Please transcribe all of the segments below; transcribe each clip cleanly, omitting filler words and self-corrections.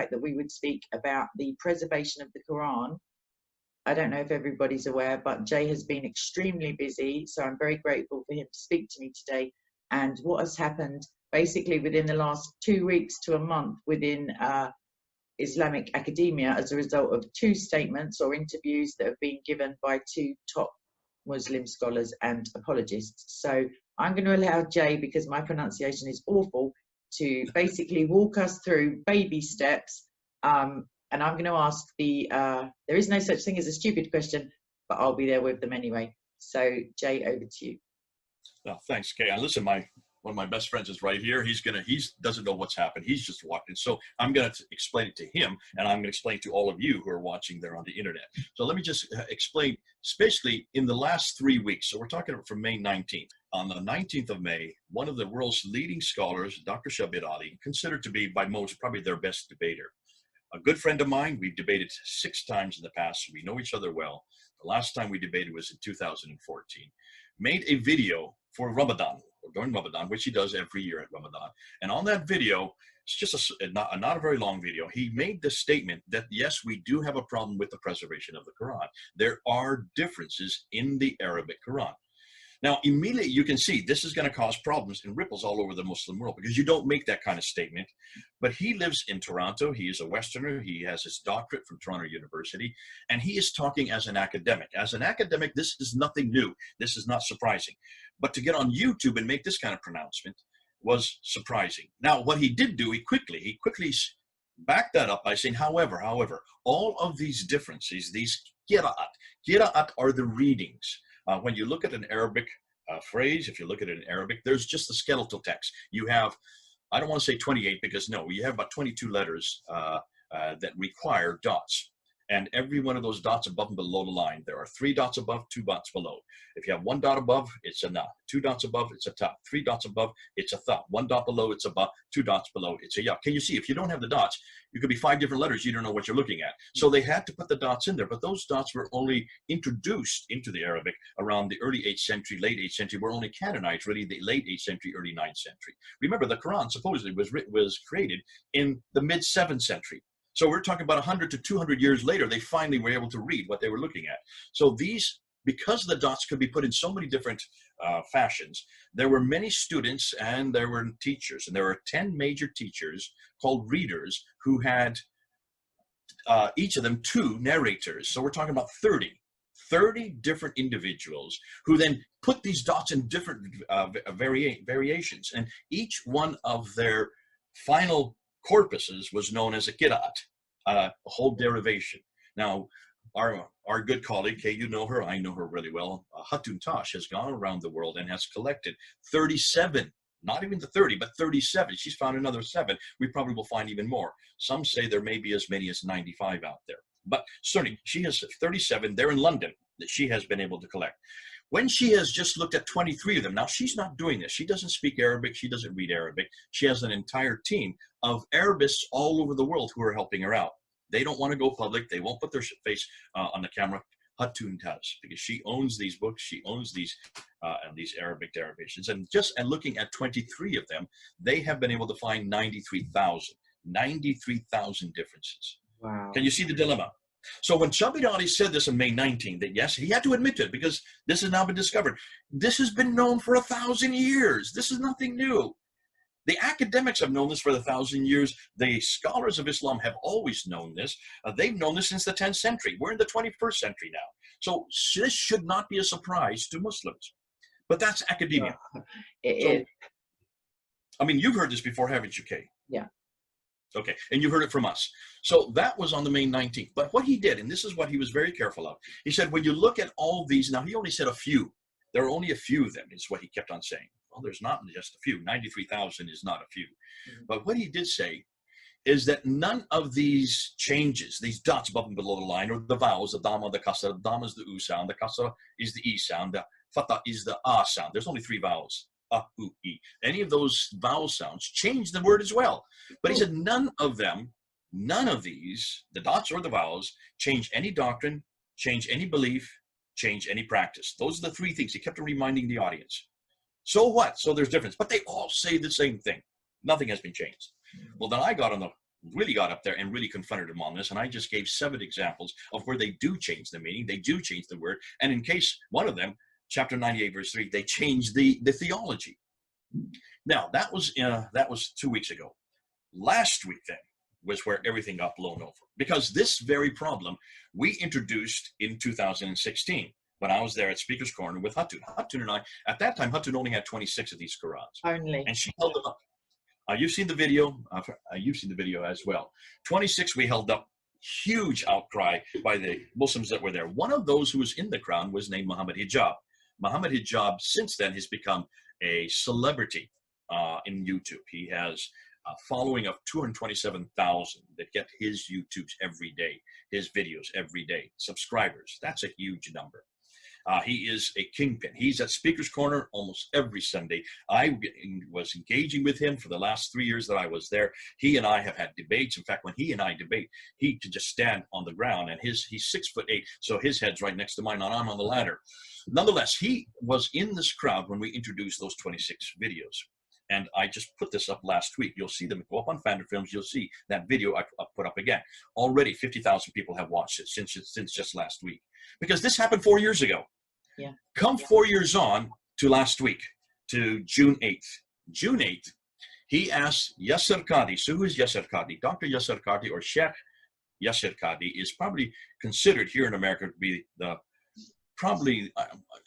fact that we would speak about the preservation of the Quran. I don't know if everybody's aware, but Jay has been extremely busy, so I'm very grateful for him to speak to me today. And what has happened basically within the last 2 weeks to a month within Islamic academia as a result of 2 statements or interviews that have been given by 2 top Muslim scholars and apologists. So I'm going to allow Jay, because my pronunciation is awful, to basically walk us through baby steps. And I'm going to ask there is no such thing as a stupid question, but I'll be there with them anyway. So Jay, over to you. Well, thanks, Kay. And listen, one of my best friends is right here. He doesn't know what's happened. He's just watching. So I'm going to explain it to him, and I'm going to explain to all of you who are watching there on the internet. So let me just explain, especially in the last 3 weeks. So we're talking from May 19th. On the 19th of May, one of the world's leading scholars, Dr. Shabir, considered to be by most probably their best debater. A good friend of mine, we've debated 6 times in the past. So we know each other well. The last time we debated was in 2014. Made a video for Ramadan, or during Ramadan, which he does every year at Ramadan. And on that video, it's just not a very long video, he made the statement that, yes, we do have a problem with the preservation of the Quran. There are differences in the Arabic Quran. Now, immediately you can see this is going to cause problems and ripples all over the Muslim world, because you don't make that kind of statement. But he lives in Toronto. He is a Westerner. He has his doctorate from Toronto University, and he is talking as an academic. As an academic, this is nothing new. This is not surprising. But to get on YouTube and make this kind of pronouncement was surprising. Now, what he did do, he quickly backed that up by saying, however, all of these differences, these qira'at are the readings. When you look at an Arabic phrase, if you look at it in Arabic, there's just the skeletal text. You have, I don't want to say 28, because no, you have about 22 letters that require dots. And every one of those dots above and below the line, there are 3 dots above, 2 dots below. If you have 1 dot above, it's a na. 2 dots above, it's a ta. 3 dots above, it's a tha. 1 dot below, it's a ba. 2 dots below, it's a ya. Can you see, if you don't have the dots, you could be 5 different letters, you don't know what you're looking at. So they had to put the dots in there, but those dots were only introduced into the Arabic around the early 8th century, late 8th century, were only canonized really the late 8th century, early 9th century. Remember, the Quran supposedly was created in the mid 7th century. So we're talking about 100 to 200 years later, they finally were able to read what they were looking at. So these, because the dots could be put in so many different fashions, there were many students and there were teachers, and there were 10 major teachers called readers who had each of them 2 narrators. So we're talking about 30 different individuals who then put these dots in different variations, and each one of their final corpuses was known as a qira'at, a whole derivation. Now, our good colleague, Kay, you know her, I know her really well, Hatun Tash has gone around the world and has collected 37, not even the 30, but 37. She's found another 7. We probably will find even more. Some say there may be as many as 95 out there. But certainly, she has 37 there in London that she has been able to collect. When she has just looked at 23 of them, now she's not doing this. She doesn't speak Arabic. She doesn't read Arabic. She has an entire team of Arabists all over the world who are helping her out. They don't want to go public. They won't put their face on the camera. Hatun does, because she owns these books. She owns these Arabic derivations. And looking at 23 of them, they have been able to find 93,000 differences. Wow. Can you see the dilemma? So when Shabir said this on May 19th, that yes, he had to admit to it, because this has now been discovered. This has been known for 1,000 years. This is nothing new. The academics have known this for 1,000 years. The scholars of Islam have always known this. They've known this since the 10th century. We're in the 21st century now. So this should not be a surprise to Muslims. But that's academia. I mean, you've heard this before, haven't you, Kay? Yeah. Okay, and you heard it from us. So that was on the May 19th. But what he did, and this is what he was very careful of, he said, when you look at all these, now he only said a few. There are only a few of them, is what he kept on saying. Well, there's not just a few. 93,000 is not a few. Mm-hmm. But what he did say is that none of these changes, these dots above and below the line, or the vowels, the dhamma, the kasra, the dhamma is the u sound, the kasra is the e sound, the fatha is the a sound. There's only 3 vowels. E. Any of those vowel sounds change the word as well. But he said none of these, the dots or the vowels, change any doctrine, change any belief, change any practice. Those are the 3 things. He kept reminding the audience. So what? So there's difference. But they all say the same thing. Nothing has been changed. Well, then I got on the really got up there and really confronted him on this. And I just gave 7 examples of where they do change the meaning. They do change the word. And in case one of them, chapter 98, verse 3, they changed the theology. Now, that was 2 weeks ago. Last week, then, was where everything got blown over. Because this very problem we introduced in 2016 when I was there at Speaker's Corner with Hatun. Hatun and I, at that time, Hatun only had 26 of these Qurans. Only. And she held them up. You've seen the video. You've seen the video as well. 26 we held up. Huge outcry by the Muslims that were there. One of those who was in the crowd was named Muhammad Hijab. Muhammad Hijab, since then, has become a celebrity in YouTube. He has a following of 227,000 that get his YouTubes every day, his videos every day. Subscribers, that's a huge number. He is a kingpin. He's at Speaker's Corner almost every Sunday. I was engaging with him for the last 3 years that I was there. He and I have had debates. In fact, when he and I debate, he can just stand on the ground, and he's 6'8", so his head's right next to mine, and I'm on the ladder. Nonetheless, he was in this crowd when we introduced those 26 videos. And I just put this up last week. You'll see them go up on Fander Films. You'll see that video I put up again. Already 50,000 people have watched it since just last week. Because this happened 4 years ago. Yeah. Come 4 years on to last week, to June 8th. June 8th, he asked Yasser Qadhi. So who is Yasser Qadhi? Dr. Yasser Qadhi, or Sheikh Yasser Qadhi, is probably considered here in America to be the,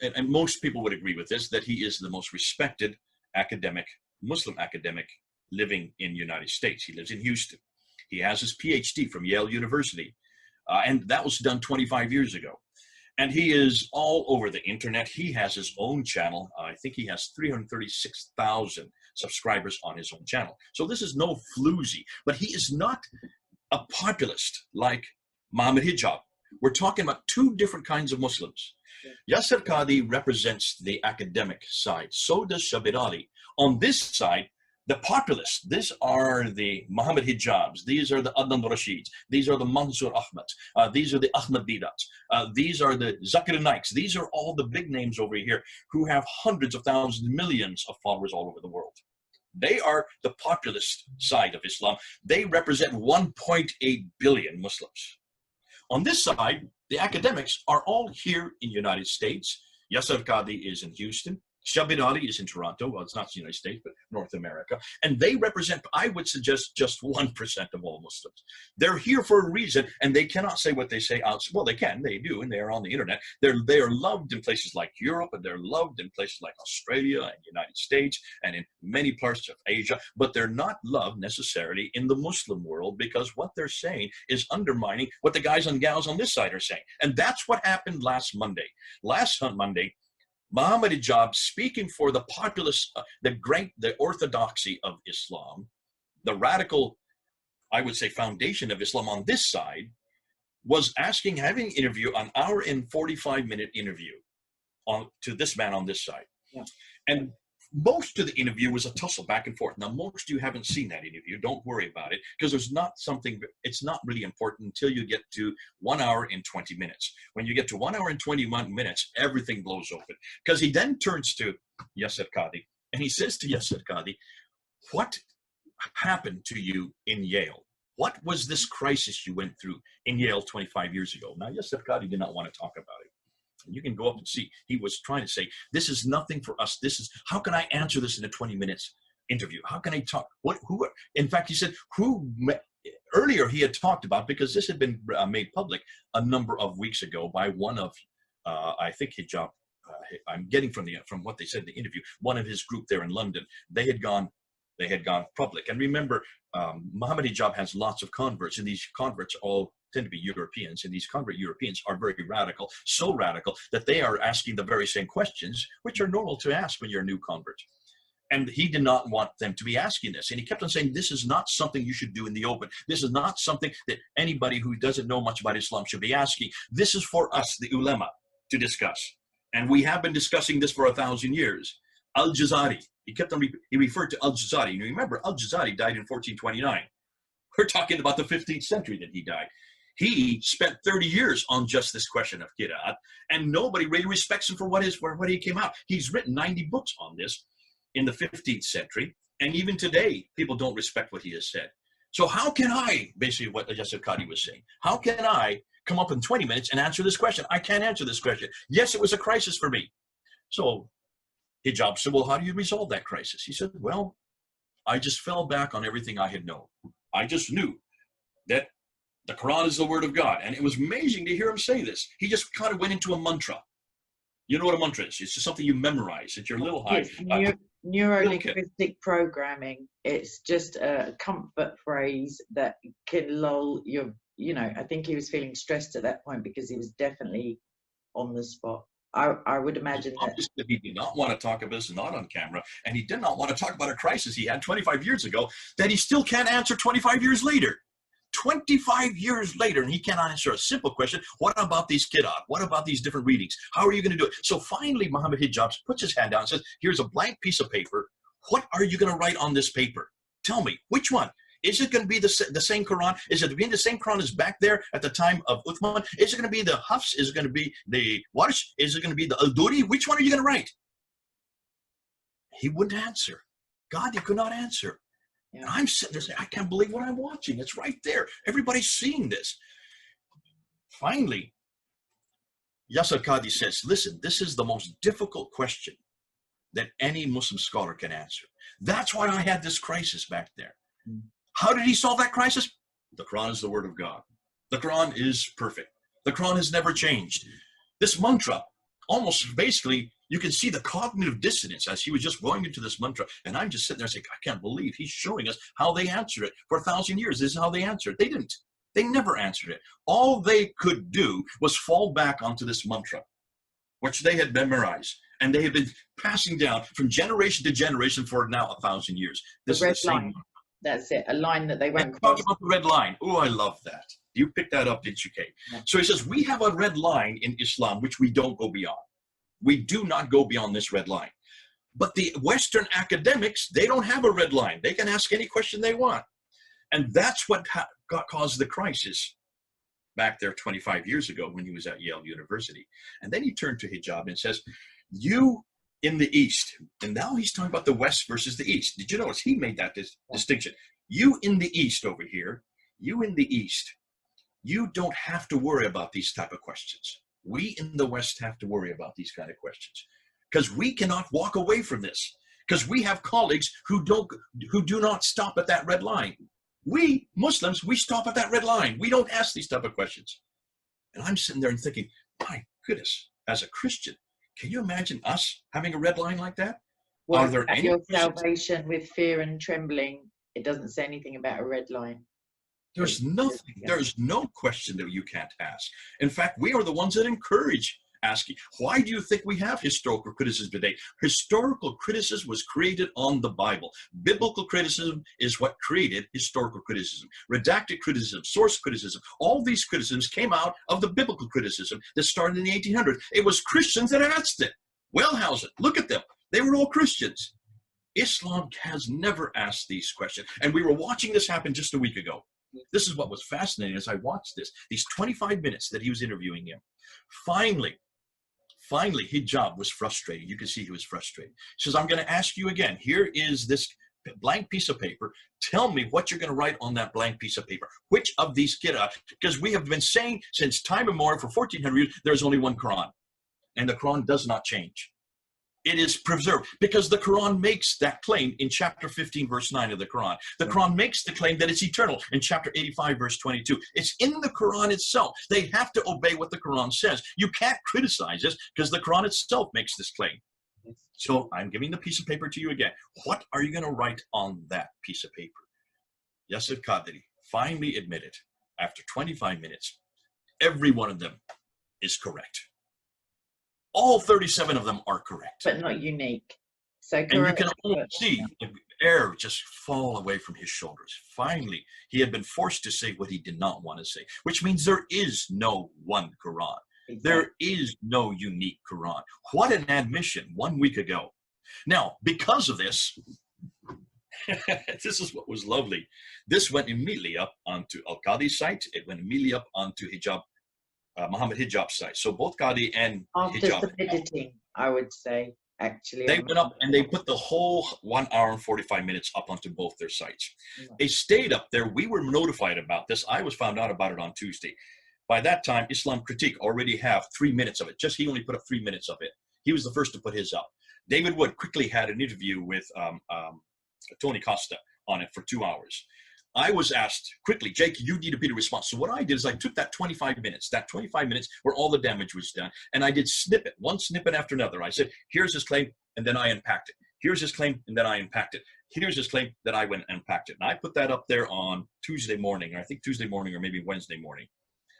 and most people would agree with this, that he is the most respected academic, Muslim academic living in the United States. He lives in Houston. He has his PhD from Yale University. And that was done 25 years ago. And he is all over the internet. He has his own channel. I think he has 336,000 subscribers on his own channel. So this is no floozy, but he is not a populist like Muhammad Hijab. We're talking about 2 different kinds of Muslims. Yasser Qadhi represents the academic side. So does Shabir Ali. On this side, the populists, these are the Muhammad Hijabs, these are the Adnan Rashids, these are the Mansour Ahmads, these are the Ahmad Didats, these are the Zakir Naiks. These are all the big names over here who have hundreds of thousands, millions of followers all over the world. They are the populist side of Islam. They represent 1.8 billion Muslims. On this side, the academics are all here in the United States. Yasser Qadhi is in Houston. Shabir Ali is in Toronto. Well, it's not the United States, but North America. And they represent, I would suggest, just 1% of all Muslims. They're here for a reason, and they cannot say what they say out. Well, they can, they do, and they are on the internet. They are loved in places like Europe, and they're loved in places like Australia and United States, and in many parts of Asia, but they're not loved necessarily in the Muslim world, because what they're saying is undermining what the guys and gals on this side are saying. And that's what happened last Monday. Last Monday, Muhammad Hijab, speaking for the populist, the orthodoxy of Islam, the radical, I would say, foundation of Islam on this side, was having an interview, an hour and 45-minute interview to this man on this side. Yeah. And most of the interview was a tussle back and forth. Now, most of you haven't seen that interview. Don't worry about it, because it's not really important until you get to 1 hour and 20 minutes. When you get to 1 hour and 21 minutes, everything blows open. Because he then turns to Yasser Qadhi, and he says to Yasser Qadhi, what happened to you in Yale? What was this crisis you went through in Yale 25 years ago? Now, Yasser Qadhi did not want to talk about it. You can go up and see. He was trying to say, this is nothing for us. This is, how can I answer this in a 20 minutes interview? How can I talk? In fact, he said, earlier he had talked about, because this had been made public a number of weeks ago by one of, I think Hijab, I'm getting from what they said in the interview, one of his group there in London. They had gone public. And remember, Muhammad Hijab has lots of converts, and these converts all tend to be Europeans, and these convert Europeans are very radical, so radical that they are asking the very same questions which are normal to ask when you're a new convert. And he did not want them to be asking this. And he kept on saying, this is not something you should do in the open. This is not something that anybody who doesn't know much about Islam should be asking. This is for us, the ulama, to discuss. And we have been discussing this for 1,000 years. Al-Jazari, he referred to Al-Jazari. You remember, Al-Jazari died in 1429. We're talking about the 15th century that he died. He spent 30 years on just this question of Qira'at, and nobody really respects him for what he came out. He's written 90 books on this in the 15th century, and even today, people don't respect what he has said. So how can I, basically what Yasir Qadhi was saying, how can I come up in 20 minutes and answer this question? I can't answer this question. Yes, it was a crisis for me. So Hijab said, well, how do you resolve that crisis? He said, well, I just fell back on everything I had known. I just knew that the Quran is the word of God. And it was amazing to hear him say this. He just kind of went into a mantra. You know what a mantra is? It's just something you memorize. It's your little high. Neuro-linguistic programming. It's just a comfort phrase that can lull your, you know, I think he was feeling stressed at that point because he was definitely on the spot. I would imagine that he did not want to talk about this, not on camera, and he did not want to talk about a crisis he had 25 years ago that he still can't answer 25 years later. 25 years later, and he cannot answer a simple question. What about these qira'at? What about these different readings? How are you going to do it? So finally, Muhammad Hijab puts his hand down and says, here's a blank piece of paper. What are you going to write on this paper? Tell me, which one? Is it going to be the same Quran? Is it going to be the same Quran as back there at the time of Uthman? Is it going to be the Hafs? Is it going to be the Warsh? Is it going to be the Al-Duri? Which one are you going to write? He wouldn't answer. God, he could not answer. And I'm sitting there saying, I can't believe what I'm watching. It's right there. Everybody's seeing this. Finally, Yasir Qadhi says, listen, this is the most difficult question that any Muslim scholar can answer. That's why I had this crisis back there. How did he solve that crisis? The Quran is the word of God. The Quran is perfect. The Quran has never changed. This mantra, almost basically, you can see the cognitive dissonance as he was just going into this mantra. And I'm just sitting there saying, I can't believe he's showing us how they answered it. For 1,000 years, this is how they answered it. They didn't. They never answered it. All they could do was fall back onto this mantra, which they had memorized. And they had been passing down from generation to generation for now 1,000 years. This the red is the same line. That's it, a line that they won't cross. cross. Talking about the red line. Oh, I love that. You picked that up, didn't you, Kate? Yeah. So he says, we have a red line in Islam, which we don't go beyond. We do not go beyond this red line. But the Western academics, they don't have a red line. They can ask any question they want. And that's what caused the crisis back there 25 years ago when he was at Yale University. And then he turned to Hijab and says, you in the East, and now he's talking about the West versus the East. Did you notice he made that distinction? You in the East over here, you in the East, you don't have to worry about these type of questions. We in the West have to worry about these kind of questions because we cannot walk away from this because we have colleagues who do not stop at that red line. We Muslims, we stop at that red line. We don't ask these type of questions. And I'm sitting there and thinking, my goodness, as a Christian, can you imagine us having a red line like that? Well, are there any your salvation with fear and trembling? It doesn't say anything about a red line. There's nothing. There's no question that you can't ask. In fact, we are the ones that encourage asking. Why do you think we have historical criticism today? Historical criticism was created on the Bible. Biblical criticism is what created historical criticism. Redacted criticism, source criticism, all these criticisms came out of the biblical criticism that started in the 1800s. It was Christians that asked it. Wellhausen, look at them. They were all Christians. Islam has never asked these questions. And we were watching this happen just a week ago. This is what was fascinating as I watched this. These 25 minutes that he was interviewing him. Finally, Hijab was frustrated. You can see he was frustrated. He says, I'm going to ask you again. Here is this blank piece of paper. Tell me what you're going to write on that blank piece of paper. Which of these qira'at? Because we have been saying since time immemorial for 1,400 years, there's only one Quran. And the Quran does not change. It is preserved because the Quran makes that claim in chapter 15, verse 9 of the Quran. The Quran makes the claim that it's eternal in chapter 85, verse 22. It's in the Quran itself. They have to obey what the Quran says. You can't criticize this because the Quran itself makes this claim. So I'm giving the piece of paper to you again. What are you going to write on that piece of paper? Yasir Qadhi finally admitted after 25 minutes, every one of them is correct. All 37 of them are correct. But not unique. So correct, and you can almost see the air just fall away from his shoulders. Finally, he had been forced to say what he did not want to say, which means there is no one Quran. Exactly. There is no unique Quran. What an admission 1 week ago. Now, because of this, this is what was lovely. This went immediately up onto Al-Qadhi's site. It went immediately up onto Hijab. Muhammad Hijab's site. So both Qadhi and after Hijab. After editing, I would say. actually. They went up and they put the whole 1 hour and 45 minutes up onto both their sites. They stayed up there. We were notified about this. I was found out about it on Tuesday. By that time, Islam Critique already have 3 minutes of it. Just he only put up 3 minutes of it. He was the first to put his up. David Wood quickly had an interview with Tony Costa on it for 2 hours. I was asked quickly, Jake, you need to be the response. So what I did is I took that 25 minutes where all the damage was done, and I did one snippet after another. I said, here's his claim, and then I unpacked it. Here's his claim, and then I unpacked it. Here's his claim, then I went and unpacked it. And I put that up there on Tuesday morning, or I think Tuesday morning or maybe Wednesday morning.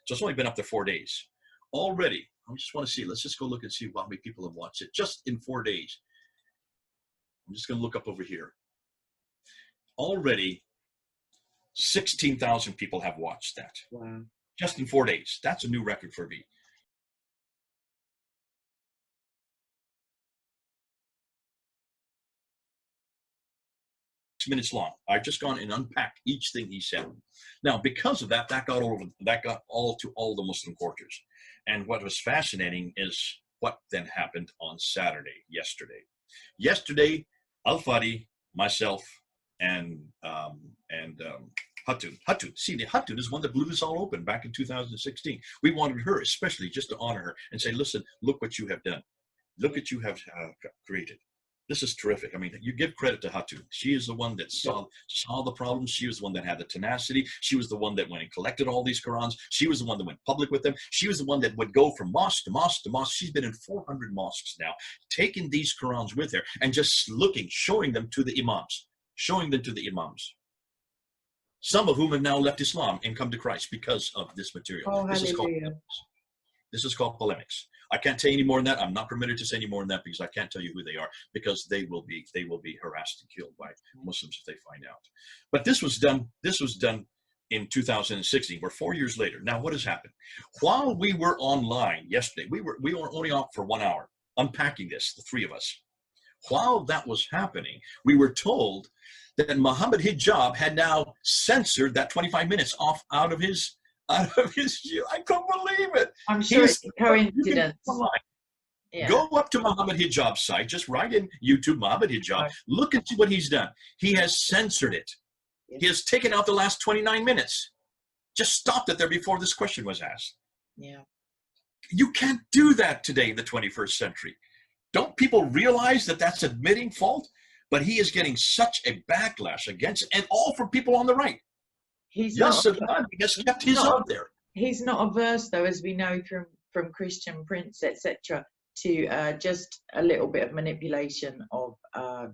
So it's only been up there 4 days. Already, I just want to see, let's just go look and see how many people have watched it just in 4 days. I'm just going to look up over here. Already, 16,000 people have watched that. Wow. Just in 4 days. That's a new record for me. 6 minutes long. I've just gone and unpacked each thing he said. Now, because of that, that got all to all the Muslim quarters. And what was fascinating is what then happened on Saturday, yesterday. Yesterday, Al-Fadi, myself, and Hatun. See, the Hatun is one that blew this all open back in 2016. We wanted her especially just to honor her and say, listen, look what you have done. Look what you have created. This is terrific. I mean, you give credit to Hatun. She is the one that saw the problems. She was the one that had the tenacity. She was the one that went and collected all these Qurans. She was the one that went public with them. She was the one that would go from mosque to mosque to mosque. She's been in 400 mosques now, taking these Qurans with her and just showing them to the imams. Some of whom have now left Islam and come to Christ because of this material. Oh, this is called Polemics. I can't say any more than that. I'm not permitted to say any more than that because I can't tell you who they are, because they will be harassed and killed by Muslims if they find out. But this was done in 2016. We're 4 years later. Now what has happened? While we were online yesterday, we were only on for 1 hour unpacking this, the three of us. While that was happening, we were told that Muhammad Hijab had now censored that 25 minutes out of his I couldn't believe it. I'm sure it's a coincidence. Yeah. Go up to Muhammad Hijab's site, just write in YouTube Muhammad Hijab, look and see what he's done. He has censored it. He has taken out the last 29 minutes. Just stopped it there before this question was asked. Yeah. You can't do that today in the 21st century. Don't people realize that that's admitting fault? But he is getting such a backlash against it, and all from people on the right. He has kept his up there. He's not averse, though, as we know from Christian Prince, etc., to just a little bit of manipulation of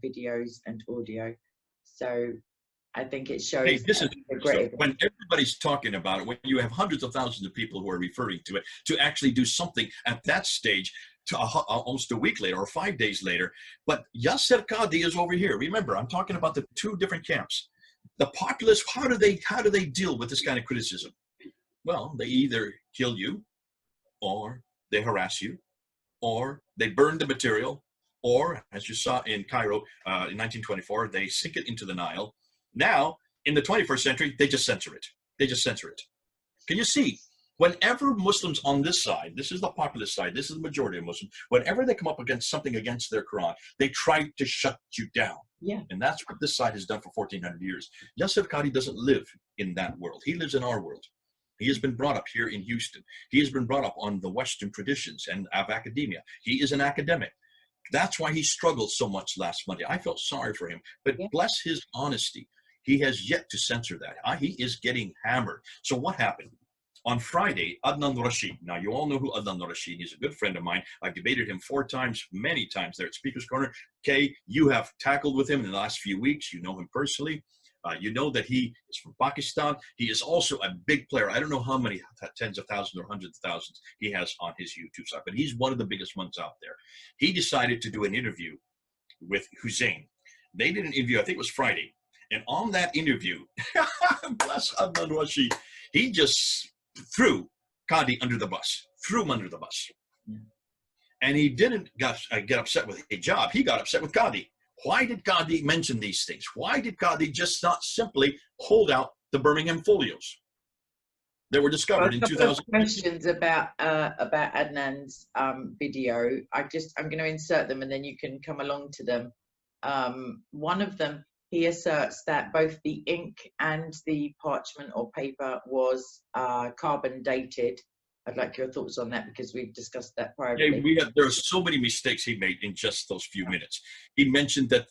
videos and audio. So I think it shows. Hey, this is when everybody's talking about it, when you have hundreds of thousands of people who are referring to it, to actually do something at that stage, to almost a week later or 5 days later. But Yasser Qadhi is over here. Remember, I'm talking about the two different camps. The populists, how do they deal with this kind of criticism? Well, they either kill you, or they harass you, or they burn the material, or, as you saw in Cairo in 1924, they sink it into the Nile. Now, in the 21st century, they just censor it. Can you see? Whenever Muslims on this side, this is the populist side, this is the majority of Muslims, whenever they come up against something against their Quran, they try to shut you down. Yeah. And that's what this side has done for 1400 years. Yasser Qadhi doesn't live in that world. He lives in our world. He has been brought up here in Houston. He has been brought up on the Western traditions and of academia. He is an academic. That's why he struggled so much last Monday. I felt sorry for him, but bless his honesty. He has yet to censor that. He is getting hammered. So what happened? On Friday, Adnan Rashid. Now, you all know who Adnan Rashid is. He's a good friend of mine. I've debated him 4 times, many times there at Speaker's Corner. Kay, you have tackled with him in the last few weeks. You know him personally. You know that he is from Pakistan. He is also a big player. I don't know how many tens of thousands or hundreds of thousands he has on his YouTube site, but he's one of the biggest ones out there. He decided to do an interview with Hussein. They did an interview, I think it was Friday. And on that interview, bless Adnan Rashid, he just threw Qadhi under the bus, And he didn't get upset with hijab, he got upset with Qadhi. Why did Qadhi mention these things? Why did Qadhi just not simply hold out the Birmingham folios? that were discovered in 2000. Questions about Adnan's video. I'm going to insert them and then you can come along to them. One of them, he asserts that both the ink and the parchment or paper was carbon dated. I'd like your thoughts on that because we've discussed that privately. Yeah, there are so many mistakes he made in just those few minutes. He mentioned that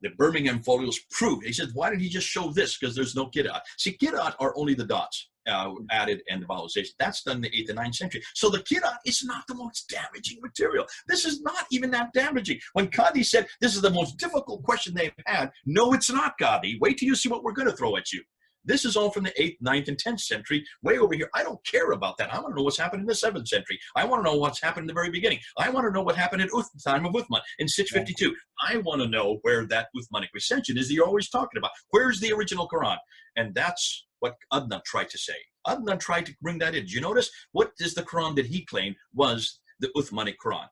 the Birmingham folios prove. He said, why didn't he just show this? Because there's no Qira'at. See, Qira'at are only the dots added and the vowelization. That's done in the 8th and 9th century. So the Qira'at is not the most damaging material. This is not even that damaging. When Qadi said, this is the most difficult question they've had, no, it's not, Qadi. Wait till you see what we're going to throw at you. This is all from the 8th, 9th, and 10th century, way over here. I don't care about that. I want to know what's happened in the 7th century. I want to know what's happened in the very beginning. I want to know what happened at the time of Uthman in 652. I want to know where that Uthmanic recension is that you're always talking about. Where's the original Quran? And that's what Adnan tried to say. Adnan tried to bring that in. Do you notice? What is the Quran that he claimed was the Uthmanic Quran?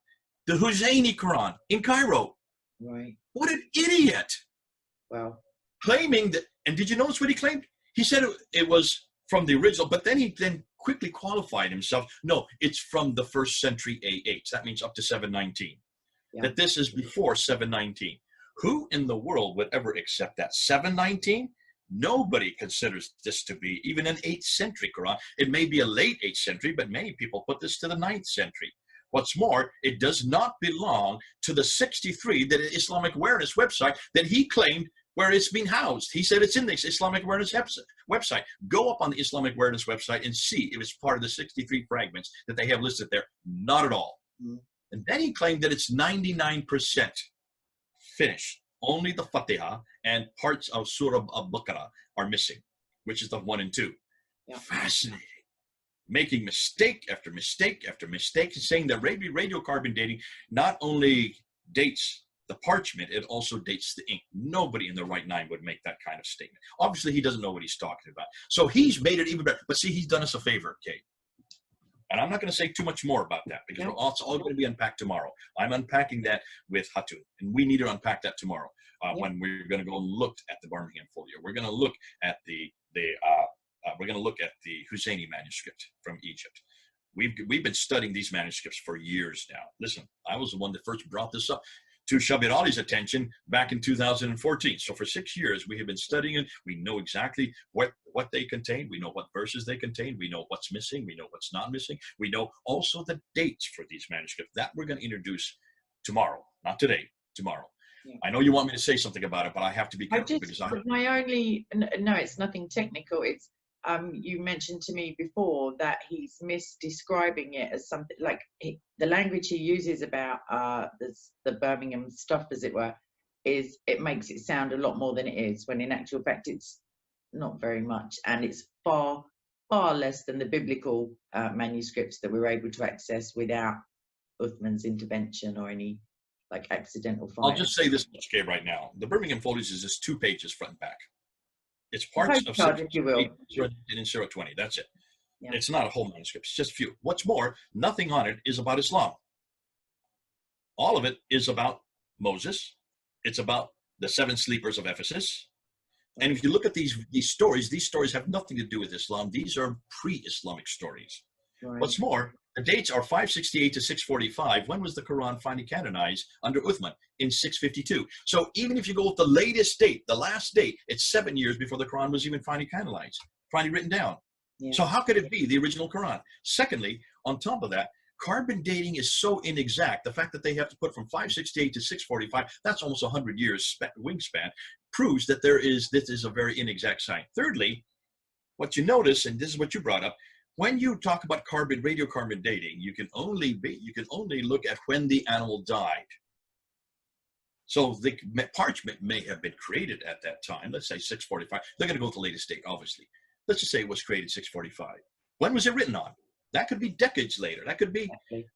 The Husayni Quran in Cairo. Right. What an idiot. Wow. Claiming that, and did you notice what he claimed? He said it was from the original, but then he quickly qualified himself. No, it's from the 1st century AH. That means up to 719. Yeah. That this is before 719. Who in the world would ever accept that? 719? Nobody considers this to be even an 8th century Quran. It may be a late 8th century, but many people put this to the 9th century. What's more, it does not belong to the 63, that Islamic Awareness website that he claimed where it's been housed. He said it's in the Islamic Awareness website. Go up on the Islamic Awareness website and see if it's part of the 63 fragments that they have listed there. Not at all. Mm-hmm. And then he claimed that it's 99% finished. Only the Fatiha and parts of Surah Al-Baqarah are missing, which is the 1 and 2. Yeah. Fascinating. Making mistake after mistake after mistake, and saying that radiocarbon dating not only dates the parchment, it also dates the ink. Nobody in their right mind would make that kind of statement. Obviously, he doesn't know what he's talking about. So he's made it even better. But see, he's done us a favor, Kate. And I'm not going to say too much more about that because it's all going to be unpacked tomorrow. I'm unpacking that with Hatun, and we need to unpack that tomorrow when we're going to go and look at the Birmingham folio. We're going to look at the Husayni manuscript from Egypt. We've been studying these manuscripts for years now. Listen, I was the one that first brought this up to Shabir Ali's attention back in 2014. So for 6 years, we have been studying it. We know exactly what they contain. We know what verses they contain. We know what's missing. We know what's not missing. We know also the dates for these manuscripts. That we're going to introduce tomorrow, not today, tomorrow. Yeah. I know you want me to say something about it, but I have to be careful because no, it's nothing technical. It's you mentioned to me before that he's misdescribing it as something like the language he uses about the Birmingham stuff, as it were, is it makes it sound a lot more than it is, when in actual fact it's not very much, and it's far less than the biblical manuscripts that we were able to access without Uthman's intervention or any like accidental fire. I'll just say this much, okay, right now. The Birmingham Folios is just 2 pages front and back. It's parts of 6 in 020. That's it. Yeah. It's not a whole manuscript. It's just a few. What's more, nothing on it is about Islam. All of it is about Moses. It's about the 7 sleepers of Ephesus. And if you look at these stories have nothing to do with Islam. These are pre-Islamic stories. Right. What's more, the dates are 568 to 645. When was the Quran finally canonized under Uthman? In 652. So even if you go with the latest date, the last date, it's 7 years before the Quran was even finally canonized, finally written down. Yeah. So how could it be the original Quran? Secondly, on top of that, carbon dating is so inexact. The fact that they have to put from 568 to 645, that's almost 100 years wingspan, proves that this is a very inexact science. Thirdly, what you notice, and this is what you brought up, when you talk about radiocarbon dating, you can only look at when the animal died. So the parchment may have been created at that time. Let's say 645. They're going to go with the latest date, obviously. Let's just say it was created 645. When was it written on? That could be decades later. That could be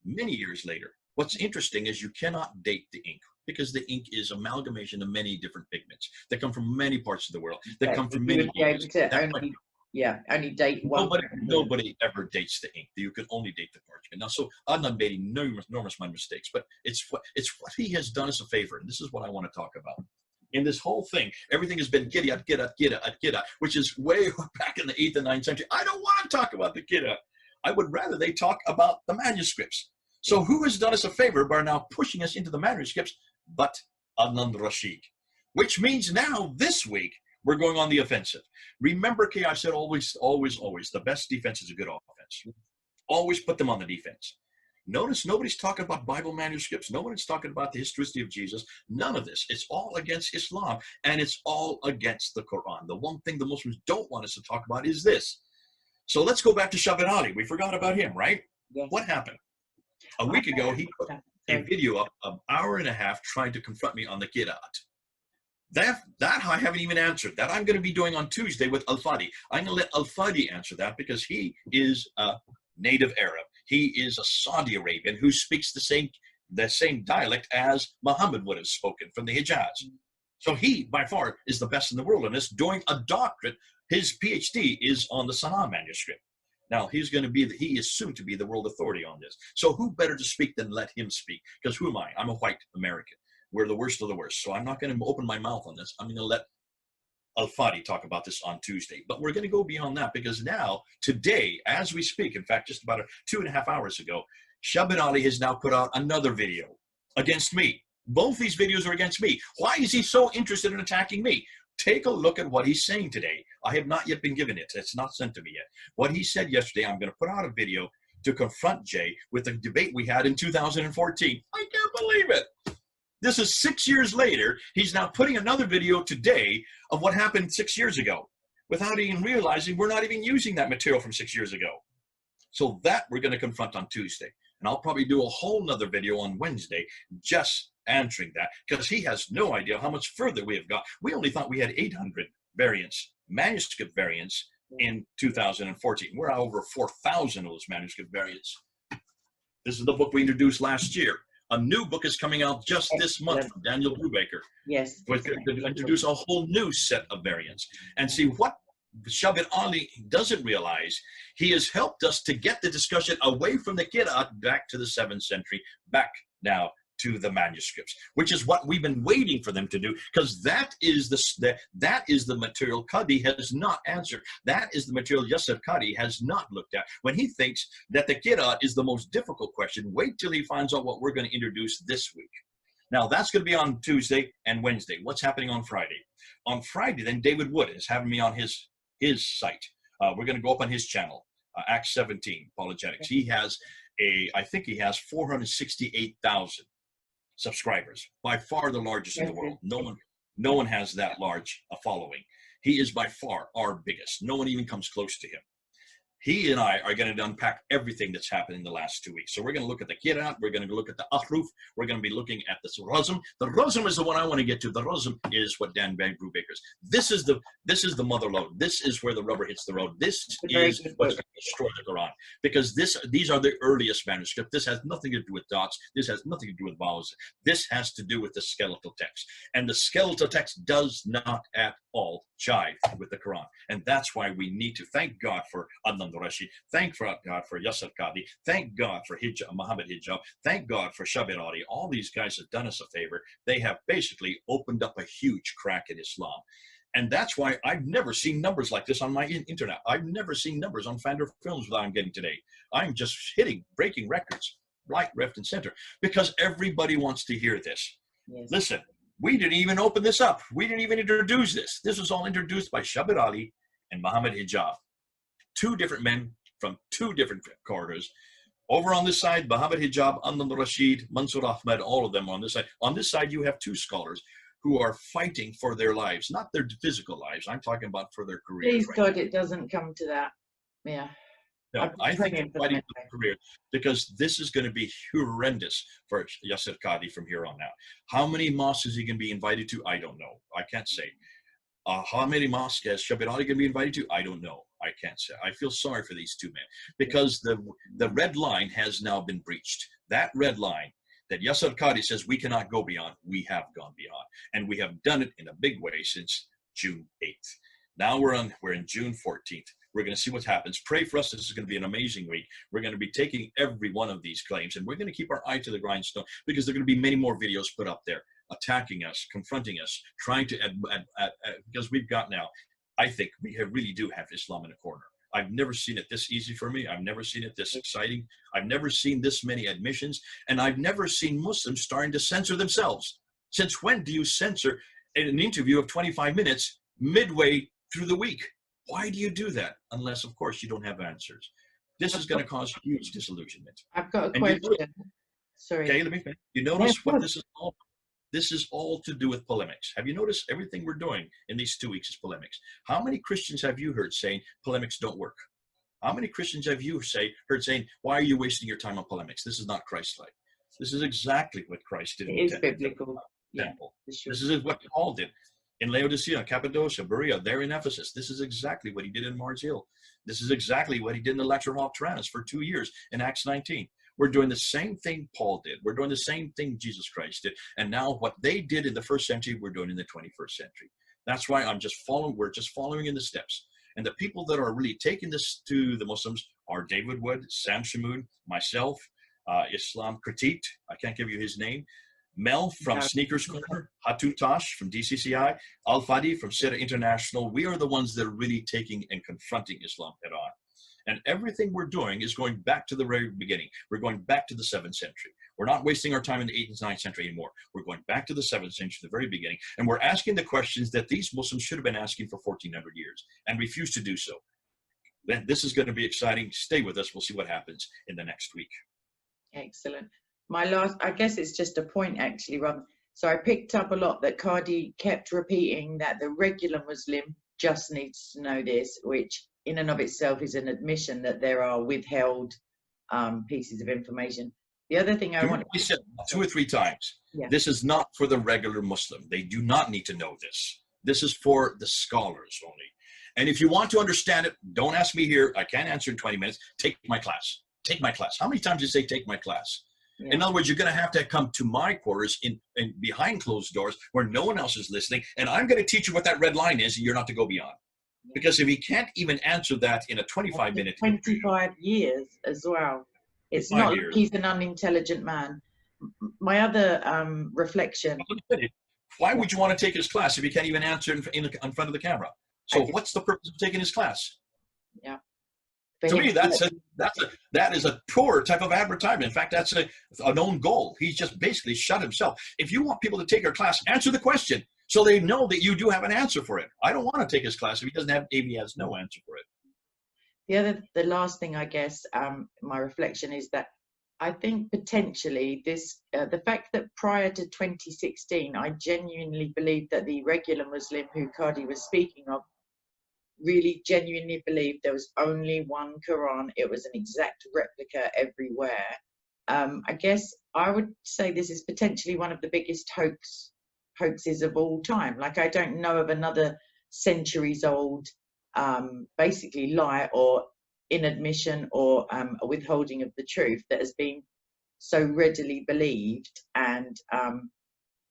many years later. What's interesting is you cannot date the ink because the ink is amalgamation of many different pigments that come from many parts of the world, that come from many ages. Only date one. Nobody ever dates the ink. You can only date the parchment. Now, so I'm not making enormous mistakes, but it's what he has done us a favor, and this is what I want to talk about. in this whole thing, everything has been Qur'at, which is way back in the 8th and 9th century. I don't want to talk about the Qur'at. I would rather they talk about the manuscripts. So who has done us a favor by now pushing us into the manuscripts but Adnan Rashid? Which means now, this week, we're going on the offensive. Remember, Kay, I said always, always, always, the best defense is a good offense. Always put them on the defense. Notice nobody's talking about Bible manuscripts. Nobody's talking about the historicity of Jesus. None of this. It's all against Islam, and it's all against the Quran. The one thing the Muslims don't want us to talk about is this. So let's go back to Shabbat Ali. We forgot about him, right? Yes. What happened? A week ago, he put a video up an hour and a half trying to confront me on the Qur'an. That I haven't even answered. That I'm going to be doing on Tuesday with Al-Fadi. I'm going to let Al-Fadi answer that because he is a native Arab. He is a Saudi Arabian who speaks the same dialect as Muhammad would have spoken from the Hijaz. So he, by far, is the best in the world in this, doing a doctorate. His PhD is on the Sana'a manuscript. Now, he is soon to be the world authority on this. So who better to speak than let him speak? Because who am I? I'm a white American. We're the worst of the worst. So I'm not going to open my mouth on this. I'm going to let Al-Fadi talk about this on Tuesday. But we're going to go beyond that because now, today, as we speak, in fact, just about 2.5 hours ago, Shabbat Ali has now put out another video against me. Both these videos are against me. Why is he so interested in attacking me? Take a look at what he's saying today. I have not yet been given it. It's not sent to me yet. What he said yesterday, I'm going to put out a video to confront Jay with the debate we had in 2014. I can't believe it. This is 6 years later. He's now putting another video today of what happened 6 years ago without even realizing we're not even using that material from 6 years ago. So that we're going to confront on Tuesday. And I'll probably do a whole nother video on Wednesday just answering that because he has no idea how much further we have got. We only thought we had 800 variants, manuscript variants in 2014. We're over 4,000 of those manuscript variants. This is the book we introduced last year. A new book is coming out just this month from Daniel Brubaker. Yes. We're going to introduce a whole new set of variants. And see what Shabbat Ali doesn't realize, he has helped us to get the discussion away from the Qur'an back to the 7th century, back now to the manuscripts, which is what we've been waiting for them to do, because that is the material Qadi has not answered. That is the material Yasser Qadi has not looked at. When he thinks that the Qur'an is the most difficult question, wait till he finds out what we're going to introduce this week. Now, that's going to be on Tuesday and Wednesday. What's happening on Friday? On Friday, then David Wood is having me on his site. We're going to go up on his channel, Act 17, Apologetics. He has I think he has 468,000 subscribers, by far the largest in the world. No one has that large a following. He is by far our biggest. No one even comes close to him. He and I are going to unpack everything that's happened in the last 2 weeks. So we're going to look at the Qur'an, we're going to look at the Ahruf, we're going to be looking at the Razm. The Razm is the one I want to get to. The Razm is what Dan Brubaker's. This is the mother lode. This is where the rubber hits the road. This is what's going to destroy the Quran. Because these are the earliest manuscripts. This has nothing to do with dots. This has nothing to do with vowels. This has to do with the skeletal text. And the skeletal text does not at all jive with the Quran. And that's why we need to thank God for Adnan Rashid, thank God for Yasser Qadi, thank God for Muhammad Hijab, thank God for Shabbat Ali. All these guys have done us a favor. They have basically opened up a huge crack in Islam. And that's why I've never seen numbers like this on my internet. I've never seen numbers on Fander Films that I'm getting today. I'm just breaking records, right, left, and center, because everybody wants to hear this. Yes. Listen, we didn't even open this up. We didn't even introduce this. This was all introduced by Shabbat Ali and Muhammad Hijab. Two different men from two different corridors. Over on this side, Muhammad Hijab, Adnan Rashid, Mansour Ahmed, all of them on this side. On this side, you have two scholars who are fighting for their lives, not their physical lives. I'm talking about for their careers. Please, God, it doesn't come to that. Yeah. No, I think it's fighting for their career, because this is going to be horrendous for Yasser Qadi from here on out. How many mosques is he going to be invited to? I don't know. I can't say. How many mosques has Shabbat Ali going to be invited to? I don't know. I can't say. I feel sorry for these two men, because the red line has now been breached. That red line that Yasser Qadi says we cannot go beyond, we have gone beyond. And we have done it in a big way since June 8th. Now we're in June 14th. We're going to see what happens. Pray for us. This is going to be an amazing week. We're going to be taking every one of these claims, and we're going to keep our eye to the grindstone, because there are going to be many more videos put up there. attacking us, confronting us, trying to, because we've got now, I think we really do have Islam in a corner. I've never seen it this easy for me. I've never seen it this exciting. I've never seen this many admissions, and I've never seen Muslims starting to censor themselves. Since when do you censor in an interview of 25 minutes midway through the week? Why do you do that? Unless, of course, you don't have answers. This is going to cause huge disillusionment. I've got a question. Sorry. Okay, let me finish. You notice what this is all? This is all to do with polemics. Have you noticed everything we're doing in these 2 weeks is polemics? How many Christians have you heard saying polemics don't work? How many Christians have you heard saying, why are you wasting your time on polemics? This is not Christ-like. This is exactly what Christ did. It is biblical. Temple. This is what Paul did in Laodicea, Cappadocia, Berea, there in Ephesus. This is exactly what he did in Mars Hill. This is exactly what he did in the lecture hall of Tyrannus for 2 years in Acts 19. We're doing the same thing Paul did. We're doing the same thing Jesus Christ did. And now what they did in the first century, we're doing in the 21st century. That's why we're just following in the steps. And the people that are really taking this to the Muslims are David Wood, Sam Shamoun, myself, Islam Critiqued, I can't give you his name, Mel from Sneakers Corner, Hatun Tash from DCCI, Al Fadi from Sira International. We are the ones that are really taking and confronting Islam head on. And everything we're doing is going back to the very beginning. We're going back to the 7th century. We're not wasting our time in the 8th and 9th century anymore. We're going back to the 7th century, the very beginning. And we're asking the questions that these Muslims should have been asking for 1,400 years and refuse to do so. Then this is going to be exciting. Stay with us. We'll see what happens in the next week. Excellent. My last, I guess it's just a point actually, Ron. So I picked up a lot that Qadi kept repeating that the regular Muslim just needs to know this, which in and of itself is an admission that there are withheld pieces of information. The other thing I want to said 2 or 3 times, this is not for the regular Muslim. They do not need to know this. This is for the scholars only. And if you want to understand it, don't ask me here. I can't answer in 20 minutes. Take my class. Take my class. How many times do you say take my class? In other words, you're going to have to come to my quarters in behind closed doors where no one else is listening. And I'm going to teach you what that red line is, and you're not to go beyond. Because if he can't even answer that in a 25-minute 25 years as well. It's not like he's an unintelligent man. My other reflection. Why would you want to take his class if he can't even answer in front of the camera? So what's the purpose of taking his class? Yeah. To me, that is a poor type of advertisement. In fact, that's a known goal. He's just basically shut himself. If you want people to take your class, answer the question so they know that you do have an answer for it. I don't want to take his class if he doesn't have, if he has no answer for it. The last thing, I guess, my reflection is that I think potentially this, the fact that prior to 2016, I genuinely believed that the regular Muslim who Qadi was speaking of really genuinely believed there was only one Quran. It was an exact replica everywhere. I guess I would say this is potentially one of the biggest hoaxes of all time. Like, I don't know of another centuries old basically lie or inadmission or a withholding of the truth that has been so readily believed. And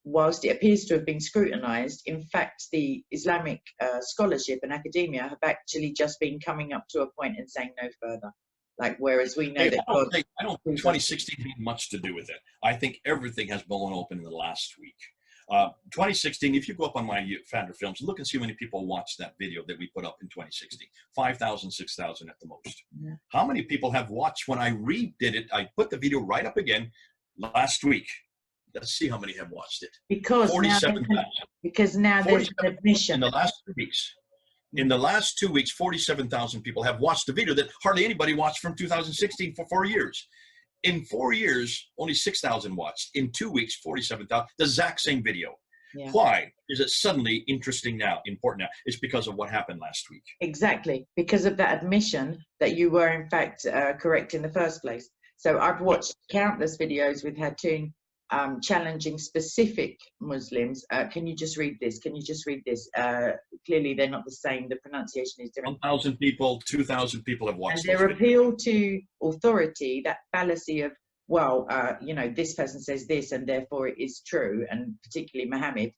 whilst it appears to have been scrutinized, in fact, the Islamic scholarship and academia have actually just been coming up to a point and saying no further. Like, whereas we know that I don't think 2016 had much to do with it. I think everything has blown open in the last week. 2016, if you go up on my Founder Films, look and see how many people watched that video that we put up in 2016. 5,000, 6,000 at the most. Yeah. How many people have watched when I redid it? I put the video right up again last week. Let's see how many have watched it. Because 47,000. Because now there's an admission. In the last 2 weeks. In the last 2 weeks, 47,000 people have watched the video that hardly anybody watched from 2016 for 4 years. In 4 years, only 6,000 watched. In 2 weeks, 47,000. The exact same video. Yeah. Why is it suddenly interesting now, important now? It's because of what happened last week. Exactly. Because of that admission that you were, in fact, correct in the first place. So I've watched countless videos with Hatun challenging specific Muslims. Can you just read this? Can you just read this? Clearly, they're not the same. The pronunciation is different. 1,000 people, 2,000 people have watched. And their appeal to authority, that fallacy of, well, you know, this person says this, and therefore it is true, and particularly Muhammad,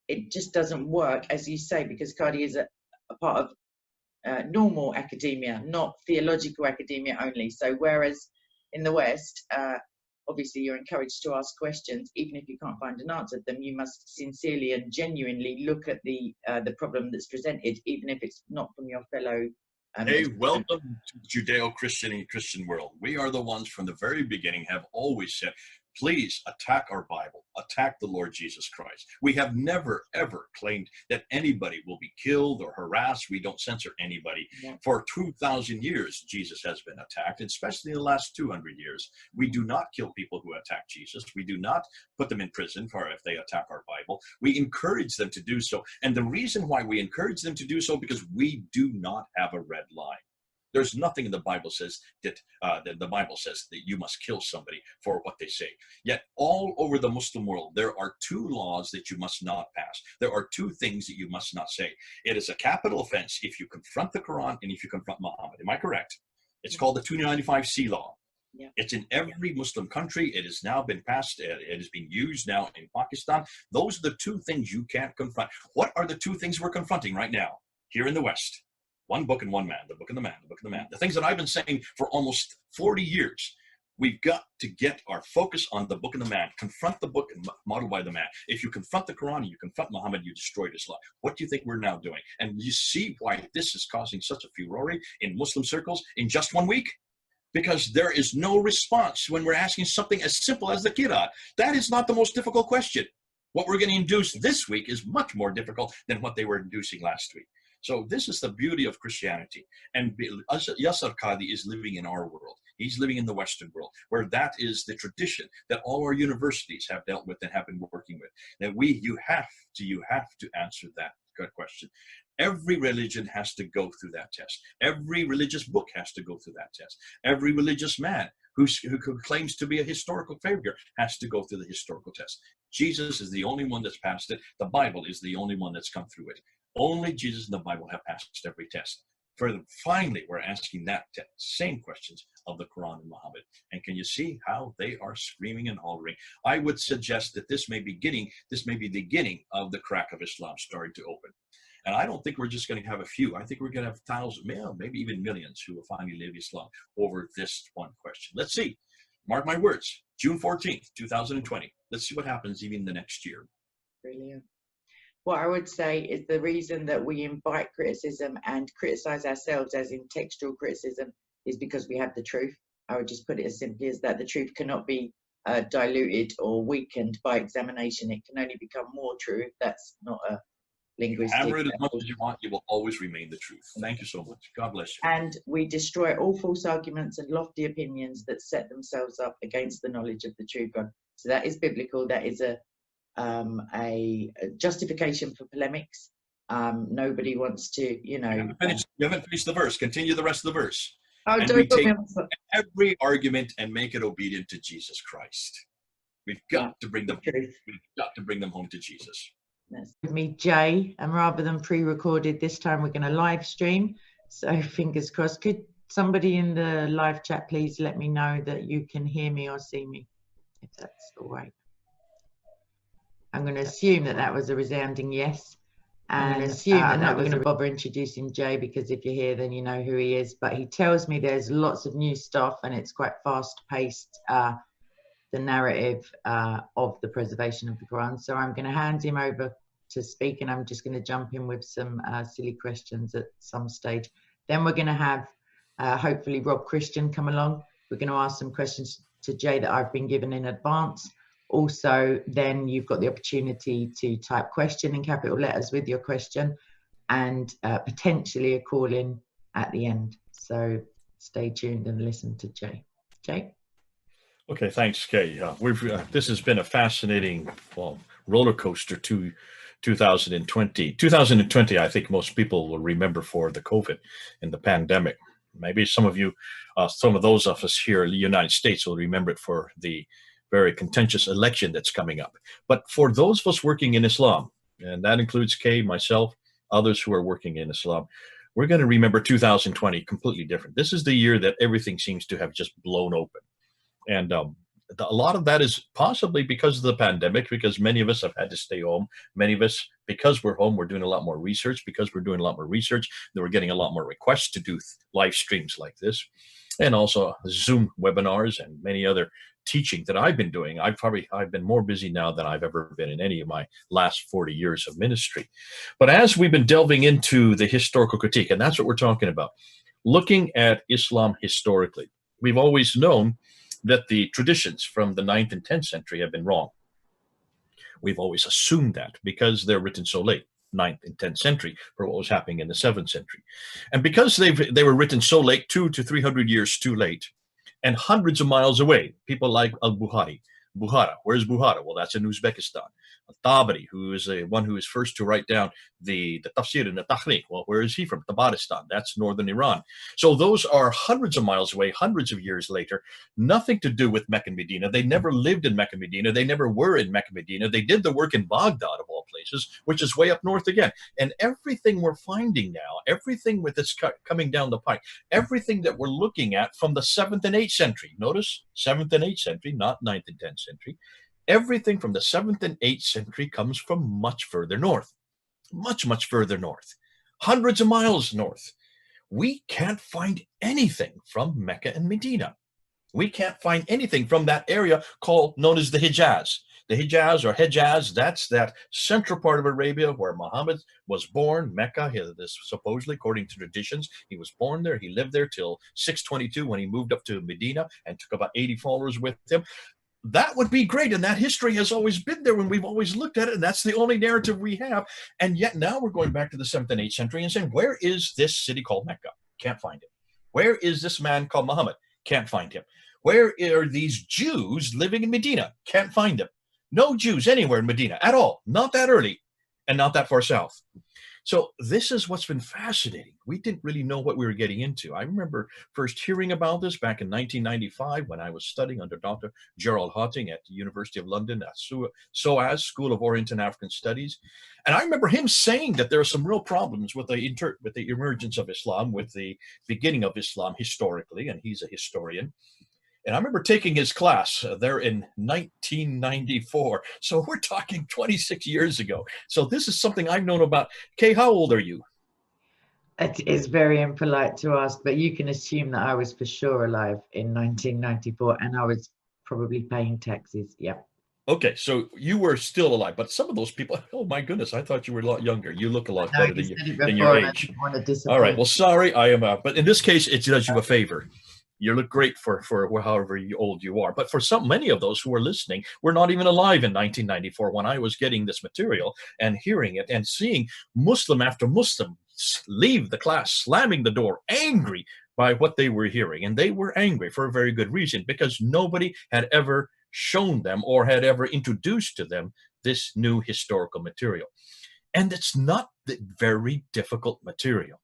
it just doesn't work, as you say, because Qadi is a part of normal academia, not theological academia only. So whereas in the West, obviously you're encouraged to ask questions, even if you can't find an answer to them. You must sincerely and genuinely look at the problem that's presented, even if it's not from your fellow. Hey, welcome to Judeo-Christian and Christian world. We are the ones from the very beginning have always said, please attack our Bible, attack the Lord Jesus Christ. We have never, ever claimed that anybody will be killed or harassed. We don't censor anybody. Yeah. For 2,000 years, Jesus has been attacked, especially in the last 200 years. We do not kill people who attack Jesus. We do not put them in prison for if they attack our Bible. We encourage them to do so. And the reason why we encourage them to do so, because we do not have a red line. There's nothing in the Bible says that the Bible says that you must kill somebody for what they say. Yet all over the Muslim world, there are two laws that you must not pass. There are two things that you must not say. It is a capital offense if you confront the Quran and if you confront Muhammad. Am I correct? It's called the 295C law. Yeah. It's in every Muslim country. It has now been passed. It is being used now in Pakistan. Those are the two things you can't confront. What are the two things we're confronting right now here in the West? One book and one man, the book and the man, the book and the man. The things that I've been saying for almost 40 years. We've got to get our focus on the book and the man. Confront the book and model by the man. If you confront the Quran and you confront Muhammad, you destroyed Islam. What do you think we're now doing? And you see why this is causing such a furore in Muslim circles in just 1 week? Because there is no response when we're asking something as simple as the Qur'an. That is not the most difficult question. What we're going to induce this week is much more difficult than what they were inducing last week. So this is the beauty of Christianity. And Yasser Qadhi is living in our world. He's living in the Western world, where that is the tradition that all our universities have dealt with and have been working with. That you have to answer that good question. Every religion has to go through that test. Every religious book has to go through that test. Every religious man who claims to be a historical figure has to go through the historical test. Jesus is the only one that's passed it. The Bible is the only one that's come through it. Only Jesus and the Bible have passed every test. Further, finally, we're asking that same questions of the Quran and Muhammad. And can you see how they are screaming and hollering? I would suggest that this may be the beginning of the crack of Islam starting to open. And I don't think we're just going to have a few. I think we're going to have thousands, maybe even millions who will finally live Islam over this one question. Let's see. Mark my words. June 14th, 2020. Let's see what happens even the next year. Brilliant. What I would say is the reason that we invite criticism and criticize ourselves, as in textual criticism, is because we have the truth. I would just put it as simply as that. The truth cannot be diluted or weakened by examination. It can only become more true. That's not a linguistic. Hammer it as much as you want, it will always remain the truth. Thank you so much. God bless you. And we destroy all false arguments and lofty opinions that set themselves up against the knowledge of the true God. So that is biblical. That is a justification for polemics. Nobody wants to, you haven't finished the verse. Continue the rest of the verse. Oh, and we take every argument and make it obedient to Jesus Christ. We've got to bring them. We've got to bring them home to Jesus. With me, Jay, and rather than pre-recorded, this time we're going to live stream. So fingers crossed. Could somebody in the live chat please let me know that you can hear me or see me, if that's all right? I'm going to assume that that was a resounding yes. And I'm going to assume that I'm not going to bother introducing Jay, because if you're here, then you know who he is. But he tells me there's lots of new stuff and it's quite fast-paced, the narrative of the preservation of the Quran. So I'm going to hand him over to speak, and I'm just going to jump in with some silly questions at some stage. Then we're going to have hopefully Rob Christian come along. We're going to ask some questions to Jay that I've been given in advance. Also, then you've got the opportunity to type question in capital letters with your question, and potentially a call in at the end. So stay tuned and listen to Jay. Jay? Okay, thanks, Kay. This has been a fascinating roller coaster to 2020. 2020, I think most people will remember for the COVID and the pandemic. Maybe some of you, some of those of us here in the United States will remember it for the very contentious election that's coming up. But for those of us working in Islam, and that includes Kay, myself, others who are working in Islam, we're going to remember 2020 completely different. This is the year that everything seems to have just blown open. And a lot of that is possibly because of the pandemic, because many of us have had to stay home. Many of us, because we're home, we're doing a lot more research. Because we're doing a lot more research, then we're getting a lot more requests to do live streams like this. and also Zoom webinars and many other teaching that I've been doing. I've been more busy now than I've ever been in any of my last 40 years of ministry. But as we've been delving into the historical critique, and that's what we're talking about, looking at Islam historically, we've always known that the traditions from the 9th and 10th century have been wrong. We've always assumed that because they're written so late, 9th and 10th century, for what was happening in the 7th century. And because they were written so late, 200 to 300 years too late, and hundreds of miles away, people like Al-Bukhari, Bukhara. Where's Bukhara? Well, that's in Uzbekistan. Tabari, who is the one who is first to write down the tafsir and the tahriq. Well, where is he from? Tabaristan. That's northern Iran. So those are hundreds of miles away, hundreds of years later, nothing to do with Mecca and Medina. They never lived in Mecca and Medina. They never were in Mecca and Medina. They did the work in Baghdad, of all places, which is way up north again. And everything we're finding now, everything with this coming down the pike, everything that we're looking at from the 7th and 8th century, notice 7th and 8th century, not 9th and 10th century, everything from the 7th and 8th century comes from much further north, much, much further north, hundreds of miles north. We can't find anything from Mecca and Medina. We can't find anything from that area known as the Hijaz. The Hijaz or Hejaz, that's that central part of Arabia where Muhammad was born. Mecca, this supposedly, according to traditions, he was born there. He lived there till 622 when he moved up to Medina and took about 80 followers with him. That would be great. And that history has always been there when we've always looked at it. And that's the only narrative we have. And yet now we're going back to the 7th and 8th century and saying, where is this city called Mecca? Can't find it. Where is this man called Muhammad? Can't find him. Where are these Jews living in Medina? Can't find them. No Jews anywhere in Medina at all. Not that early and not that far south. So this is what's been fascinating. We didn't really know what we were getting into. I remember first hearing about this back in 1995 when I was studying under Dr. Gerald Hotting at the University of London at SOAS, School of Orient and African Studies. And I remember him saying that there are some real problems with the emergence of Islam, with the beginning of Islam historically, and he's a historian. And I remember taking his class there in 1994. So we're talking 26 years ago. So this is something I've known about. Kay, how old are you? It is very impolite to ask, but you can assume that I was for sure alive in 1994 and I was probably paying taxes. Yeah. Okay, so you were still alive, but some of those people, oh my goodness, I thought you were a lot younger. You look a lot better than your age. All right, well, sorry, I am, but in this case, it does you a favor. You look great for however old you are. But for many of those who are listening, were not even alive in 1994 when I was getting this material and hearing it and seeing Muslim after Muslim leave the class, slamming the door, angry by what they were hearing. And they were angry for a very good reason, because nobody had ever shown them or had ever introduced to them this new historical material. And it's not the very difficult material.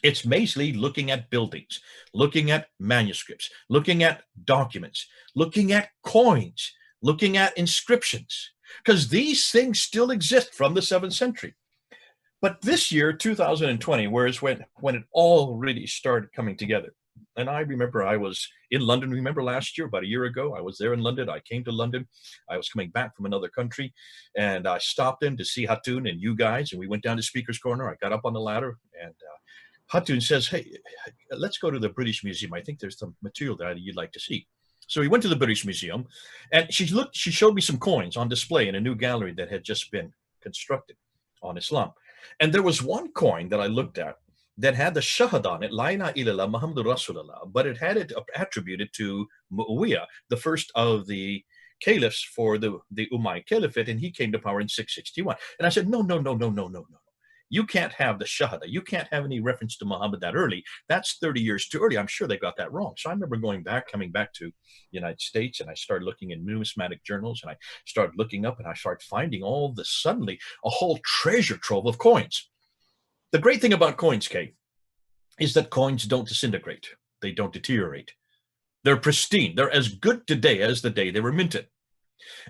It's basically looking at buildings, looking at manuscripts, looking at documents, looking at coins, looking at inscriptions, because these things still exist from the 7th century. But this year, 2020, whereas when it all really started coming together. And I remember I was in London, remember last year, about a year ago, I was there in London. I came to London. I was coming back from another country, and I stopped in to see Hatun and you guys, and we went down to Speaker's Corner. I got up on the ladder, and Hatun says, hey, let's go to the British Museum. I think there's some material that you'd like to see. So we went to the British Museum, and she showed me some coins on display in a new gallery that had just been constructed on Islam. And there was one coin that I looked at that had the shahad on it, La ilaha illallah Muhammadur Rasulullah, but it had it attributed to Muawiyah, the first of the caliphs for the Umayyad Caliphate, and he came to power in 661. And I said, no. You can't have the Shahada. You can't have any reference to Muhammad that early. That's 30 years too early. I'm sure they got that wrong. So I remember coming back to the United States, and I started looking in numismatic journals, and I started looking up, and I started finding suddenly a whole treasure trove of coins. The great thing about coins, Kate, is that coins don't disintegrate. They don't deteriorate. They're pristine. They're as good today as the day they were minted.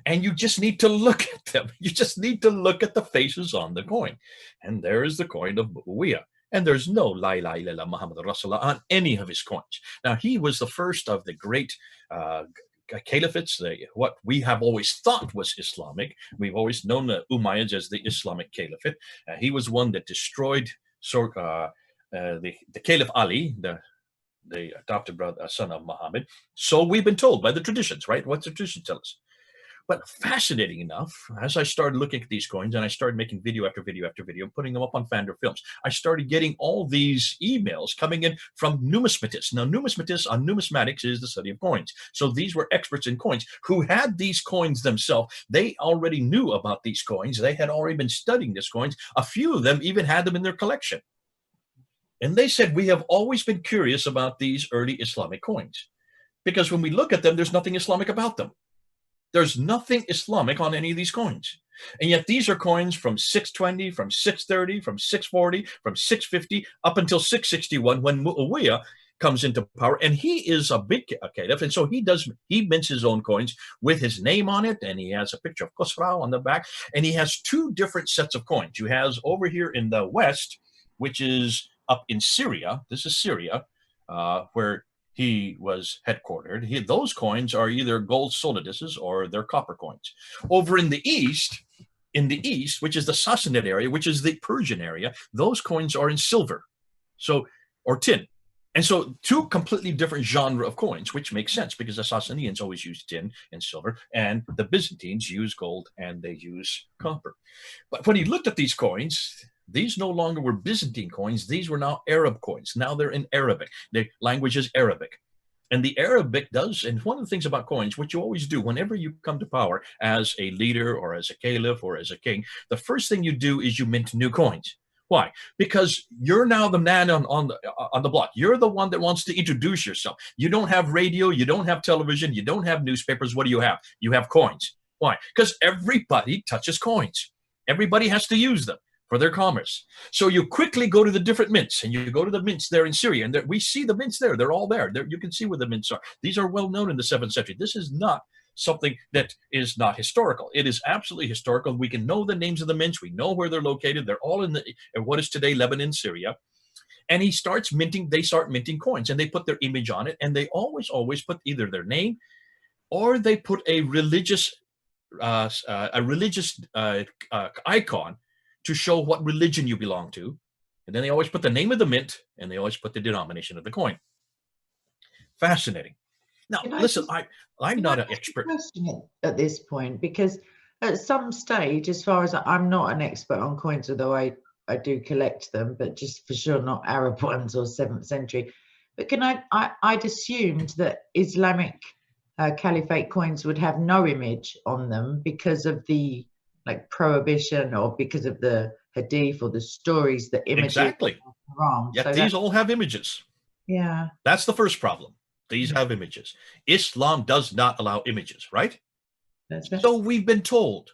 And you just need to look at them. You just need to look at the faces on the coin. And there is the coin of Muawiyah. And there's no La ilaha illallah Muhammadur Rasulullah on any of his coins. Now, he was the first of the great caliphates, what we have always thought was Islamic. We've always known the Umayyads as the Islamic caliphate. He was one that destroyed the Caliph Ali, the adopted brother, son of Muhammad. So we've been told by the traditions, right? What's the tradition tell us? But fascinating enough, as I started looking at these coins and I started making video after video after video, putting them up on Fander Films, I started getting all these emails coming in from numismatists. Now, numismatists on numismatics is the study of coins. So these were experts in coins who had these coins themselves. They already knew about these coins. They had already been studying these coins. A few of them even had them in their collection. And they said, we have always been curious about these early Islamic coins, because when we look at them, there's nothing Islamic about them. There's nothing Islamic on any of these coins. And yet these are coins from 620, from 630, from 640, from 650, up until 661 when Muawiyah comes into power. And he is a big caliph. And so he mints his own coins with his name on it. And he has a picture of Khosrau on the back. And he has two different sets of coins. You has over here in the West, which is up in Syria. This is Syria, where he was headquartered. Those coins are either gold soliduses or they're copper coins. Over in the East, which is the Sassanid area, which is the Persian area, those coins are in silver, or tin. And so two completely different genre of coins, which makes sense because the Sassanians always use tin and silver, and the Byzantines use gold and they use copper. But when he looked at these coins, these no longer were Byzantine coins. These were now Arab coins. Now they're in Arabic. The language is Arabic. And the Arabic does, and one of the things about coins, what you always do whenever you come to power as a leader or as a caliph or as a king, the first thing you do is you mint new coins. Why? Because you're now the man on the block. You're the one that wants to introduce yourself. You don't have radio. You don't have television. You don't have newspapers. What do you have? You have coins. Why? Because everybody touches coins. Everybody has to use them for their commerce. So you quickly go to the different mints, and you go to the mints there in Syria, and we see the mints there. They're all there. You can see where the mints are. These are well known in the 7th century. This is not something that is not historical. It is absolutely historical. We can know the names of the mints. We know where they're located. They're all in what is today Lebanon, Syria. And they start minting coins, and they put their image on it, and they always put either their name or they put a religious icon to show what religion you belong to. And then they always put the name of the mint, and they always put the denomination of the coin. Fascinating. Now, listen, I'm not an expert. At this point, because at some stage, as far as I'm not an expert on coins, although I do collect them, but just for sure not Arab ones or 7th century. But I'd assumed that Islamic caliphate coins would have no image on them because of the prohibition, or because of the Hadith or the stories, the images. Exactly. Yet so these all have images. Yeah. That's the first problem. These have images. Islam does not allow images, right? So we've been told.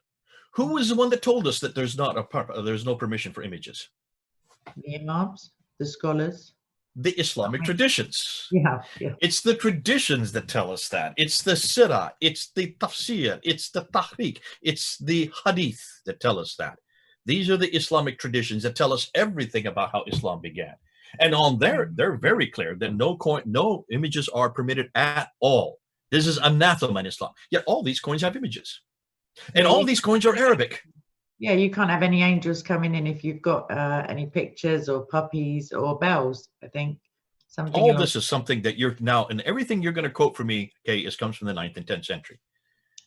Who was the one that told us that there's no permission for images? The imams, the scholars. The Islamic traditions. Yeah. It's the traditions that tell us that. It's the sirah, it's the tafsir, it's the tahriq, it's the hadith that tell us that. These are the Islamic traditions that tell us everything about how Islam began. And on there, they're very clear that no images are permitted at all. This is anathema in Islam. Yet all these coins have images. And all these coins are Arabic. Yeah, you can't have any angels coming in if you've got any pictures or puppies or bells, I think. All this is something that you're now, and everything you're going to quote from me, Kay, comes from the 9th and 10th century.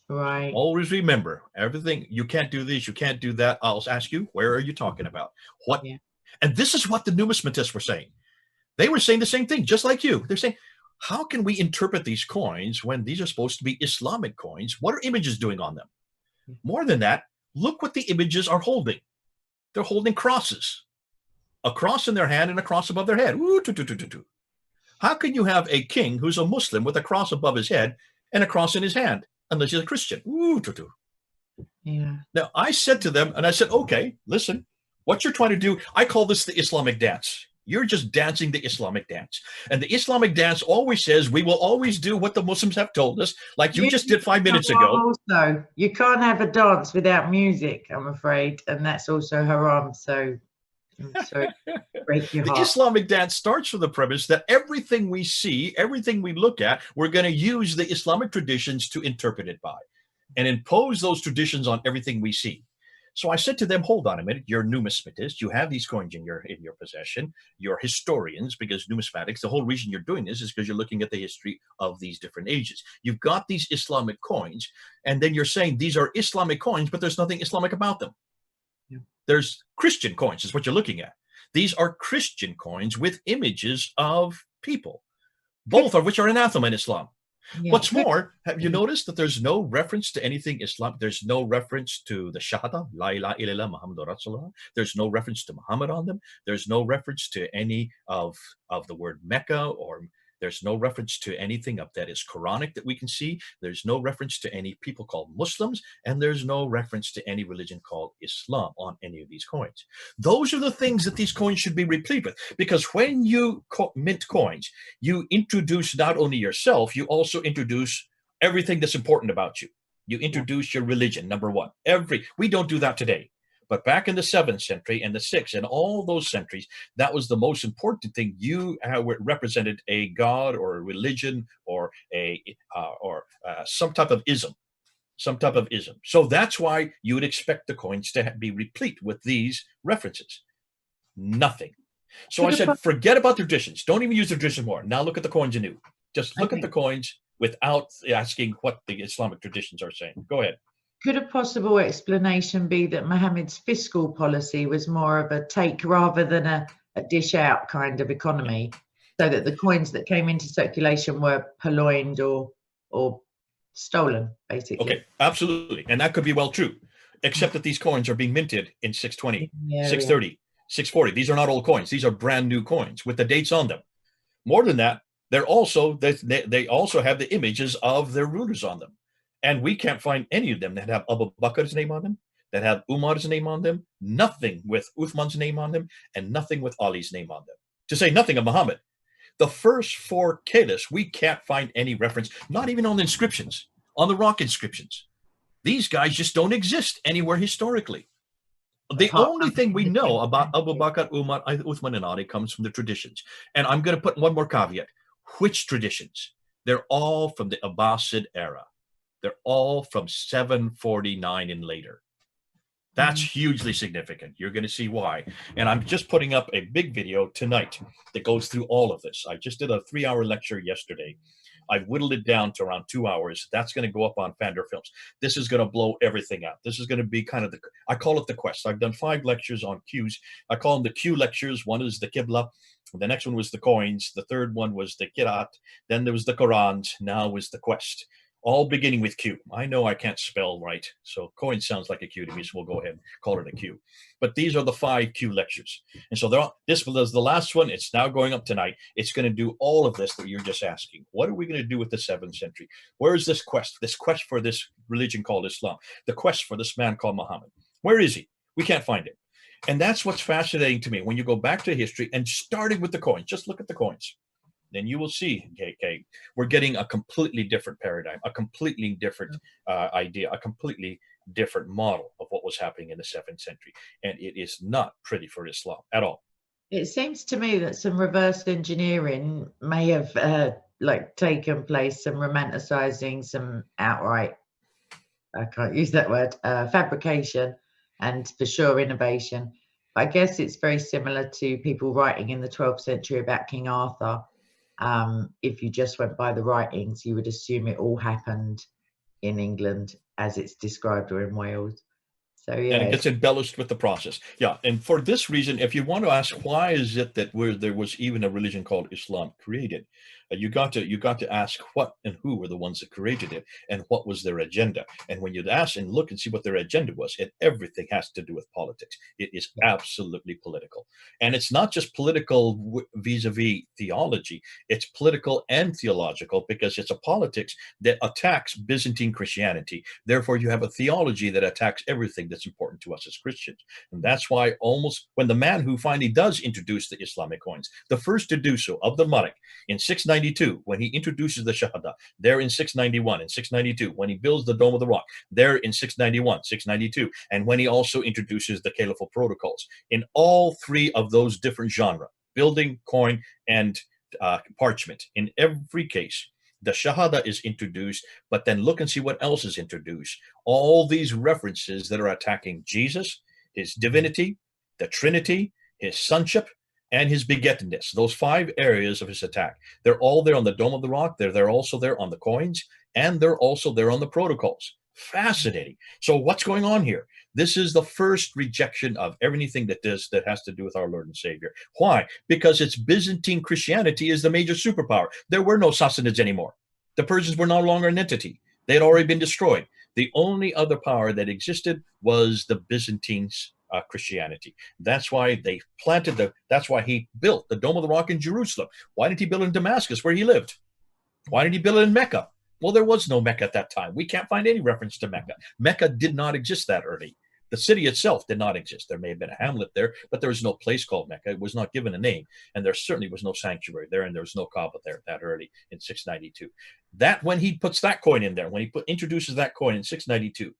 Right. Always remember, everything, you can't do this, you can't do that. I'll ask you, where are you talking about? What? Yeah. And this is what the numismatists were saying. They were saying the same thing, just like you. They're saying, how can we interpret these coins when these are supposed to be Islamic coins? What are images doing on them? More than that, look what the images are holding. They're holding crosses. A cross in their hand and a cross above their head. How can you have a king who's a Muslim with a cross above his head and a cross in his hand, unless he's a Christian? Yeah. Now, I said to them, and I said, okay, listen, what you're trying to do, I call this the Islamic dance. You're just dancing the Islamic dance. And the Islamic dance always says, we will always do what the Muslims have told us, like you just did 5 minutes ago. Also, you can't have a dance without music, I'm afraid. And that's also haram. So break your heart. The Islamic dance starts from the premise that everything we see, everything we look at, we're going to use the Islamic traditions to interpret it by and impose those traditions on everything we see. So I said to them, hold on a minute, you're numismatists, you have these coins in your possession, you're historians, because numismatics, the whole reason you're doing this is because you're looking at the history of these different ages. You've got these Islamic coins, and then you're saying these are Islamic coins, but there's nothing Islamic about them. Yeah. There's Christian coins is what you're looking at. These are Christian coins with images of people, both of which are anathema in Islam. Yeah. What's more, have you noticed that there's no reference to anything Islam? There's no reference to the Shahada, La ilaha illallah Muhammadur Rasulullah. There's no reference to Muhammad on them. There's no reference to any of the word Mecca, or there's no reference to anything of that is Quranic that we can see. There's no reference to any people called Muslims, and there's no reference to any religion called Islam on any of these coins. Those are the things that these coins should be replete with, because when you mint coins, you introduce not only yourself, you also introduce everything that's important about you. You introduce your religion, number one. We don't do that today. But back in the 7th century and the 6th and all those centuries, that was the most important thing. You represented a god or a religion or some type of ism, So that's why you would expect the coins to be replete with these references. Nothing. So I said, forget about the traditions. Don't even use the tradition more. Now look at the coins anew. Just look at the coins without asking what the Islamic traditions are saying. Go ahead. Could a possible explanation be that Muhammad's fiscal policy was more of a take rather than a dish out kind of economy, so that the coins that came into circulation were purloined or stolen, basically? Okay, absolutely. And that could be well true, except that these coins are being minted in 620, 630, 640. These are not old coins. These are brand new coins with the dates on them. More than that, they also have the images of their rulers on them. And we can't find any of them that have Abu Bakr's name on them, that have Umar's name on them, nothing with Uthman's name on them, and nothing with Ali's name on them, to say nothing of Muhammad. The first 4 caliphs, we can't find any reference, not even on the inscriptions, on the rock inscriptions. These guys just don't exist anywhere historically. The only thing we know about Abu Bakr, Umar, Uthman, and Ali comes from the traditions. And I'm going to put one more caveat. Which traditions? They're all from the Abbasid era. They're all from 749 and later. That's hugely significant. You're going to see why. And I'm just putting up a big video tonight that goes through all of this. I just did a 3-hour lecture yesterday. I've whittled it down to around 2 hours. That's going to go up on Fander Films. This is going to blow everything out. This is going to be kind of I call it the quest. I've done 5 lectures on Qs. I call them the Q lectures. One is the Qibla. The next one was the coins. The third one was the Qiraat. Then there was the Qurans. Now was the quest. All beginning with Q. I know I can't spell right, so coin sounds like a Q to me, so we'll go ahead and call it a Q. But these are the 5 Q lectures. And so this was the last one. It's now going up tonight. It's going to do all of this that you're just asking. What are we going to do with the 7th century? Where is this quest for this religion called Islam, the quest for this man called Muhammad? Where is he? We can't find him. And that's what's fascinating to me. When you go back to history and starting with the coins, just look at the coins. Then you will see, KK, we're getting a completely different paradigm, a completely different idea, a completely different model of what was happening in the 7th century. And it is not pretty for Islam at all. It seems to me that some reverse engineering may have taken place, some romanticizing, some outright, I can't use that word, fabrication, and for sure innovation. But I guess it's very similar to people writing in the 12th century about King Arthur. If you just went by the writings, you would assume it all happened in England as it's described, or in Wales. So yeah, and it gets embellished with the process. Yeah, and for this reason, if you want to ask why is it that there was even a religion called Islam created, you got to ask what and who were the ones that created it, and what was their agenda. And when you ask and look and see what their agenda was, everything has to do with politics. It is absolutely political, and it's not just political vis-a-vis theology. It's political and theological, because it's a politics that attacks Byzantine Christianity. Therefore, you have a theology that attacks everything that's important to us as Christians. And that's why almost when the man who finally does introduce the Islamic coins, the first to do so of the monarch in 692, when he introduces the Shahada, there in 691 and 692, when he builds the Dome of the Rock, there in 691, 692, and when he also introduces the Caliphal protocols, in all 3 of those different genres, building, coin, and parchment, in every case, The Shahada is introduced, but then look and see what else is introduced. All these references that are attacking Jesus, his divinity, the Trinity, his sonship, and his begettedness. Those 5 areas of his attack. They're all there on the Dome of the Rock. They're also there on the coins, and they're also there on the protocols. Fascinating. So what's going on here? This is the first rejection of everything that has to do with our Lord and Savior. Why? Because it's Byzantine Christianity is the major superpower. There were no Sassanids anymore. The Persians were no longer an entity. They had already been destroyed. The only other power that existed was the Byzantine Christianity. That's why they that's why he built the Dome of the Rock in Jerusalem. Why didn't he build it in Damascus, where he lived? Why did he build it in Mecca? Well, there was no Mecca at that time. We can't find any reference to Mecca. Mecca did not exist that early. The city itself did not exist. There may have been a hamlet there, but there was no place called Mecca. It was not given a name, and there certainly was no sanctuary there, and there was no Kaaba there that early in 692. That when he puts that coin in there, when he introduces that coin in 692,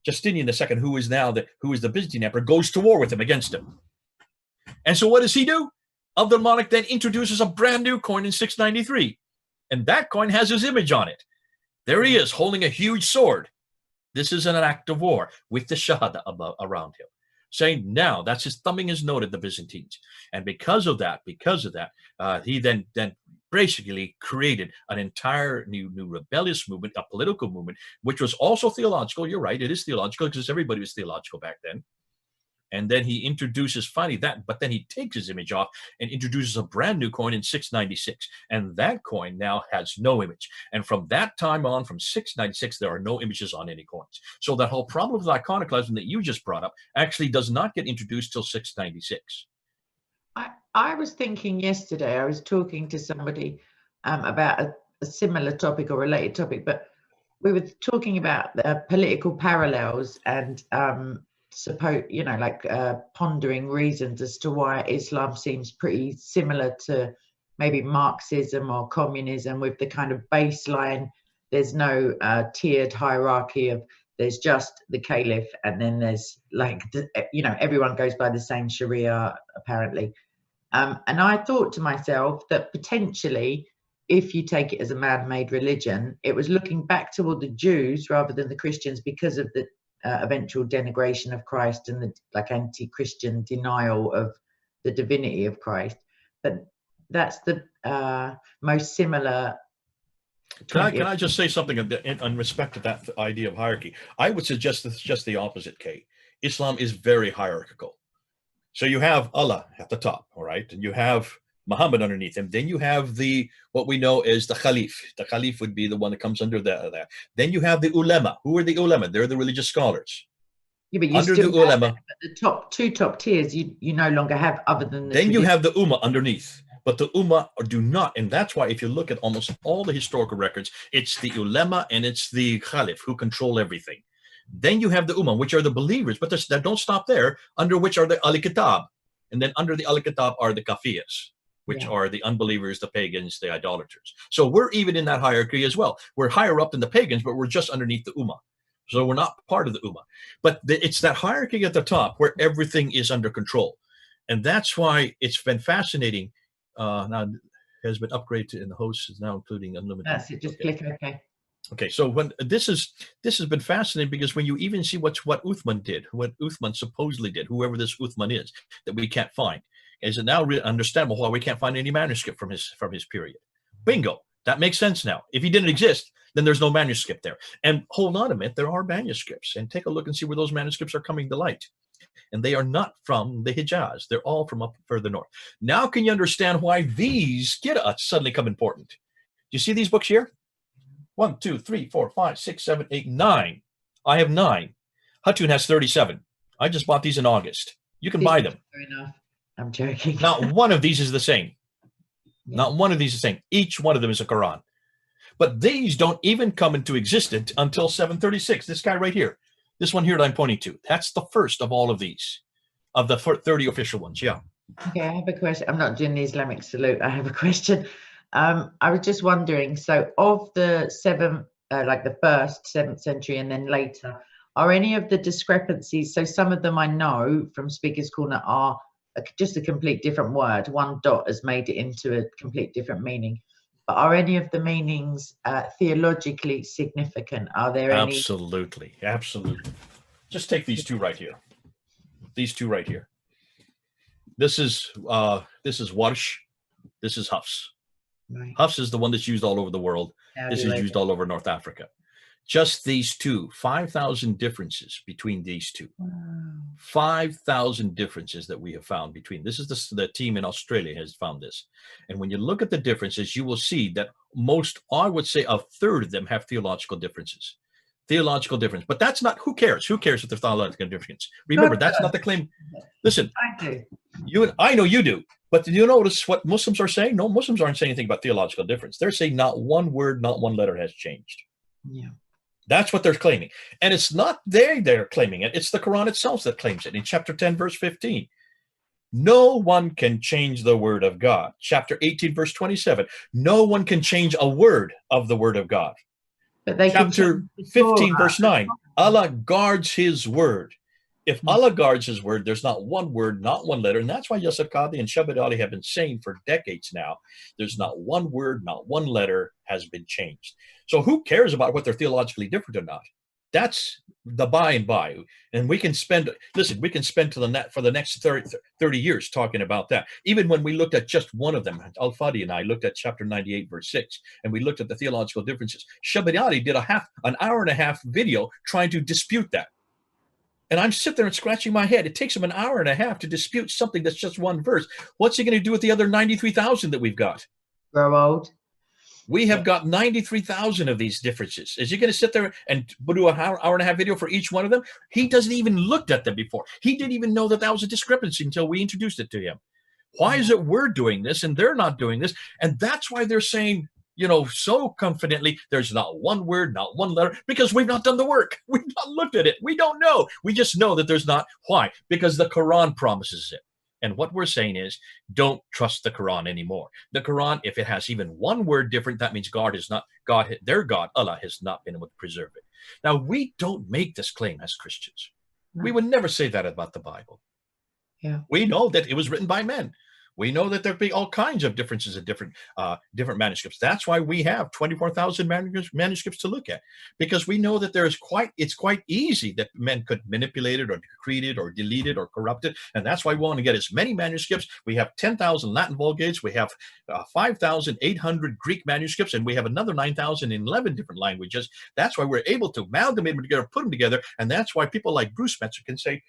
Justinian II, who is the Byzantine emperor, goes to war with him, against him. And so what does he do? Abdul Malik then introduces a brand new coin in 693, and that coin has his image on it. There he is, holding a huge sword. This is an act of war with the Shahada around him, saying now that's his thumbing his note at the Byzantines. And because of that, he then basically created an entire new rebellious movement, a political movement, which was also theological. You're right, it is theological because everybody was theological back then. And then he introduces finally that, but then he takes his image off and introduces a brand new coin in 696. And that coin now has no image. And from that time on, from 696, there are no images on any coins. So that whole problem of iconoclasm that you just brought up actually does not get introduced till 696. I was thinking yesterday, I was talking to somebody about a similar topic or related topic, but we were talking about the political parallels and pondering reasons as to why Islam seems pretty similar to maybe Marxism or communism, with the kind of baseline. There's no tiered hierarchy of, there's just the caliph, and then there's everyone goes by the same Sharia apparently. And I thought to myself that potentially, if you take it as a man-made religion, it was looking back toward the Jews rather than the Christians because of the eventual denigration of Christ and the anti-Christian denial of the divinity of Christ. But that's the most similar. Can I just say something in respect to that idea of hierarchy? I would suggest it's just the opposite, Kay. Islam is very hierarchical. So you have Allah at the top, all right, and you have Muhammad underneath him. Then you have what we know as the Khalif. The Khalif would be the one that comes under that. Then you have the ulama. Who are the ulama? They're the religious scholars. Yeah, but you under still the ulama, the two top tiers, you no longer have, other than the. Then you have the ummah underneath. But the ummah do not, and that's why if you look at almost all the historical records, it's the ulama and it's the Khalif who control everything. Then you have the ummah, which are the believers, but that don't stop there, under which are the al-kitab. And then under the al-kitab are the kafiyas, which are the unbelievers, the pagans, the idolaters. So we're even in that hierarchy as well. We're higher up than the pagans, but we're just underneath the ummah. So we're not part of the ummah. But it's that hierarchy at the top where everything is under control. And that's why it's been fascinating. Now has been upgraded in the host is now including unlimited. That's it, just click OK. Okay, so when this has been fascinating, because when you even see what Uthman did, what Uthman supposedly did, whoever this Uthman is, that we can't find, is it now understandable why we can't find any manuscript from his period? Bingo, that makes sense now. If he didn't exist, then there's no manuscript there. And hold on a minute, there are manuscripts, and take a look and see where those manuscripts are coming to light. And they are not from the Hijaz; they're all from up further north. Now, can you understand why these suddenly come important? Do you see these books here? 1, 2, 3, 4, 5, 6, 7, 8, 9. I have 9. Hatun has 37. I just bought these in August. You can buy them. Fair enough. I'm joking. Not one of these is the same. Yeah. Not one of these is the same. Each one of them is a Quran. But these don't even come into existence until 736. This guy right here. This one here that I'm pointing to. That's the first of all of these. Of the 30 official ones, yeah. Okay, I have a question. I'm not doing the Islamic salute. I have a question. I was just wondering, so of the the first 7th century and then later, are any of the discrepancies, so some of them I know from Speaker's Corner are just a complete different word. One dot has made it into a complete different meaning. but are any of the meanings theologically significant? Are there any? Absolutely, absolutely. Just take these two right here. These two right here. This is Warsh. This is Hafs. Right. Hafs is the one that's used all over the world. This is used all over North Africa. Just these two, 5,000 differences between these two. Wow. 5,000 differences that we have found between. This is the team in Australia has found this. And when you look at the differences, you will see that most, I would say a third of them have theological differences. Theological difference. But that's not, who cares? Who cares if there's theological difference? Remember, that's not the claim. Listen, I do. I know you do. But do you notice what Muslims are saying? No, Muslims aren't saying anything about theological difference. They're saying not one word, not one letter has changed. Yeah. That's what they're claiming. And it's not they're claiming it. It's the Quran itself that claims it. In chapter 10, verse 15, no one can change the word of God. Chapter 18, verse 27, no one can change a word of the word of God. But they chapter 15, verse 9, Allah guards his word. If Allah guards his word, there's not one word, not one letter. And that's why Yasir Qadhi and Shabbat Ali have been saying for decades now, there's not one word, not one letter has been changed. So who cares about what they're theologically different or not? That's the by and by. And we can spend, listen, we can spend for the next 30 years talking about that. Even when we looked at just one of them, Al-Fadi and I looked at chapter 98, verse 6, and we looked at the theological differences. Shabbat Ali did an hour and a half video trying to dispute that. And I'm sitting there and scratching my head. It takes him an hour and a half to dispute something that's just one verse. What's he going to do with the other 93,000 that we've got? Grow old. We have got 93,000 of these differences. Is he going to sit there and do an hour and a half video for each one of them? He doesn't even looked at them before. He didn't even know that that was a discrepancy until we introduced it to him. Why is it we're doing this and they're not doing this? And that's why they're saying, you know, so confidently, there's not one word, not one letter, because we've not done the work. We've not looked at it. We don't know. We just know that there's not. Why? Because the Quran promises it. And what we're saying is, don't trust the Quran anymore. The Quran, if it has even one word different, that means God is not God. Their God, Allah, has not been able to preserve it. Now, we don't make this claim as Christians. No. We would never say that about the Bible. Yeah. We know that it was written by men. We know that there'd be all kinds of differences in different manuscripts. That's why we have 24,000 manuscripts to look at, because we know that it's quite easy that men could manipulate it or decrete it or delete it or corrupt it. And that's why we want to get as many manuscripts. We have 10,000 Latin Vulgates. We have 5,800 Greek manuscripts, and we have another 9,000 in 11 different languages. That's why we're able to amalgamate them together, put them together. And that's why people like Bruce Metzer can say,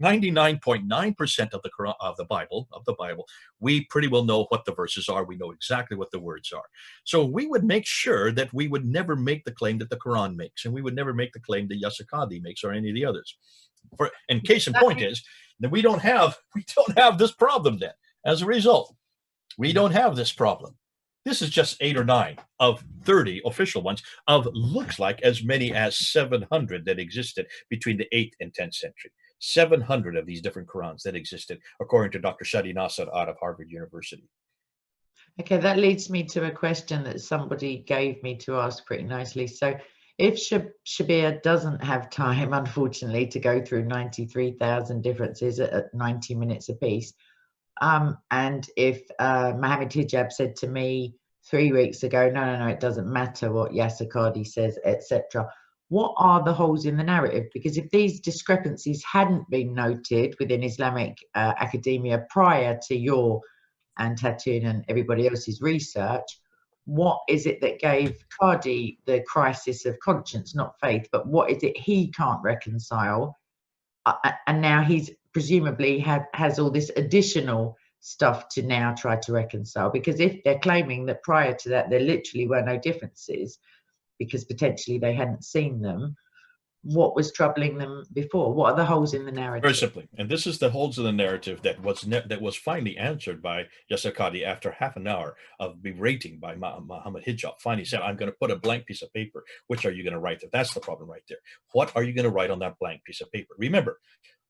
99.9% of the Quran, of the Bible, we pretty well know what the verses are. We know exactly what the words are. So we would make sure that we would never make the claim that the Quran makes, and we would never make the claim that Yasir Qadhi makes or any of the others. And case in point is that we don't have this problem then. As a result, we don't have this problem. This is just 8 or 9 of 30 official ones of looks like as many as 700 that existed between the 8th and 10th century. 700 of these different Qurans that existed, according to Dr. Shadi Nasser out of Harvard University. Okay, that leads me to a question that somebody gave me to ask pretty nicely. So if Shabir doesn't have time, unfortunately, to go through 93,000 differences at 90 minutes apiece, and if Mohammed Hijab said to me 3 weeks ago, no, it doesn't matter what Yasir Qadhi says, etc., what are the holes in the narrative? Because if these discrepancies hadn't been noted within Islamic academia prior to your and Tatun and everybody else's research, what is it that gave Qadhi the crisis of conscience, not faith, but what is it he can't reconcile? And now he's presumably has all this additional stuff to now try to reconcile. Because if they're claiming that prior to that there literally were no differences, because potentially they hadn't seen them, what was troubling them before? What are the holes in the narrative? Very simply, and this is the holes in the narrative that was finally answered by Yasir Qadhi after half an hour of berating by Mohammed Hijab. Finally said, I'm going to put a blank piece of paper. Which are you going to write there? That's the problem right there. What are you going to write on that blank piece of paper? Remember,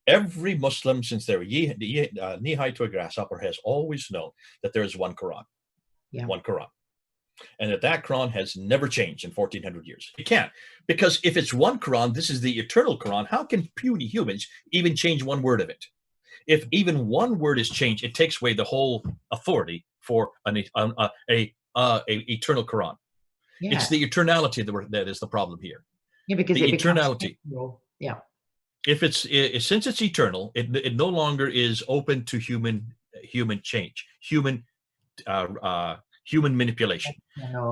every Muslim since they're knee-high to a grasshopper has always known that there is one Quran. Yeah. One Quran. And that Quran has never changed in 1400 years. It can't. Because if it's one Quran, this is the eternal Quran, how can puny humans even change one word of it? If even one word is changed, it takes away the whole authority for a eternal Quran. Yeah. It's the eternality that is the problem here. Yeah, because the it eternality. Becomes yeah. If since it's eternal, it no longer is open to human change, human manipulation.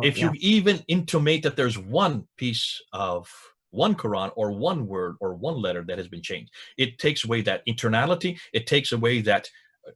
If you even intimate that there's one piece of one Quran or one word or one letter that has been changed, it takes away that eternality, it takes away that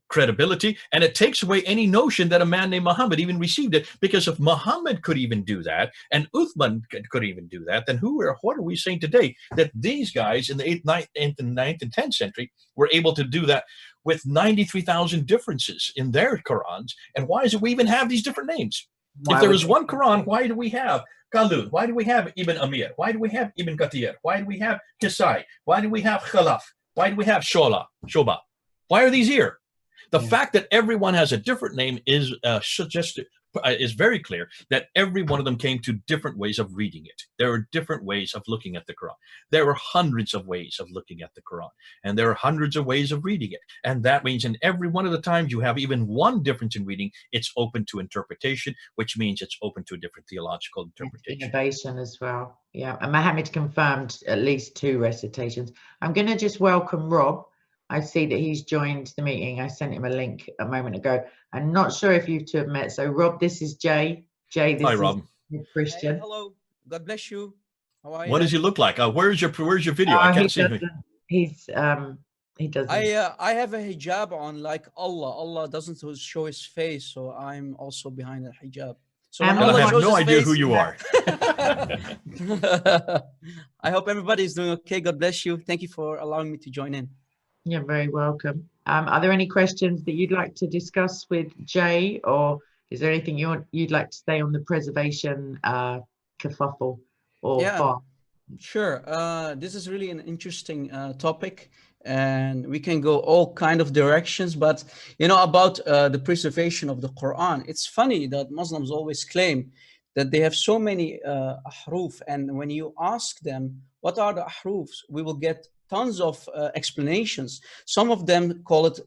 credibility, and it takes away any notion that a man named Muhammad even received it. Because if Muhammad could even do that, and Uthman could even do that, then what are we saying today? That these guys in the 8th, 9th, and 10th century were able to do that with 93,000 differences in their Qurans. And why is it we even have these different names? If there is one Quran, why do we have Qalun? Why do we have Ibn Amir? Why do we have Ibn Kathir? Why do we have Kisai? Why do we have Khalaf? Why do we have Shoba? Why are these here? The fact that everyone has a different name is very clear that every one of them came to different ways of reading it. There are different ways of looking at the Quran. There are hundreds of ways of looking at the Quran, and there are hundreds of ways of reading it. And that means in every one of the times you have even one difference in reading, it's open to interpretation, which means it's open to a different theological interpretation. Innovation as well. Yeah, and Mohammed confirmed at least 2 recitations. I'm going to just welcome Rob. I see that he's joined the meeting. I sent him a link a moment ago. I'm not sure if you two have met. So Rob, this is Jay. Jay, this Hi, Rob. is Christian. Hey, hello. God bless you. How are you? What does he look like? Where's your video? I can't see him. He doesn't. I have a hijab on like Allah. Allah doesn't show his face, so I'm also behind a hijab. So I have no idea who you are. I hope everybody is doing okay. God bless you. Thank you for allowing me to join in. You're very welcome. Are there any questions that you'd like to discuss with Jay, or is there anything you'd like to say on the preservation kerfuffle or far? Sure. This is really an interesting topic, and we can go all kind of directions. But you know, about the preservation of the Quran, it's funny that Muslims always claim that they have so many ahruf, and when you ask them what are the ahrufs, we will get tons of explanations. Some of them call it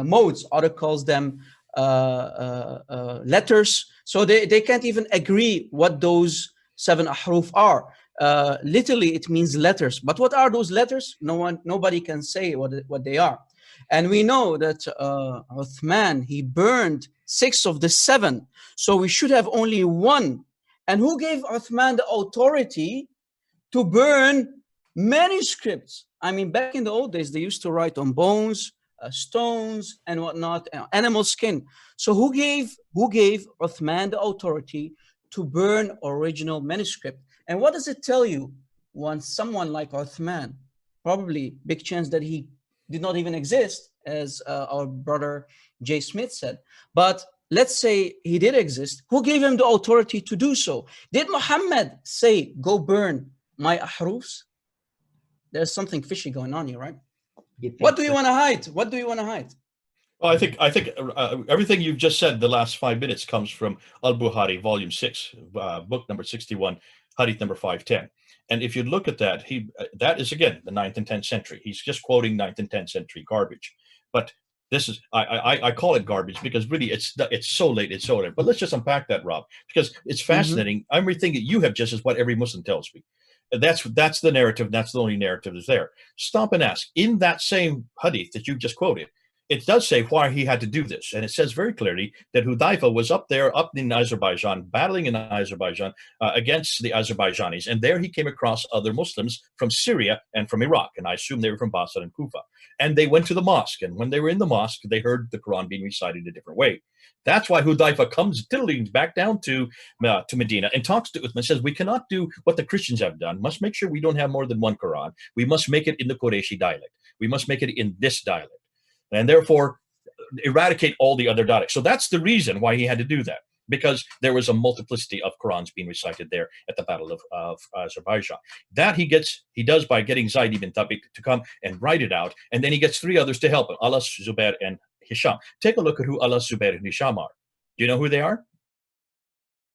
modes, other calls them letters. So they can't even agree what those 7 ahruf are. Literally, it means letters. But what are those letters? Nobody can say what they are. And we know that Uthman, he burned 6 of the 7. So we should have only 1. And who gave Uthman the authority to burn manuscripts? I mean, back in the old days, they used to write on bones, stones, and whatnot, animal skin. So who gave Uthman the authority to burn original manuscript? And what does it tell you when someone like Uthman, probably big chance that he did not even exist, as our brother Jay Smith said, but let's say he did exist, who gave him the authority to do so? Did Muhammad say, go burn my ahrufs? There's something fishy going on here, right? What do you want to hide? What do you want to hide? Well, I think everything you've just said the last 5 minutes comes from Al-Bukhari, volume 6, book number 61, hadith number 510. And if you look at that, that is again the 9th and 10th century. He's just quoting 9th and 10th century garbage. But this is I call it garbage because really it's so late, it's so late. But let's just unpack that, Rob, because it's fascinating. Everything that you have just is what every Muslim tells me. That's the narrative. That's the only narrative that's there. Stop and ask. In that same hadith that you just quoted, it does say why he had to do this. And it says very clearly that Hudayfa was up in Azerbaijan, battling in Azerbaijan against the Azerbaijanis. And there he came across other Muslims from Syria and from Iraq. And I assume they were from Basra and Kufa. And they went to the mosque. And when they were in the mosque, they heard the Quran being recited a different way. That's why Hudayfa comes diddling back down to Medina and talks to Uthman and says, we cannot do what the Christians have done. Must make sure we don't have more than one Quran. We must make it in the Qurayshi dialect. We must make it in this dialect. And therefore eradicate all the other dialects. So that's the reason why he had to do that, because there was a multiplicity of Qurans being recited there at the Battle of Azerbaijan. That he does by getting Zayd ibn Thabit to come and write it out, and then he gets 3 others to help him, Alas, Zubair, and Hisham. Take a look at who Alas, Zubair, and Hisham are. Do you know who they are?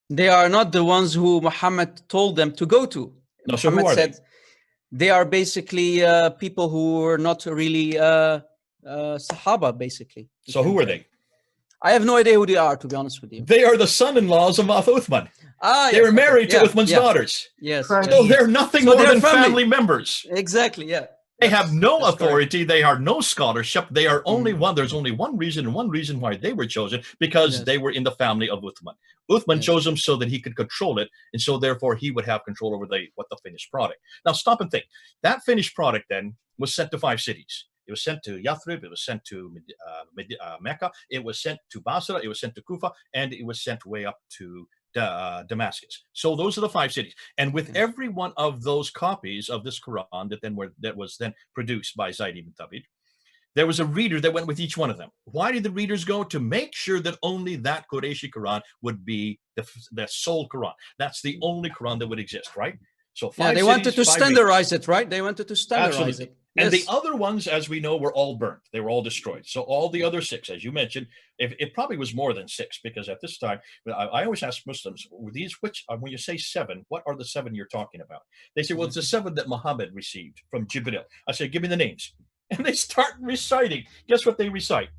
They are not the ones who Muhammad told them to go to. No, so who are they? They are basically people who were not really Sahaba, basically. So who are they? I have no idea who they are, to be honest with you. They are the son-in-laws of Uthman. Ah, They were married to Uthman's daughters. Yes. So they're nothing more than family members. Exactly, yeah. They have no authority. Correct. They are no scholarship. They are only one. There's only one reason, and one reason why they were chosen, because they were in the family of Uthman. Uthman chose them so that he could control it, and so therefore he would have control over the finished product. Now stop and think. That finished product then was sent to 5 cities. It was sent to Yathrib, it was sent to Mecca, it was sent to Basra, it was sent to Kufa, and it was sent way up to Damascus. So those are the 5 cities. And with every one of those copies of this Quran that was then produced by Zayd ibn Thabit, there was a reader that went with each one of them. Why did the readers go? To make sure that only that Qurayshi Quran would be the sole Quran. That's the only Quran that would exist, right? So 5 they cities, wanted to 5 standardize it, right? They wanted to standardize Absolutely. it. And the other ones, as we know, were all burnt. They were all destroyed. So all the other 6, as you mentioned, it probably was more than 6, because at this time, I always ask Muslims, when you say 7, what are the 7 you're talking about? They say, well, it's the 7 that Muhammad received from Jibril. I say, give me the names. And they start reciting. Guess what they recite?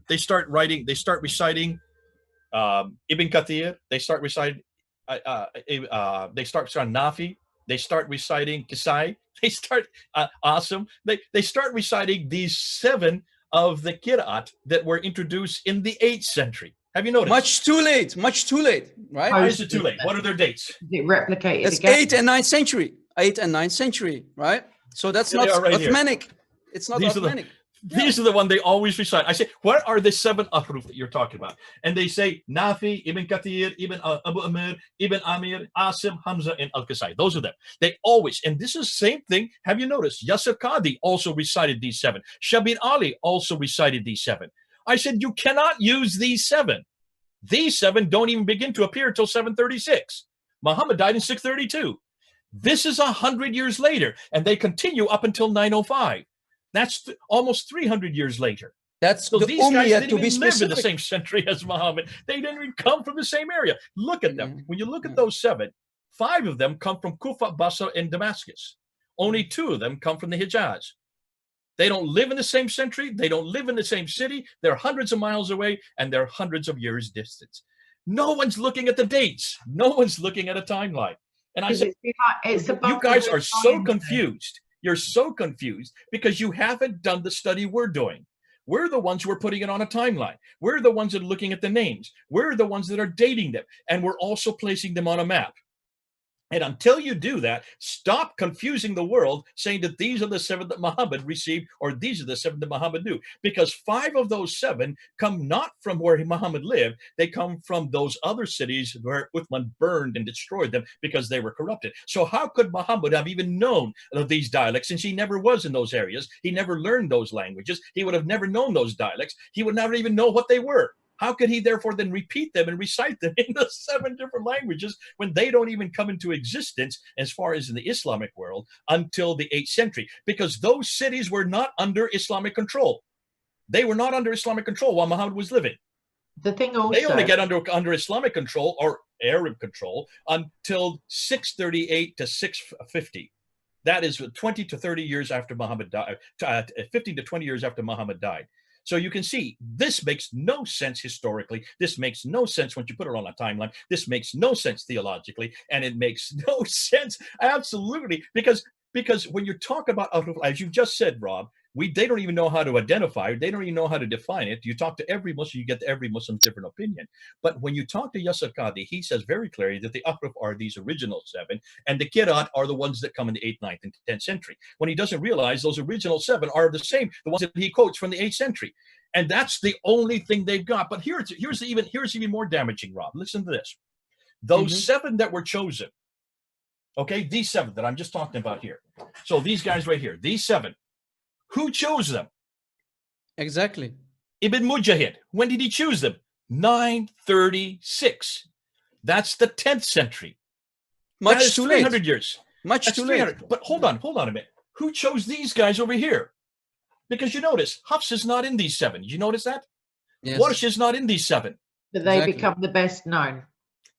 They start reciting Ibn Kathir. They start reciting Nafi. They start reciting Kisai. They start Asim. They start reciting these 7 of the Qira'at that were introduced in the 8th century. Have you noticed? Much too late, right? Why is it too late? What are their dates? Is it replicated It's again? 8th and 9th century. 8th and 9th century, right? So that's not right Uthmanic. It's not Uthmanic. These are the one they always recite. I say, what are the 7 ahruf that you're talking about? And they say Nafi, Ibn Kathir, Ibn Abu Amir, Ibn Amir, Asim, Hamza, and Al-Qasai. Those are them. They always, and this is the same thing. Have you noticed? Yasir Qadi also recited these 7. Shabir Ali also recited these 7. I said, you cannot use these 7. These 7 don't even begin to appear until 736. Muhammad died in 632. This is 100 years later, and they continue up until 905. That's almost 300 years later. That's so the these guys didn't to be even live in the specific. same century as Muhammad. They didn't even come from the same area. Look at them. When you look at those 7, 5 of them come from Kufa, Basra, and Damascus. Only 2 of them come from the Hijaz. They don't live in the same century. They don't live in the same city. They're hundreds of miles away, and they're hundreds of years distance. No one's looking at the dates. No one's looking at a timeline. And I said, you guys are so confused. You're so confused because you haven't done the study we're doing. We're the ones who are putting it on a timeline. We're the ones that are looking at the names. We're the ones that are dating them. And we're also placing them on a map. And until you do that, stop confusing the world, saying that these are the 7 that Muhammad received, or these are the 7 that Muhammad knew. Because 5 of those 7 come not from where Muhammad lived. They come from those other cities where Uthman burned and destroyed them because they were corrupted. So how could Muhammad have even known of these dialects, since he never was in those areas? He never learned those languages. He would have never known those dialects. He would never even know what they were. How could he therefore then repeat them and recite them in the 7 different languages when they don't even come into existence as far as in the Islamic world until the 8th century? Because those cities were not under Islamic control. They were not under Islamic control while Muhammad was living. The thing also, they only get under Islamic control or Arab control until 638 to 650. That is 20 to 30 years after Muhammad died, 15 to 20 years after Muhammad died. So you can see this makes no sense historically. This makes no sense when you put it on a timeline. This makes no sense theologically, and it makes no sense absolutely because when you talk about, as you just said, Rob, they don't even know how to identify. They don't even know how to define it. You talk to every Muslim, you get every Muslim's different opinion. But when you talk to Yasir Qadi, he says very clearly that the ahruf are these original 7, and the Qira'at are the ones that come in the 8th, 9th, and 10th century. When he doesn't realize those original 7 are the same, the ones that he quotes from the 8th century. And that's the only thing they've got. But here's even more damaging, Rob. Listen to this. Those 7 that were chosen, okay, these 7 that I'm just talking about here. So these guys right here, these 7. Who chose them? Exactly. Ibn Mujahid. When did he choose them? 936. That's the 10th century. Much too late. 300 years. Much too late. But hold on a minute. Who chose these guys over here? Because you notice, Hafs is not in these 7. You notice that? Yes. Warsh is not in these 7. But they become the best known.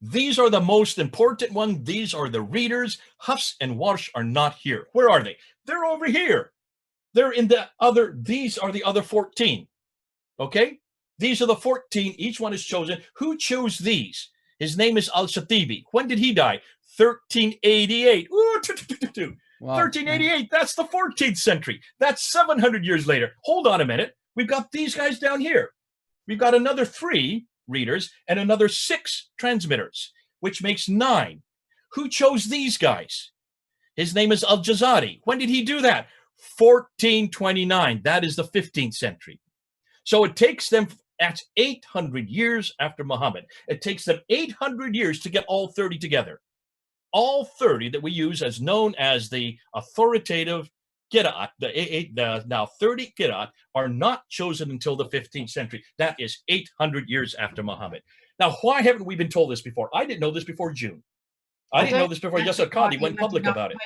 These are the most important ones. These are the readers. Hafs and Warsh are not here. Where are they? They're over here. They're in the other, these are the other 14. Okay? These are the 14. Each one is chosen. Who chose these? His name is Al-Shatibi. When did he die? 1388. Ooh, Wow. 1388. That's the 14th century. That's 700 years later. Hold on a minute. We've got these guys down here. We've got another 3 readers and another 6 transmitters, which makes 9. Who chose these guys? His name is Al-Jazari. When did he do that? 1429. That is the 15th century. So it takes them, that's 800 years after Muhammad. It takes them 800 years to get all 30 together. All 30 that we use as known as the authoritative Qira'at, the now 30 Qira'at, are not chosen until the 15th century. That is 800 years after Muhammad. Now, why haven't we been told this before? I didn't know this before June. I didn't know this before Yasser Qadi went public about it.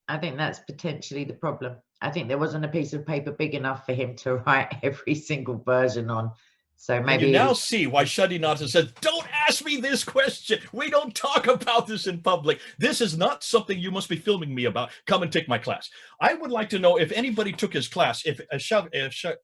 I think that's potentially the problem. I think there wasn't a piece of paper big enough for him to write every single version on. So maybe you now see why Shadi Nata says, don't ask me this question. We don't talk about this in public. This is not something you must be filming me about. Come and take my class. I would like to know if anybody took his class, if Yasser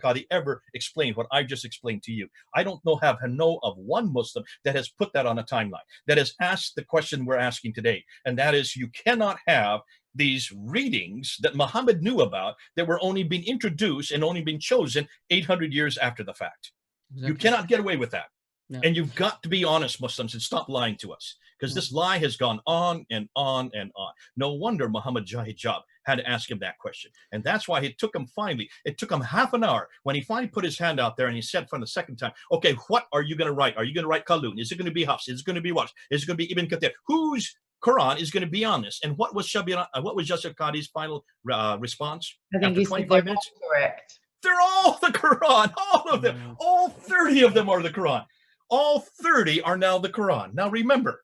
Qadi ever explained what I just explained to you. I don't know of one Muslim that has put that on a timeline, that has asked the question we're asking today. And that is, you cannot have these readings that Muhammad knew about that were only being introduced and only being chosen 800 years after the fact. Exactly. You cannot get away with that. Yeah. And you've got to be honest, Muslims, and stop lying to us, because this lie has gone on and on and on. No wonder Muhammad Jahijab had to ask him that question. And that's why it took him it took him half an hour when he finally put his hand out there and he said for the second time, okay, what are you going to write? Are you going to write Qalun? Is it going to be Hafs? Is it going to be what? Is it going to be Ibn Kathir? Whose Quran is going to be on this? And what was Yasser Qadi's final response? I think after 25 minutes? Correct. They're all the Quran, all of them. All 30 of them are the Quran. All 30 are now the Quran. Now remember,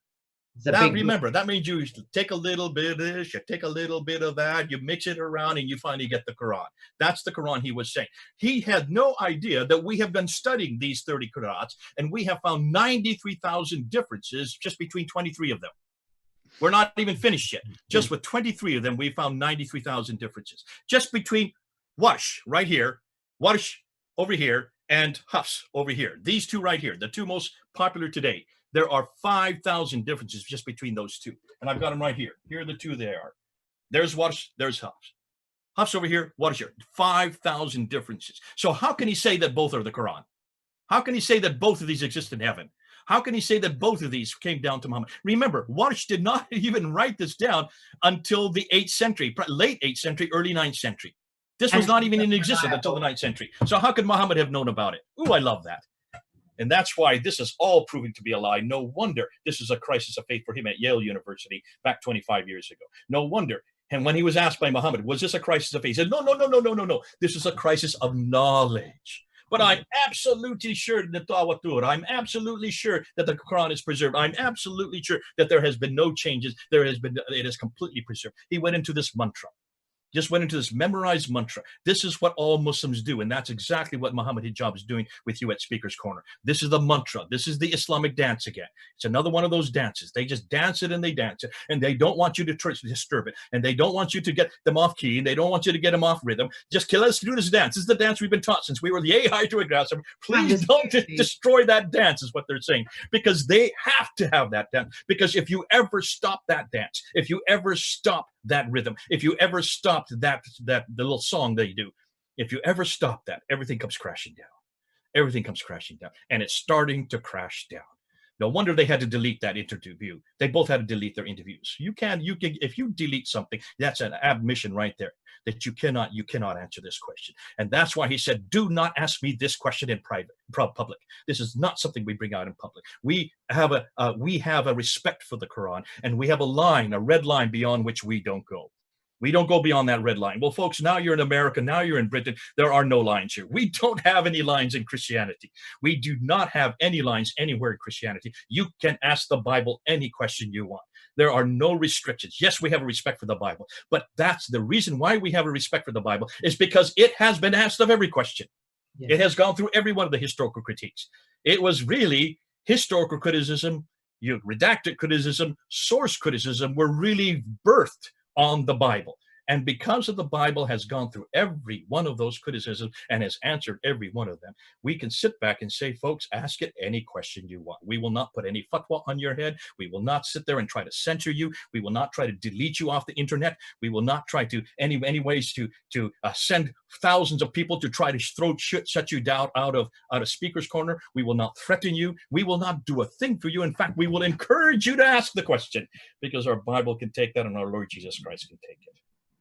that means you take a little bit of this, you take a little bit of that, you mix it around, and you finally get the Quran. That's the Quran he was saying. He had no idea that we have been studying these 30 Qurans, and we have found 93,000 differences just between 23 of them. We're not even finished yet. Just with 23 of them, we found 93,000 differences. Just between Warsh right here, Warsh over here, and Hafs over here. These two right here, the two most popular today. There are 5,000 differences just between those two. And I've got them right here. Here are the two they are. There's Warsh, there's Hafs. Hafs over here, Warsh here. 5,000 differences. So how can he say that both are the Quran? How can he say that both of these exist in heaven? How can he say that both of these came down to Muhammad? Remember, Warsh did not even write this down until the 8th century, late 8th century, early 9th century. This was not even in existence until the 9th century. So how could Muhammad have known about it? Ooh, I love that. And that's why this is all proving to be a lie. No wonder this is a crisis of faith for him at Yale University back 25 years ago. No wonder. And when he was asked by Muhammad, was this a crisis of faith? He said, no. This is a crisis of knowledge. But I'm absolutely sure that Tawatur, I'm absolutely sure that the Quran is preserved. I'm absolutely sure that there has been no changes. It is completely preserved. He went into this mantra. Just went into this memorized mantra. This is what all Muslims do, and that's exactly what Muhammad Hijab is doing with you at Speaker's Corner. This is the mantra. This is the Islamic dance again. It's another one of those dances. They just dance it and they dance it, and they don't want you to disturb it, and they don't want you to get them off key, and they don't want you to get them off rhythm. Just let us do this dance. This is the dance we've been taught since we were the AI to a grass. Please don't destroy that dance, is what they're saying, because they have to have that dance. Because if you ever stop that dance, if you ever stop that rhythm, if you ever stopped the little song they do, if you ever stop that, everything comes crashing down. Everything comes crashing down, and it's starting to crash down. No wonder they had to delete that interview. They both had to delete their interviews. You can, if you delete something, that's an admission right there that you cannot answer this question. And that's why he said, do not ask me this question in public. This is not something we bring out in public. We have a respect for the Quran, and we have a red line beyond which we don't go. We don't go beyond that red line. Well, folks, now you're in America, now you're in Britain. There are no lines here. We don't have any lines in Christianity. We do not have any lines anywhere in Christianity. You can ask the Bible any question you want. There are no restrictions. Yes, we have a respect for the Bible, but that's the reason why we have a respect for the Bible, is because it has been asked of every question. Yes. It has gone through every one of the historical critiques. It was really historical criticism, redacted criticism, source criticism were really birthed on the Bible. And because of the Bible has gone through every one of those criticisms and has answered every one of them, we can sit back and say, folks, ask it any question you want. We will not put any fatwa on your head. We will not sit there and try to censor you. We will not try to delete you off the internet. We will not try to any ways to send thousands of people to try to shut you down out of speaker's corner. We will not threaten you. We will not do a thing for you. In fact, we will encourage you to ask the question, because our Bible can take that and our Lord Jesus Christ can take it.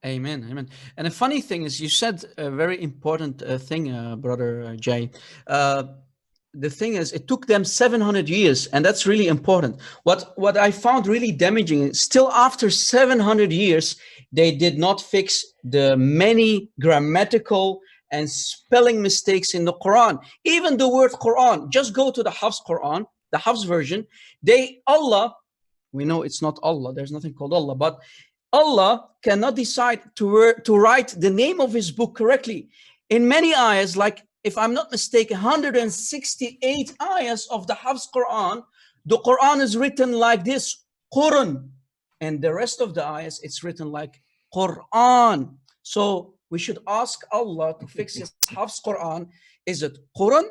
Amen. Amen. And the funny thing is, you said a very important thing, Brother Jay. The thing is, it took them 700 years, and that's really important. What I found really damaging is, still after 700 years, they did not fix the many grammatical and spelling mistakes in the Quran. Even the word Quran, just go to the Hafs Quran, the Hafs version. Allah, we know it's not Allah, there's nothing called Allah, but Allah cannot decide to write the name of his book correctly. In many ayahs, like, if I'm not mistaken, 168 ayahs of the Hafs Quran, the Quran is written like this, Quran. And the rest of the ayahs, it's written like Quran. So we should ask Allah to fix his Hafs Quran. Is it Quran?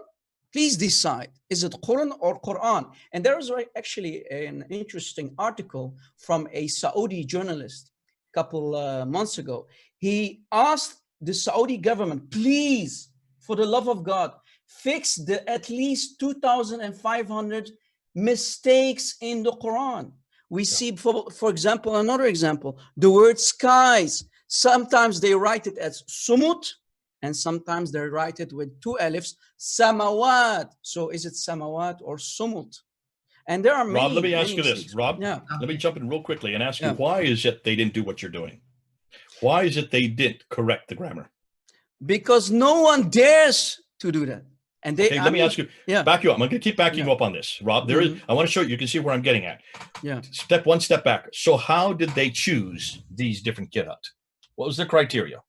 Please decide. Is it Quran or Quran? And there was actually an interesting article from a Saudi journalist a couple months ago. He asked the Saudi government, please, for the love of God, fix the at least 2,500 mistakes in the Quran. We see, for example, another example, the word skies. Sometimes they write it as sumut, and sometimes they write it with 2 alifs, samawat. So is it samawat or sumut? And there are many. Rob, let me ask you this. Rob, yeah. Let me jump in real quickly and ask you, why is it they didn't do what you're doing? Why is it they didn't correct the grammar? Because no one dares to do that. And they, okay, let me ask you, back you up. I'm going to keep backing you up on this, Rob. There is, I want to show you, you can see where I'm getting at. Yeah. One step back. So how did they choose these different kirat? What was the criteria?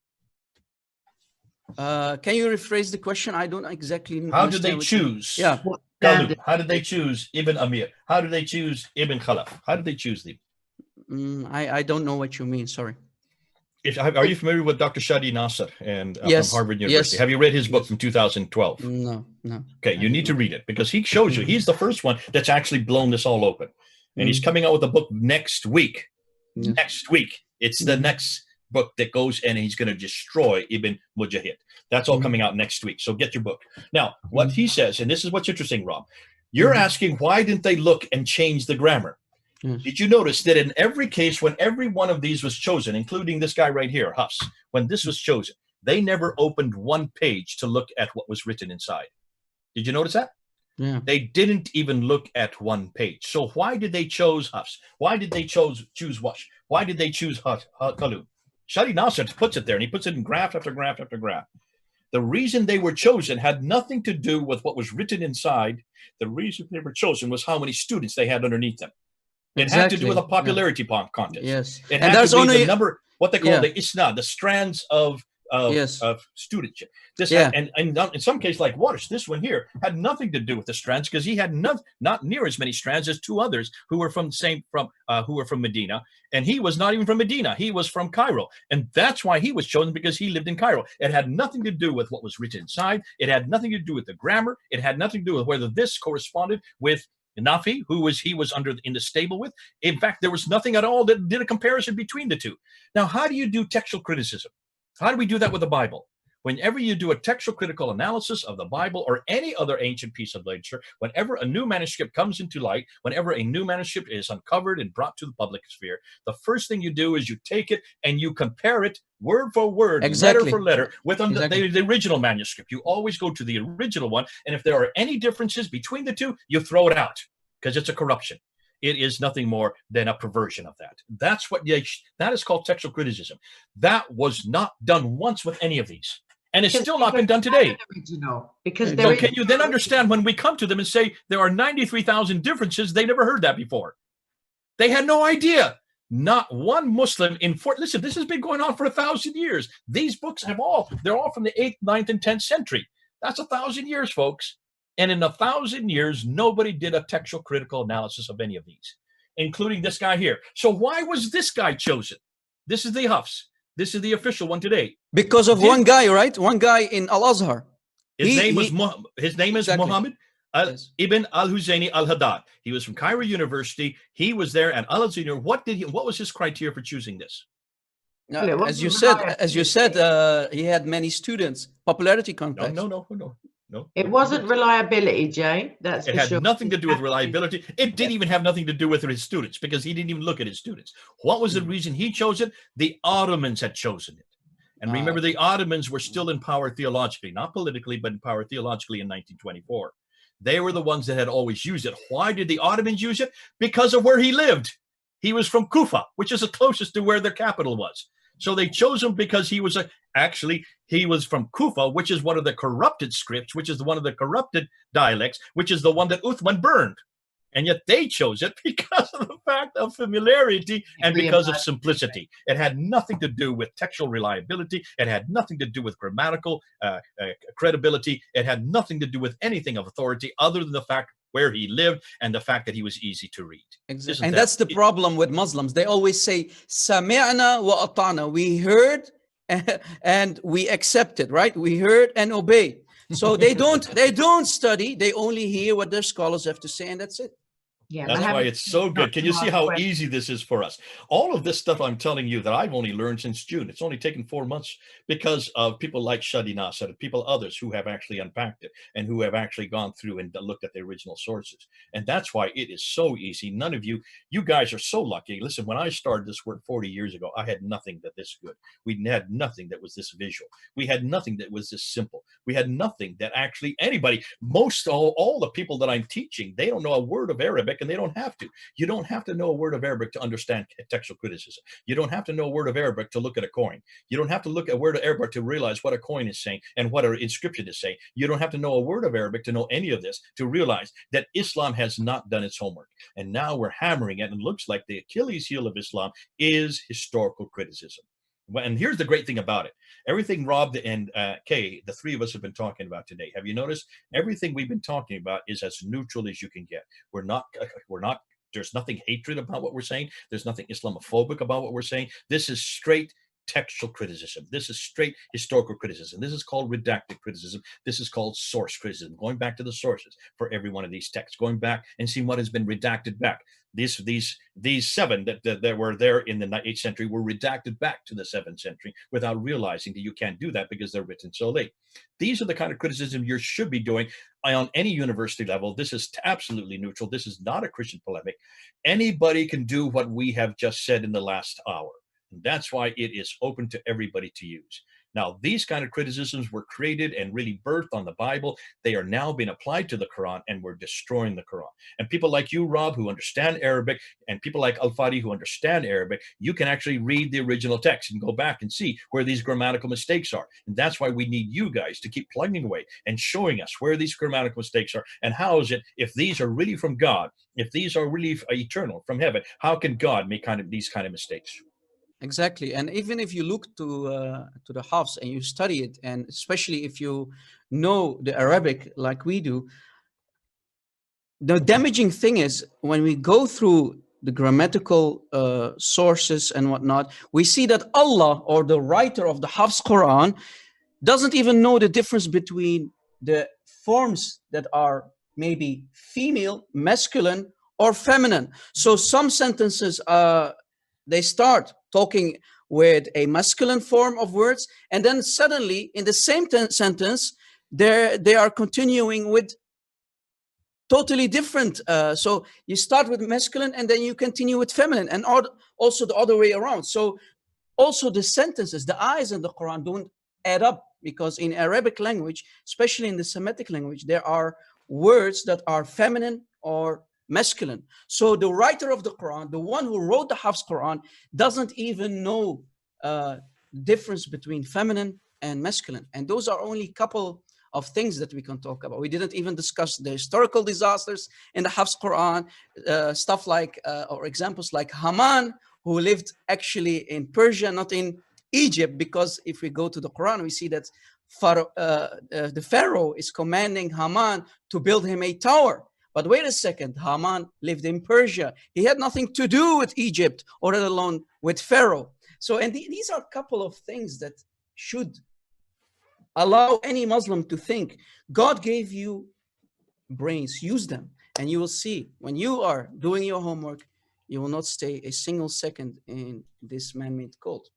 Can you rephrase the question? I don't exactly know. How did they choose? Yeah. How did they choose Ibn Amir? How did they choose Ibn Khalaf? How did they choose them? I don't know what you mean. Sorry. Are you familiar with Dr. Shadi Nasser and yes. from Harvard University? Yes. Have you read his book from 2012? No. Okay, you need to read it, because he shows you, he's the first one that's actually blown this all open. And he's coming out with a book next week. Next week. It's the next book that goes in, and he's going to destroy Ibn Mujahid. That's all coming out next week. So get your book. Now, what he says, and this is what's interesting, Rob, you're asking, why didn't they look and change the grammar? Did you notice that in every case, when every one of these was chosen, including this guy right here, Hafs, when this was chosen, they never opened one page to look at what was written inside. Did you notice that? Yeah. They didn't even look at one page. So why did they choose Hafs? Why did they choose Wash? Why did they choose Qalun? Shadi Nasser puts it there, and he puts it in graph after graph after graph. The reason they were chosen had nothing to do with what was written inside. The reason they were chosen was how many students they had underneath them. It had to do with a popularity contest. Yes. It had to be the number, what they call the isna, the strands of studentship. This and in some cases, like Waters, this one here had nothing to do with the strands, because he had not near as many strands as 2 others who were from Medina, and he was not even from Medina. He was from Cairo, and that's why he was chosen, because he lived in Cairo. It had nothing to do with what was written inside. It had nothing to do with the grammar. It had nothing to do with whether this corresponded with Nafi, he was in the stable with. In fact, there was nothing at all that did a comparison between the two. Now, how do you do textual criticism? How do we do that with the Bible? Whenever you do a textual critical analysis of the Bible or any other ancient piece of literature, whenever a new manuscript comes into light, whenever a new manuscript is uncovered and brought to the public sphere, the first thing you do is you take it and you compare it word for word, letter for letter, with the original manuscript. You always go to the original one, and if there are any differences between the two, you throw it out, because it's a corruption. It is nothing more than a perversion of that. That's what that is called textual criticism. That was not done once with any of these. And it's still not been done today. So can you then understand when we come to them and say there are 93,000 differences, they never heard that before. They had no idea. Not one Muslim listen, this has been going on for 1,000 years. These books they're all from the 8th, 9th, and 10th century. That's 1,000 years, folks. And in 1,000 years, nobody did a textual critical analysis of any of these, including this guy here. So why was this guy chosen? This is the Hafs. This is the official one today. Because of one guy, right? One guy in Al-Azhar. His name is Exactly. Muhammad Yes. Ibn al-Husayni al-Haddad. He was from Cairo University. He was there at Al-Azhar. What was his criteria for choosing this? Well, As you said, he had many students. Popularity contest. No. It wasn't reliability, Jay. That's it for had sure. nothing to do with reliability. It didn't even have nothing to do with his students, because he didn't even look at his students. What was the reason he chose it? The Ottomans had chosen it. And remember, the Ottomans were still in power theologically, not politically, but in power theologically in 1924. They were the ones that had always used it. Why did the Ottomans use it? Because of where he lived. He was from Kufa, which is the closest to where their capital was. So they chose him because he was he was from Kufa, which is one of the corrupted scripts, which is one of the corrupted dialects, which is the one that Uthman burned. And yet they chose it because of the fact of familiarity and because of simplicity. It had nothing to do with textual reliability. It had nothing to do with grammatical credibility. It had nothing to do with anything of authority other than the fact where he lived and the fact that he was easy to read. Exactly. And that's the problem with Muslims. They always say, Sami'na wa ata'na. We heard and we accepted, right? We heard and obeyed. So they don't study. They only hear what their scholars have to say, and that's it. Yeah, that's why it's so good. Can you see how easy this is for us? All of this stuff I'm telling you that I've only learned since June. It's only taken 4 months because of people like Shadi Nasser and people others who have actually unpacked it and who have actually gone through and looked at the original sources. And that's why it is so easy. None of you guys are so lucky. Listen, when I started this work 40 years ago, I had nothing that this good. We had nothing that was this visual. We had nothing that was this simple. We had nothing that actually anybody, all the people that I'm teaching, they don't know a word of Arabic. And they don't have to. You don't have to know a word of Arabic to understand textual criticism. You don't have to know a word of Arabic to look at a coin. You don't have to look at a word of Arabic to realize what a coin is saying and what an inscription is saying. You don't have to know a word of Arabic to know any of this, to realize that Islam has not done its homework. And now we're hammering it, and it looks like the Achilles heel of Islam is historical criticism. And here's the great thing about it. Everything Rob and Kay, the three of us have been talking about today. Have you noticed? Everything we've been talking about is as neutral as you can get. There's nothing hatred about what we're saying. There's nothing Islamophobic about what we're saying. This is straight textual criticism. This is straight historical criticism. This is called redacted criticism. This is called source criticism. Going back to the sources for every one of these texts, going back and seeing what has been redacted back. These seven that were there in the 8th century were redacted back to the 7th century without realizing that you can't do that because they're written so late. These are the kind of criticism you should be doing on any university level. This is absolutely neutral. This is not a Christian polemic. Anybody can do what we have just said in the last hour. And that's why it is open to everybody to use. Now, these kind of criticisms were created and really birthed on the Bible. They are now being applied to the Quran, and we're destroying the Quran. And people like you, Rob, who understand Arabic, and people like Al-Fadi who understand Arabic, you can actually read the original text and go back and see where these grammatical mistakes are. And that's why we need you guys to keep plugging away and showing us where these grammatical mistakes are. And how is it, if these are really from God, if these are really eternal from heaven, how can God make these kind of mistakes? Exactly. And even if you look to the Hafs and you study it, and especially if you know the Arabic like we do, the damaging thing is when we go through the grammatical sources and whatnot, we see that Allah, or the writer of the Hafs Quran, doesn't even know the difference between the forms that are maybe female, masculine, or feminine. So some sentences, they start talking with a masculine form of words, and then suddenly in the same sentence, they are continuing with totally different. So you start with masculine and then you continue with feminine, and also the other way around. So also the sentences, the ayahs in the Quran don't add up, because in Arabic language, especially in the Semitic language, there are words that are feminine or masculine. So the writer of the Quran, the one who wrote the Hafs Quran, doesn't even know difference between feminine and masculine. And those are only a couple of things that we can talk about. We didn't even discuss the historical disasters in the Hafs Quran, stuff like, or examples like Haman, who lived actually in Persia, not in Egypt, because if we go to the Quran, we see that the Pharaoh is commanding Haman to build him a tower. But wait a second, Haman lived in Persia. He had nothing to do with Egypt, or let alone with Pharaoh. So, and these are a couple of things that should allow any Muslim to think. God gave you brains, use them, and you will see when you are doing your homework, you will not stay a single second in this man-made cult.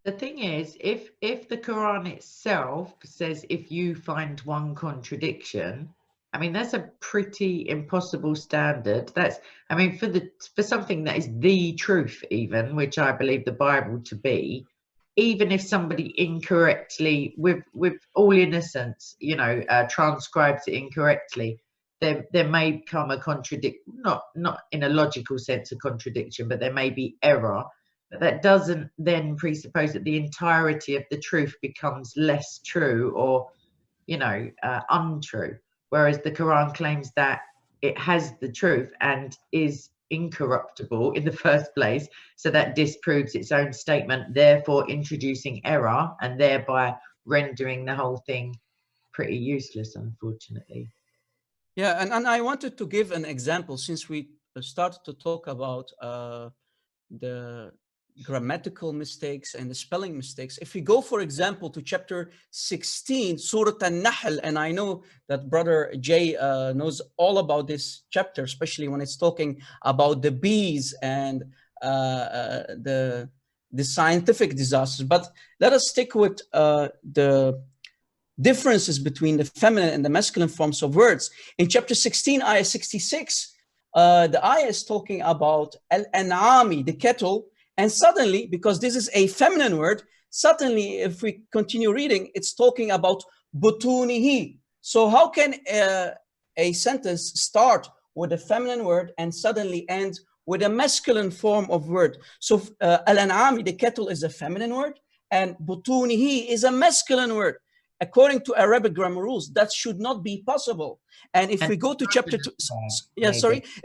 The thing is, if the Quran itself says if you find one contradiction, I mean, that's a pretty impossible standard. That's, I mean, for something that is the truth, even, which I believe the Bible to be, even if somebody incorrectly, with all innocence, you know, transcribes it incorrectly, there may come a not in a logical sense a contradiction, but there may be error. But that doesn't then presuppose that the entirety of the truth becomes less true or, you know, untrue. Whereas the Quran claims that it has the truth and is incorruptible in the first place, so that disproves its own statement, therefore introducing error and thereby rendering the whole thing pretty useless, unfortunately. Yeah, and I wanted to give an example since we started to talk about the grammatical mistakes and the spelling mistakes. If we go, for example, to chapter 16, Surah An-Nahl, and I know that Brother Jay knows all about this chapter, especially when it's talking about the bees and the scientific disasters. But let us stick with the differences between the feminine and the masculine forms of words. In chapter 16, ayah 66, the ayah is talking about al-an'ami, the cattle, and suddenly, because this is a feminine word, suddenly, if we continue reading, it's talking about butunihi. So how can a sentence start with a feminine word and suddenly end with a masculine form of word? So al-an'ami, the cattle, is a feminine word, and butunihi is a masculine word. According to Arabic grammar rules, that should not be possible. And if we go to chapter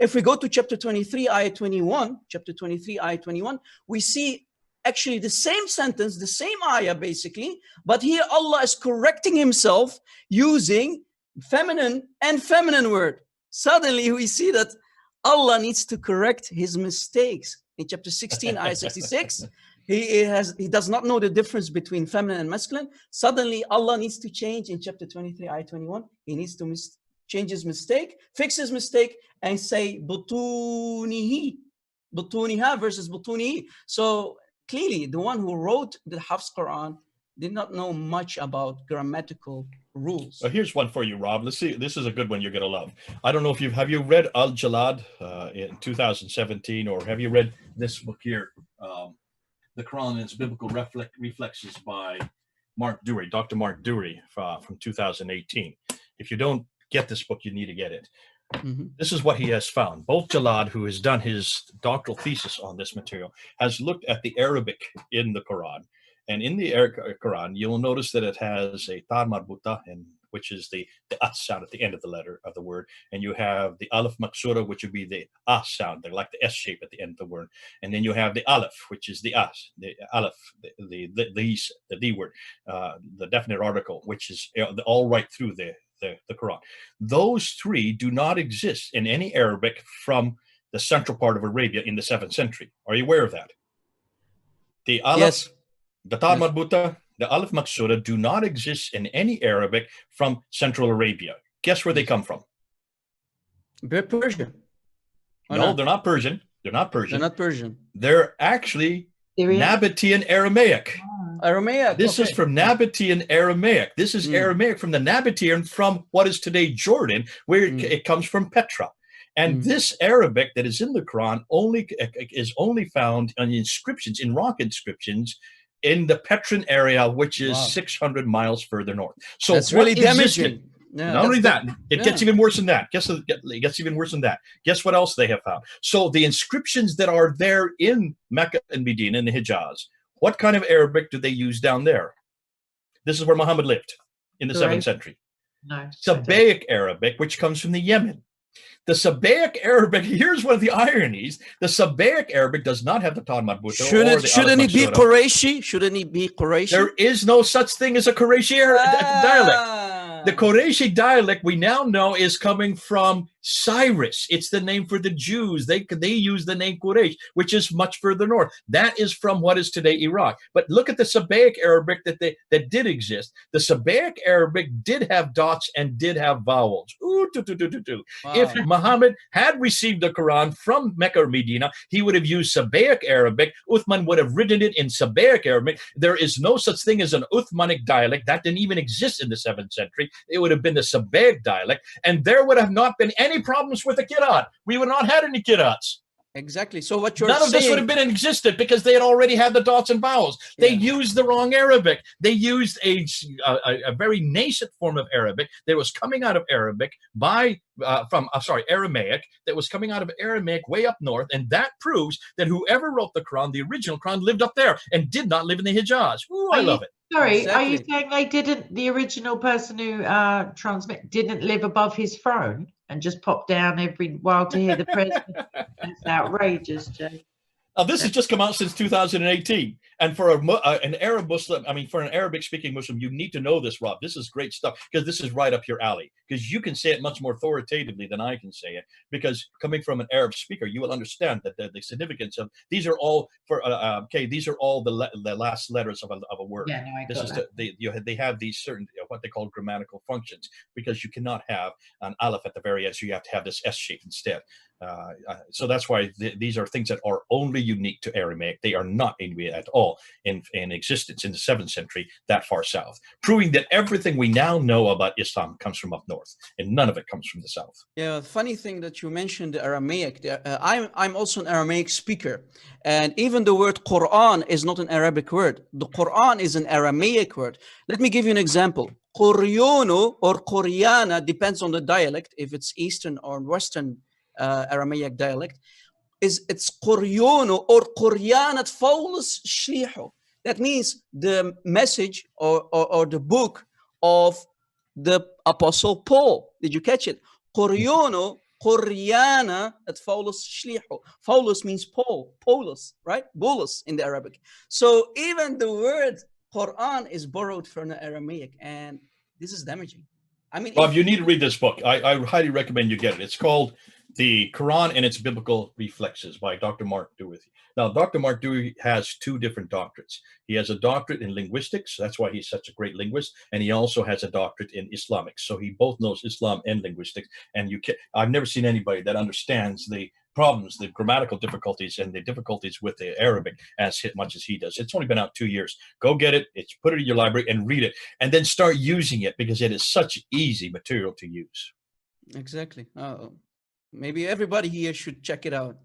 if we go to chapter 23, ayah 21, chapter 23, ayah 21, we see actually the same sentence, the same ayah basically, but here Allah is correcting himself using feminine and feminine word. Suddenly we see that Allah needs to correct his mistakes. In chapter 16, ayah 66, he does not know the difference between feminine and masculine. Suddenly Allah needs to change in chapter 23, ayah 21. He needs to change his mistake, fix his mistake, and say butunihi, butuniha versus butunihi. So clearly the one who wrote the Hafs Quran did not know much about grammatical rules. Here's one for you, Rob. Let's see. This is a good one you're gonna love. I don't know if have you read Al-Jalad in 2017, or have you read this book here, The Quran and Its Biblical Reflexes by Mark Dury, Dr. Mark Dury from 2018. If you don't get this book, you need to get it. This is what he has found. Both Jalad, who has done his doctoral thesis on this material, has looked at the Arabic in the Quran. And in the Quran, you'll notice that it has a ta marbuta, which is the at sound at the end of the letter of the word. And you have the alif maksura, which would be the ah sound, like the S shape at the end of the word. And then you have the alif, which is the as, the alif, the D word, the definite article, which is all right through the Quran. Those three do not exist in any Arabic from the central part of Arabia in the 7th century. Are you aware of that? The alif, yes. The ta marbuta, the alif maksura do not exist in any Arabic from Central Arabia. Guess where they come from? Persian. No, they're not Persian. They're not Persian. They're not Persian. They're actually Nabatean Aramaic. Aramaic. This is from Nabatean Aramaic. This is Aramaic from the Nabatean, from what is today Jordan, where it comes from Petra. And this Arabic that is in the Quran is only found on the inscriptions, in rock inscriptions, in the Petran area, which is 600 miles further north. So that's really damaging. Yeah, not only that, it gets even worse than that. It gets even worse than that. Guess what else they have found? So the inscriptions that are there in Mecca and Medina and the Hijaz, what kind of Arabic do they use down there? This is where Muhammad lived in the 7th century. No. Sabaic Arabic, which comes from the Yemen. The Sabaic Arabic, here's one of the ironies. The Sabaic Arabic does not have the ta marbuta. Shouldn't it be Quraishi? Shouldn't it be Quraishi? There is no such thing as a Quraishi dialect. The Quraishi dialect we now know is coming from Cyrus, it's the name for the Jews. They use the name Quraysh, which is much further north. That is from what is today Iraq. But look at the Sabaic Arabic that did exist. The Sabaic Arabic did have dots and did have vowels. Ooh, Wow. If Muhammad had received the Quran from Mecca or Medina, he would have used Sabaic Arabic. Uthman would have written it in Sabaic Arabic. There is no such thing as an Uthmanic dialect. That didn't even exist in the 7th century. It would have been the Sabaic dialect, and there would have not been any problems with the Qira'at. We would not have had any Qira'ats. Exactly. So what you're None of saying, this would have been existed because they had already had the dots and vowels. They used the wrong Arabic. They used a very nascent form of Arabic that was coming out of Arabic Aramaic, that was coming out of Aramaic way up north, and that proves that whoever wrote the Quran, the original Quran, lived up there and did not live in the Hijaz. Ooh, I love it. Sorry, are you Exactly. saying the original person who didn't live above his throne and just popped down every while to hear the president? That's outrageous, Jay. This has just come out since 2018. And for an Arab Muslim, I mean, for an Arabic-speaking Muslim, you need to know this, Rob. This is great stuff because this is right up your alley. Because you can say it much more authoritatively than I can say it. Because coming from an Arab speaker, you will understand that the significance of these are all for these are all the last letters of a word. Yeah, no, I This got is that. they have these certain what they call grammatical functions because you cannot have an aleph at the very end, so you have to have this S shape instead. So that's why these are things that are only unique to Aramaic. They are not at all in existence in the 7th century that far south, proving that everything we now know about Islam comes from up north and none of it comes from the south. Yeah, funny thing that you mentioned the Aramaic. I'm also an Aramaic speaker, and even the word Quran is not an Arabic word. The Quran is an Aramaic word. Let me give you an example. Quryono or Quryana depends on the dialect, if it's Eastern or Western Aramaic dialect. It's Quryono or Quryanat Faulus Shliho. That means the message or the book of the Apostle Paul. Did you catch it? Quryono, Quryana at Faulus Shliho. Faulus means Paul, Paulus, right? Bolus in the Arabic. So even the word Quran is borrowed from the Aramaic, and this is damaging. I mean, Rob, you need to read this book. I highly recommend you get it. It's called The Quran and Its Biblical Reflexes by Dr. Mark Dewey. Now, Dr. Mark Dewey has 2 different doctorates. He has a doctorate in linguistics. That's why he's such a great linguist. And he also has a doctorate in Islamics. So he both knows Islam and linguistics. And I've never seen anybody that understands the problems, the grammatical difficulties and the difficulties with the Arabic as much as he does. It's only been out 2 years. Go get it. Put it in your library and read it, and then start using it because it is such easy material to use. exactly. Maybe everybody here should check it out.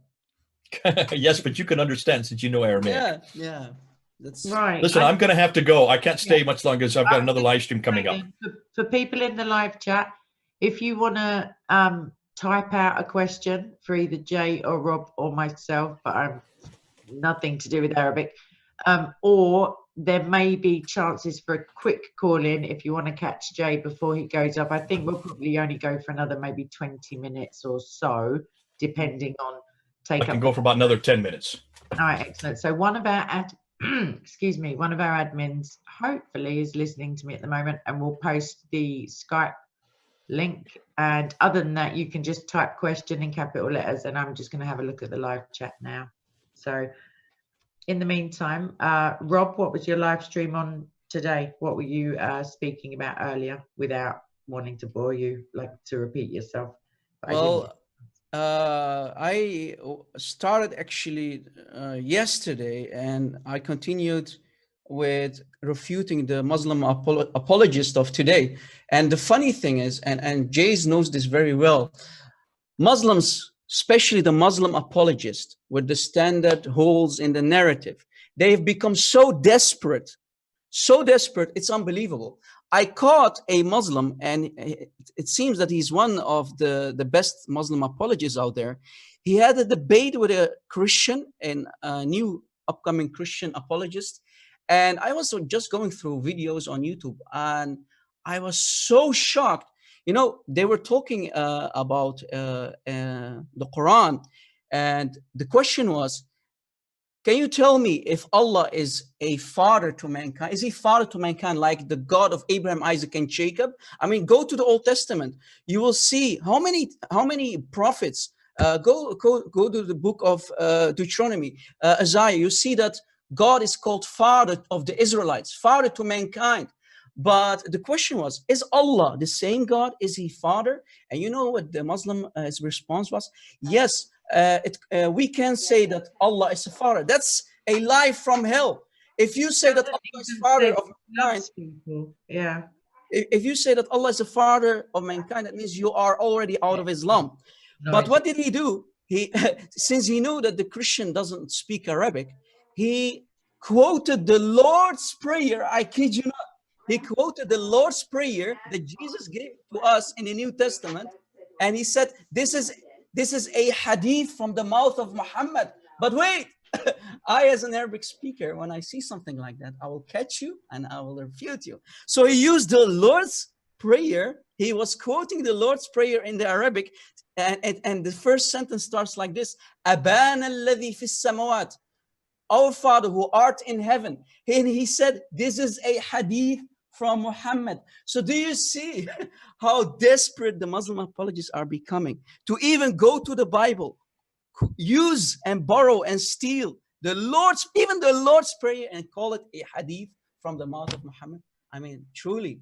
Yes, but you can understand since you know Aramaic. Yeah. That's Right. Listen, I'm going to have to go. I can't stay much longer because I've got another live stream coming up. For people in the live chat, if you want to type out a question for either Jay or Rob or myself, but I'm nothing to do with Arabic, or there may be chances for a quick call in if you want to catch Jay before he goes up. I think we'll probably only go for another maybe 20 minutes or so, depending on I can go for about another 10 minutes. All right, excellent. So one of our one of our admins hopefully is listening to me at the moment, and we'll post the Skype link. And other than that, you can just type question in capital letters, and I'm just going to have a look at the live chat now. So in the meantime, Rob, what was your live stream on today? What were you speaking about earlier without wanting to bore you, like to repeat yourself? well. I started actually yesterday, and I continued with refuting the Muslim apologist of today. And the funny thing is, and Jays knows this very well, Muslims, especially the Muslim apologist with the standard holes in the narrative, they've become so desperate, it's unbelievable. I caught a Muslim, and it seems that he's one of the best Muslim apologists out there. He had a debate with a Christian, and a new upcoming Christian apologist. And I was just going through videos on YouTube, and I was so shocked. You know, they were talking about the Quran, and the question was, Can you tell me if Allah is a father to mankind? Is he father to mankind like the God of Abraham, Isaac, and Jacob? I mean, go to the Old Testament. You will see how many prophets. Go to the book of Deuteronomy, Isaiah. You see that God is called father of the Israelites, father to mankind. But the question was, is Allah the same God? Is he father? And you know what the Muslim response was? Yes, we can say that Allah is a father. That's a lie from hell. If you say that Allah is father of mankind, yeah. If you say that Allah is a father of mankind, that means you are already out of Islam. No, but what did he do? He, since he knew that the Christian doesn't speak Arabic, he quoted the Lord's Prayer. I kid you not. He quoted the Lord's Prayer that Jesus gave to us in the New Testament, and he said, this is a hadith from the mouth of Muhammad. But wait, I, as an Arabic speaker, when I see something like that, I will catch you and I will refute you. So he used the Lord's Prayer. He was quoting the Lord's Prayer in the Arabic, and the first sentence starts like this: Abana alladhi fis samawat, our Father who art in heaven. And he said, this is a hadith from Muhammad. So do you see how desperate the Muslim apologists are becoming to even go to the Bible, use and borrow and steal even the Lord's Prayer and call it a hadith from the mouth of Muhammad? I mean, truly,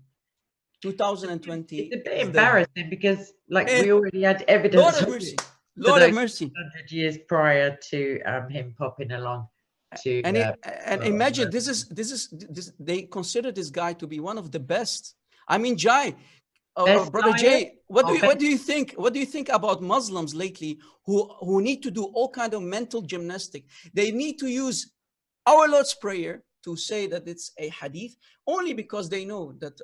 2020. It's a bit embarrassing because, like, we already had evidence. Lord of mercy. Lord of mercy. 100 years prior to him popping along. And imagine this. They consider this guy to be one of the best. I mean, Jai, brother Jay, what do you think? What do you think about Muslims lately who need to do all kind of mental gymnastic? They need to use our Lord's Prayer to say that it's a hadith only because they know that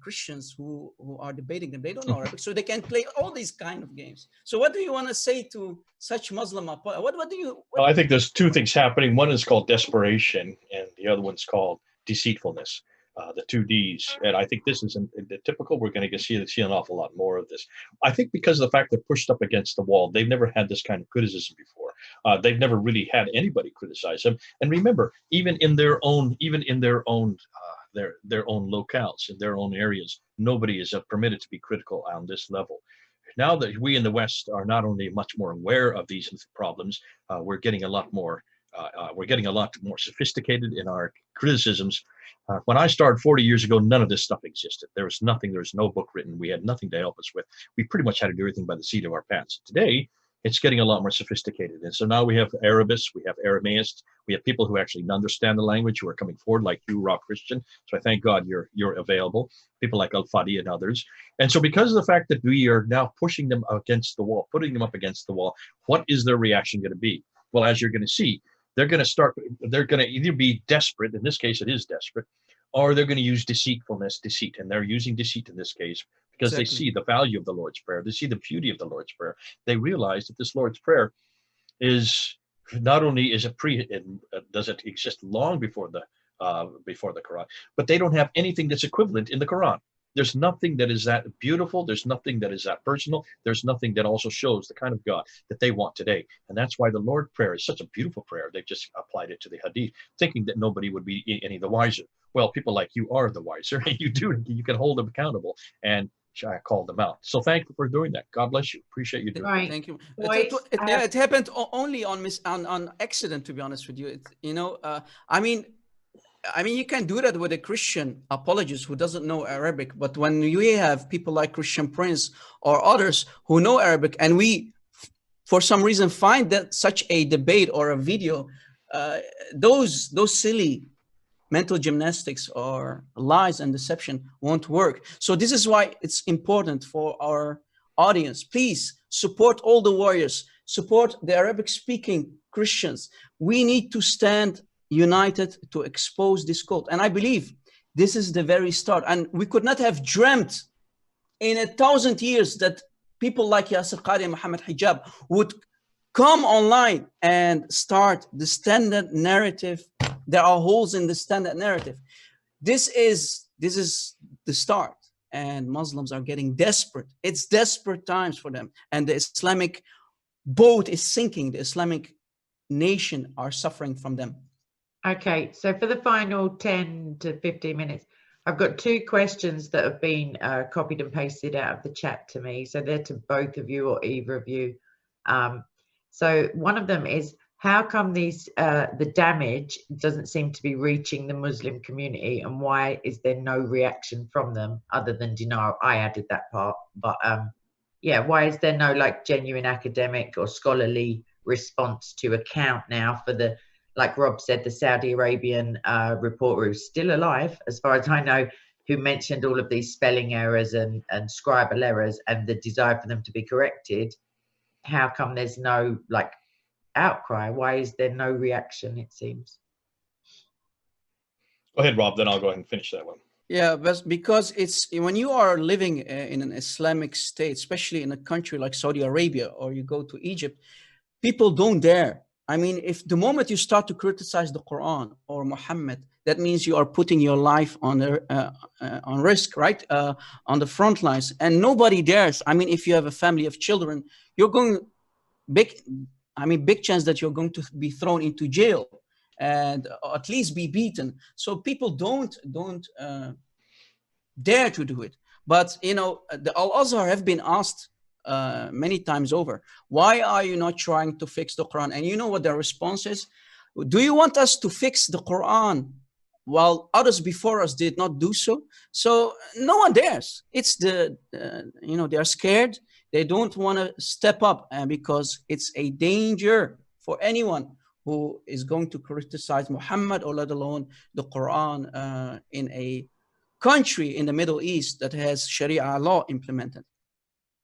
Christians who are debating them, they don't know Arabic, so they can play all these kind of games. So what do you want to say to such Muslim? What do you? Well, I think there's two things happening. One is called desperation, and the other one's called deceitfulness. The two Ds. And I think this is the typical. We're going to see an awful lot more of this. I think because of the fact they're pushed up against the wall, they've never had this kind of criticism before. They've never really had anybody criticize them. And remember, even in their own locales, in their own areas, nobody is permitted to be critical on this level. Now that we in the West are not only much more aware of these problems, we're getting a lot more sophisticated in our criticisms. When I started 40 years ago, none of this stuff existed. There was nothing. There was no book written. We had nothing to help us with. We pretty much had to do everything by the seat of our pants. Today, it's getting a lot more sophisticated. And so now we have Arabists, we have Aramaists, we have people who actually understand the language who are coming forward, like you, Rob Christian. So I thank God you're available. People like Al-Fadi and others. And so because of the fact that we are now pushing them against the wall, putting them up against the wall, what is their reaction going to be? Well, as you're going to see, they're going to either be desperate, in this case it is desperate, or they're going to use deceit. And they're using deceit in this case because they see the value of the Lord's Prayer. They see the beauty of the Lord's Prayer. They realize that this Lord's Prayer is not only does it exist long before the Quran, but they don't have anything that's equivalent in the Quran. There's nothing that is that beautiful. There's nothing that is that personal. There's nothing that also shows the kind of God that they want today. And that's why the Lord's Prayer is such a beautiful prayer. They've just applied it to the Hadith, thinking that nobody would be any the wiser. Well, people like you are the wiser. You can hold them accountable and call them out. So thank you for doing that. God bless you. Appreciate you doing it. Thank you. It happened only on accident, to be honest with you. I mean, you can do that with a Christian apologist who doesn't know Arabic, but when you have people like Christian Prince or others who know Arabic, and we, for some reason, find that such a debate or a video, those silly mental gymnastics or lies and deception won't work. So this is why it's important for our audience. Please support all the warriors, support the Arabic-speaking Christians. We need to stand united to expose this cult. And I believe this is the very start. And we could not have dreamt in 1,000 years that people like Yasir Qari and Muhammad Hijab would come online and start the standard narrative. There are holes in the standard narrative. This is the start. And Muslims are getting desperate. It's desperate times for them. And the Islamic boat is sinking. The Islamic nation are suffering from them. Okay, so for the final 10 to 15 minutes, I've got two questions that have been copied and pasted out of the chat to me. So they're to both of you or either of you. So one of them is, how come these the damage doesn't seem to be reaching the Muslim community, and why is there no reaction from them other than denial? I added that part, but yeah, why is there no like genuine academic or scholarly response to account now for the, like Rob said, the Saudi Arabian reporter who's still alive, as far as I know, who mentioned all of these spelling errors and scribal errors and the desire for them to be corrected? How come there's no like outcry? Why is there no reaction, it seems? Go ahead, Rob, then I'll go ahead and finish that one. Yeah, but because it's when you are living in an Islamic state, especially in a country like Saudi Arabia, or you go to Egypt, people don't dare. I mean, if the moment you start to criticize the Quran or Muhammad, that means you are putting your life on risk, right? On the front lines, and nobody dares. I mean, if you have a family of children, you're going big chance that you're going to be thrown into jail and at least be beaten. So people don't dare to do it. But you know, the Al-Azhar have been asked many times over, why are you not trying to fix the Quran? And you know what their response is? Do you want us to fix the Quran while others before us did not do so? So no one dares. It's they are scared. They don't want to step up because it's a danger for anyone who is going to criticize Muhammad, or let alone the Quran in a country in the Middle East that has Sharia law implemented.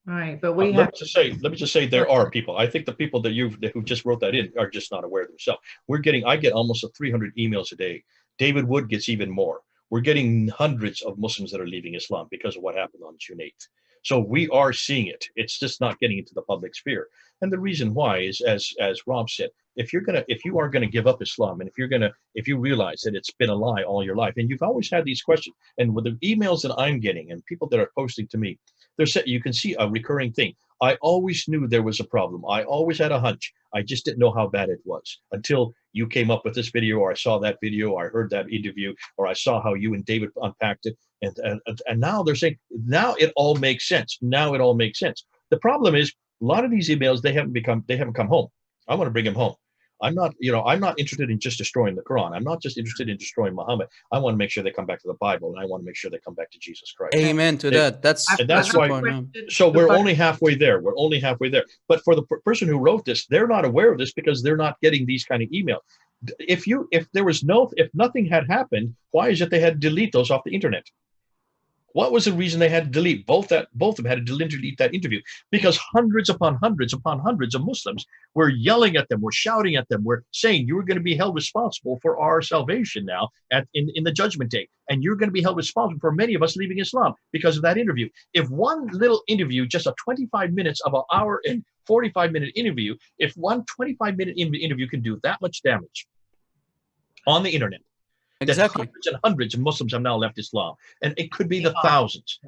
Right, but we let me just say there are people. I think the people that who just wrote that in are just not aware of themselves. I get almost 300 emails a day. David Wood gets even more. We're getting hundreds of Muslims that are leaving Islam because of what happened on June 8th. So we are seeing it. It's just not getting into the public sphere. And the reason why is, as Rob said, if you are gonna give up Islam, and if you realize that it's been a lie all your life, and you've always had these questions, and with the emails that I'm getting and people that are posting to me, you can see a recurring thing. I always knew there was a problem. I always had a hunch. I just didn't know how bad it was until you came up with this video, or I saw that video, or I heard that interview, or I saw how you and David unpacked it. And now they're saying, now it all makes sense. Now it all makes sense. The problem is, a lot of these emails, they haven't come home. I want to bring them home. I'm not interested in just destroying the Quran. I'm not just interested in destroying Muhammad. I want to make sure they come back to the Bible, and I want to make sure they come back to Jesus Christ. Amen to that. That's why. So we're only halfway there. We're only halfway there. But for the person who wrote this, they're not aware of this because they're not getting these kind of emails. If nothing had happened, why is it they had to delete those off the internet? What was the reason they had to delete? Both of them had to delete that interview because hundreds upon hundreds upon hundreds of Muslims were yelling at them, were shouting at them, were saying, you are going to be held responsible for our salvation now in the judgment day. And you're going to be held responsible for many of us leaving Islam because of that interview. If one little interview, just a 25 minutes of an hour and 45-minute interview, if one 25-minute interview can do that much damage on the internet, exactly. Hundreds and hundreds of Muslims have now left Islam, and it could be the thousands.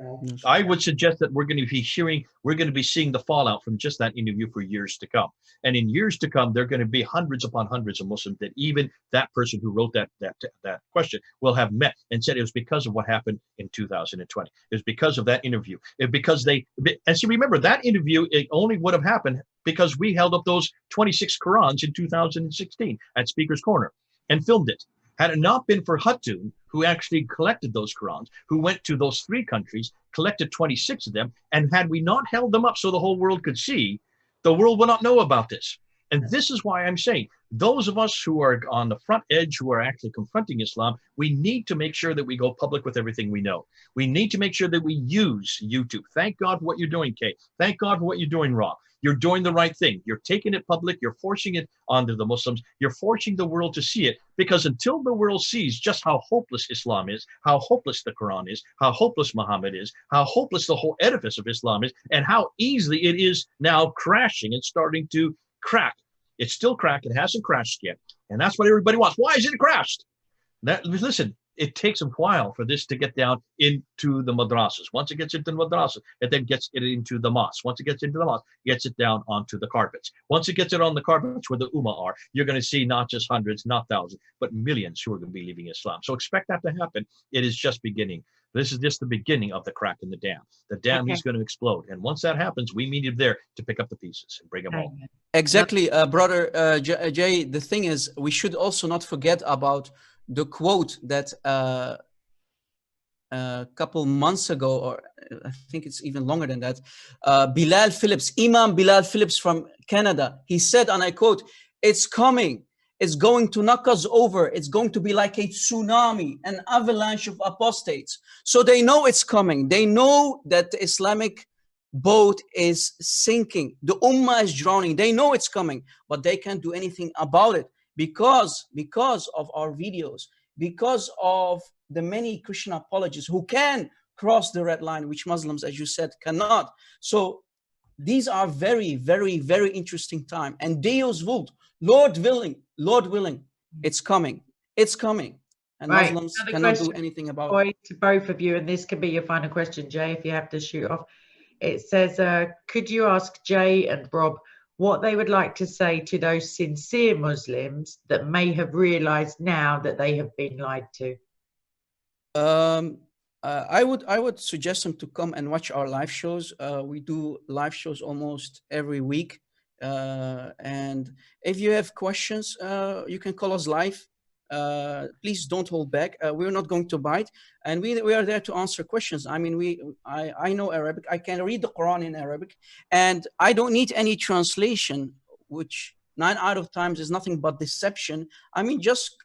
I would suggest that we're going to be seeing the fallout from just that interview for years to come. And in years to come, there are going to be hundreds upon hundreds of Muslims that even that person who wrote that question will have met and said it was because of what happened in 2020. It was because of that interview. Remember, that interview, it only would have happened because we held up those 26 Qurans in 2016 at Speaker's Corner and filmed it. Had it not been for Hatun, who actually collected those Qurans, who went to those 3 countries, collected 26 of them, and had we not held them up so the whole world could see, the world would not know about this. And this is why I'm saying, those of us who are on the front edge, who are actually confronting Islam, we need to make sure that we go public with everything we know. We need to make sure that we use YouTube. Thank God for what you're doing, Kay. Thank God for what you're doing, Rob. You're doing the right thing. You're taking it public. You're forcing it onto the Muslims. You're forcing the world to see it, because until the world sees just how hopeless Islam is, how hopeless the Quran is, how hopeless Muhammad is, how hopeless the whole edifice of Islam is, and how easily it is now crashing and starting to crack. It's still cracking. It hasn't crashed yet. And that's what everybody wants. Why is it crashed? Listen, it takes a while for this to get down into the madrasas. Once it gets into the madrasas, it then gets it into the mosque. Once it gets into the mosque, it gets it down onto the carpets. Once it gets it on the carpets where the ummah are, you're going to see not just hundreds, not thousands, but millions who are going to be leaving Islam. So expect that to happen. It is just beginning. This is just the beginning of the crack in the dam. The dam is going to explode. And once that happens, we need you there to pick up the pieces and bring them home. Exactly, brother Jay. The thing is, we should also not forget about the quote that a couple months ago, or I think it's even longer than that, Bilal Phillips, Imam Bilal Phillips from Canada, he said, and I quote, "It's coming. It's going to knock us over. It's going to be like a tsunami, an avalanche of apostates." So they know it's coming. They know that the Islamic boat is sinking. The ummah is drowning. They know it's coming, but they can't do anything about it because of our videos, because of the many Christian apologists who can cross the red line, which Muslims, as you said, cannot. So these are very, very, very interesting time. And Deus vult, Lord willing, it's coming. It's coming. And right. Muslims cannot do anything about it. To both of you, and this could be your final question, Jay, if you have to shoot off. It says, could you ask Jay and Rob what they would like to say to those sincere Muslims that may have realized now that they have been lied to? I would suggest them to come and watch our live shows. We do live shows almost every week. And if you have questions, you can call us live. Please don't hold back. We're not going to bite, and we are there to answer questions. I mean, I know Arabic. I can read the Quran in Arabic, and I don't need any translation, which 9 out of times is nothing but deception. I mean, just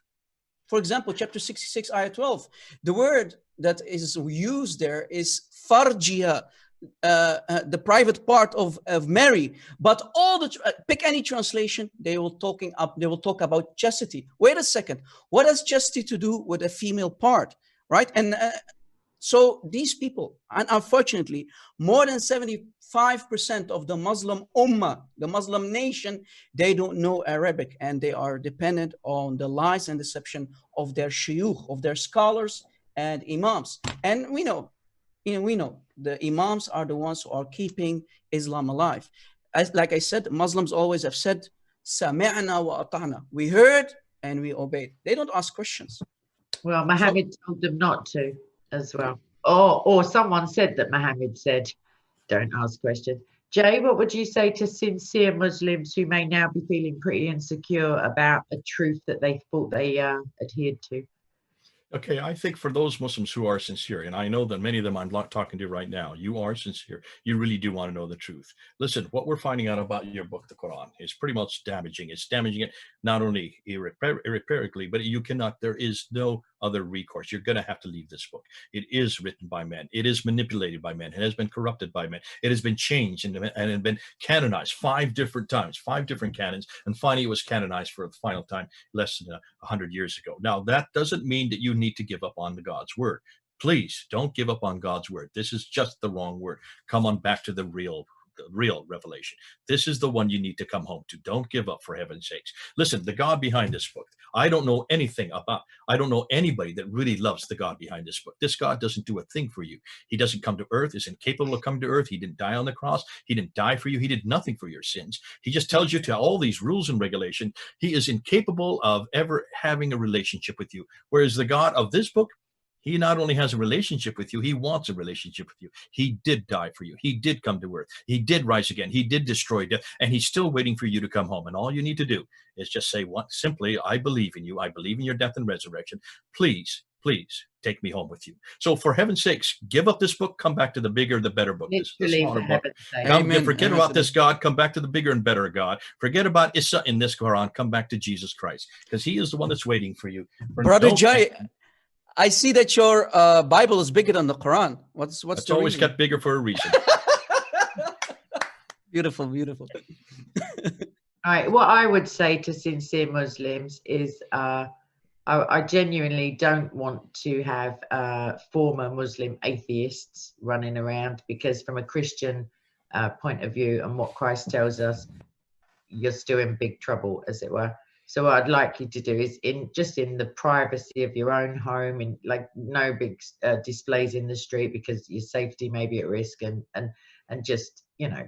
for example, chapter 66, ayah 12, the word that is used there is farjiha, the private part of Mary, but all the pick any translation, they will talk about chastity. Wait a second, what has chastity to do with a female part, right? And so these people, and unfortunately, more than 75% of the Muslim ummah, the Muslim nation, they don't know Arabic, and they are dependent on the lies and deception of their shuyukh, of their scholars and imams. And we know the imams are the ones who are keeping Islam alive. Like I said, Muslims always have said, "Sami'na wa ata'na." We heard and we obeyed. They don't ask questions. Well, Muhammad told them not to as well. Or someone said that Muhammad said, "Don't ask questions." Jay, what would you say to sincere Muslims who may now be feeling pretty insecure about a truth that they thought they adhered to? Okay, I think for those Muslims who are sincere, and I know that many of them I'm talking to right now, you are sincere. You really do want to know the truth. Listen, what we're finding out about your book, the Quran, is pretty much damaging. It's damaging it not only irreparably, but there is no other recourse. You're going to have to leave this book. It is written by men. It is manipulated by men. It has been corrupted by men. It has been changed and it been canonized 5 different times, 5 different canons, and finally it was canonized for the final time less than 100 years ago. Now, that doesn't mean that you need to give up on God's word. Please don't give up on God's word. This is just the wrong word. Come on back to the real revelation. This is the one you need to come home to. Don't give up, for heaven's sakes. Listen, the God behind this book, I don't know anybody that really loves the God behind this book. This God doesn't do a thing for you. He doesn't come to earth, is incapable of coming to earth. He didn't die on the cross. He didn't die for you. He did nothing for your sins. He just tells you to all these rules and regulations. He is incapable of ever having a relationship with you. Whereas the God of this book, he not only has a relationship with you, he wants a relationship with you. He did die for you. He did come to earth. He did rise again. He did destroy death, and he's still waiting for you to come home. And all you need to do is just say, simply, I believe in you. I believe in your death and resurrection. Please, please take me home with you. So for heaven's sakes, give up this book. Come back to the bigger, the better book. This is the smaller book. Forget about this God. Come back to the bigger and better God. Forget about Isa in this Quran. Come back to Jesus Christ, because he is the one that's waiting for you. Brother Jay, I see that your Bible is bigger than the Quran. What's it's always kept bigger for a reason. Beautiful, beautiful. All right. What I would say to sincere Muslims is I genuinely don't want to have former Muslim atheists running around, because from a Christian point of view and what Christ tells us, you're still in big trouble, as it were. So what I'd like you to do is just in the privacy of your own home, and like no big displays in the street, because your safety may be at risk, and just, you know,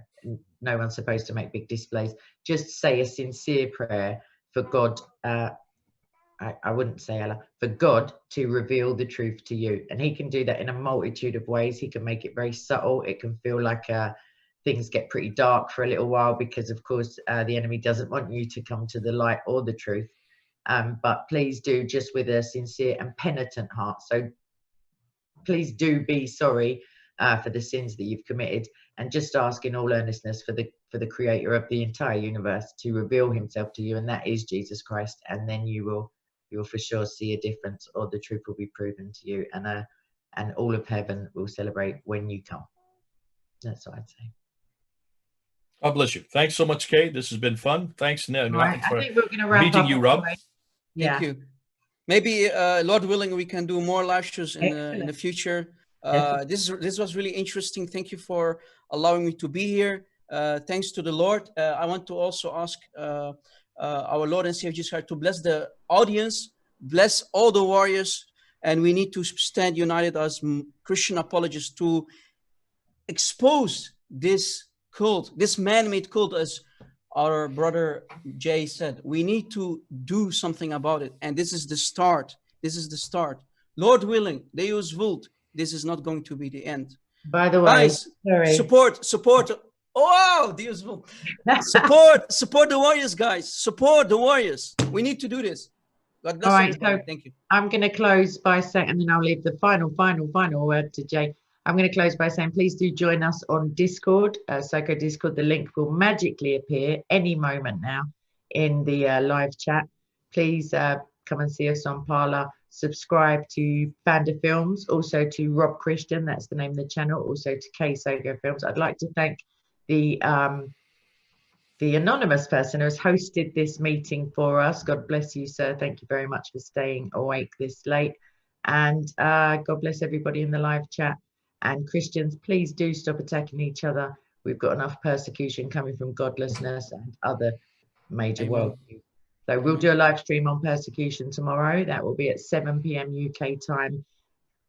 no one's supposed to make big displays. Just say a sincere prayer for God. I wouldn't say Allah, for God to reveal the truth to you. And he can do that in a multitude of ways. He can make it very subtle. It can feel like things get pretty dark for a little while, because of course the enemy doesn't want you to come to the light or the truth. But please do, just with a sincere and penitent heart. So please do be sorry for the sins that you've committed, and just ask in all earnestness for the creator of the entire universe to reveal himself to you, and that is Jesus Christ. And then you'll for sure see a difference, or the truth will be proven to you, and all of heaven will celebrate when you come. That's what I'd say. God bless you. Thanks so much, Kay. This has been fun. Thanks, Ned. Right, I think we're going to wrap meeting up you, Rob. anyway. Yeah. Thank you. Maybe, Lord willing, we can do more live shows in the future. This was really interesting. Thank you for allowing me to be here. Thanks to the Lord. I want to also ask our Lord and Savior Jesus Christ to bless the audience, bless all the warriors, and we need to stand united as Christian apologists to expose this cult, this man-made cult, as our brother Jay said. We need to do something about it, and this is the start. This is the start. Lord willing, Deus vult, this is not going to be the end. By the way, guys, support. Oh, Deus vult. support the warriors, guys. Support the warriors. We need to do this. God bless everybody. So thank you. I'm going to close by saying, and then I'll leave the final word to Jay. I'm going to close by saying, please do join us on Discord, SOCO Discord. The link will magically appear any moment now in the live chat. Please come and see us on Parler. Subscribe to Panda Films, also to Rob Christian, that's the name of the channel, also to K SOCO Films. I'd like to thank the anonymous person who has hosted this meeting for us. God bless you, sir. Thank you very much for staying awake this late. And God bless everybody in the live chat. And Christians, please do stop attacking each other. We've got enough persecution coming from godlessness and other major worldviews. So we'll do a live stream on persecution tomorrow. That will be at 7 p.m. UK time,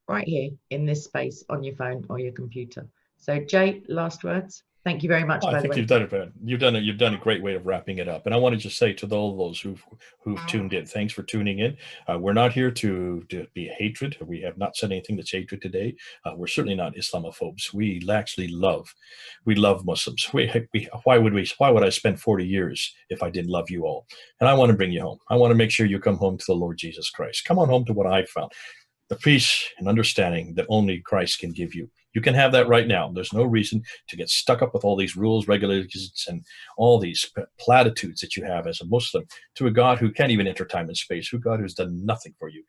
right here in this space on your phone or your computer. So Jay, last words. Thank you very much. I think you've done it, Ben. You've done a great way of wrapping it up. And I want to just say to all those who've tuned in, thanks for tuning in. We're not here to be hatred. We have not said anything that's hatred today. We're certainly not Islamophobes. We actually love Muslims. Why would I spend 40 years if I didn't love you all? And I want to bring you home. I want to make sure you come home to the Lord Jesus Christ. Come on home to what I've found. The peace and understanding that only Christ can give you. You can have that right now. There's no reason to get stuck up with all these rules, regulations, and all these platitudes that you have as a Muslim to a God who can't even enter time and space, a God who's done nothing for you.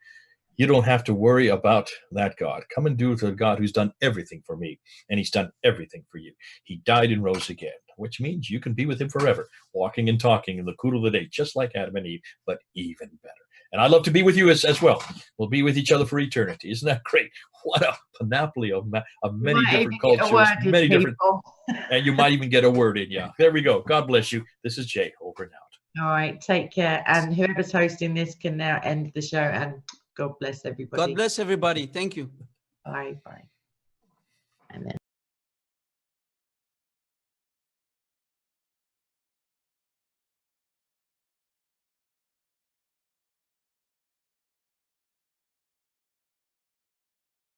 You don't have to worry about that God. Come and do the God who's done everything for me, and he's done everything for you. He died and rose again, which means you can be with him forever, walking and talking in the cool of the day, just like Adam and Eve, but even better. And I'd love to be with you as well. We'll be with each other for eternity. Isn't that great? What a panoply of many different cultures, many different, and you might even get a word in. Yeah, there we go. God bless you. This is Jay, over and out. All right, take care. And whoever's hosting this can now end the show. And God bless everybody. God bless everybody. Thank you. Bye. And then.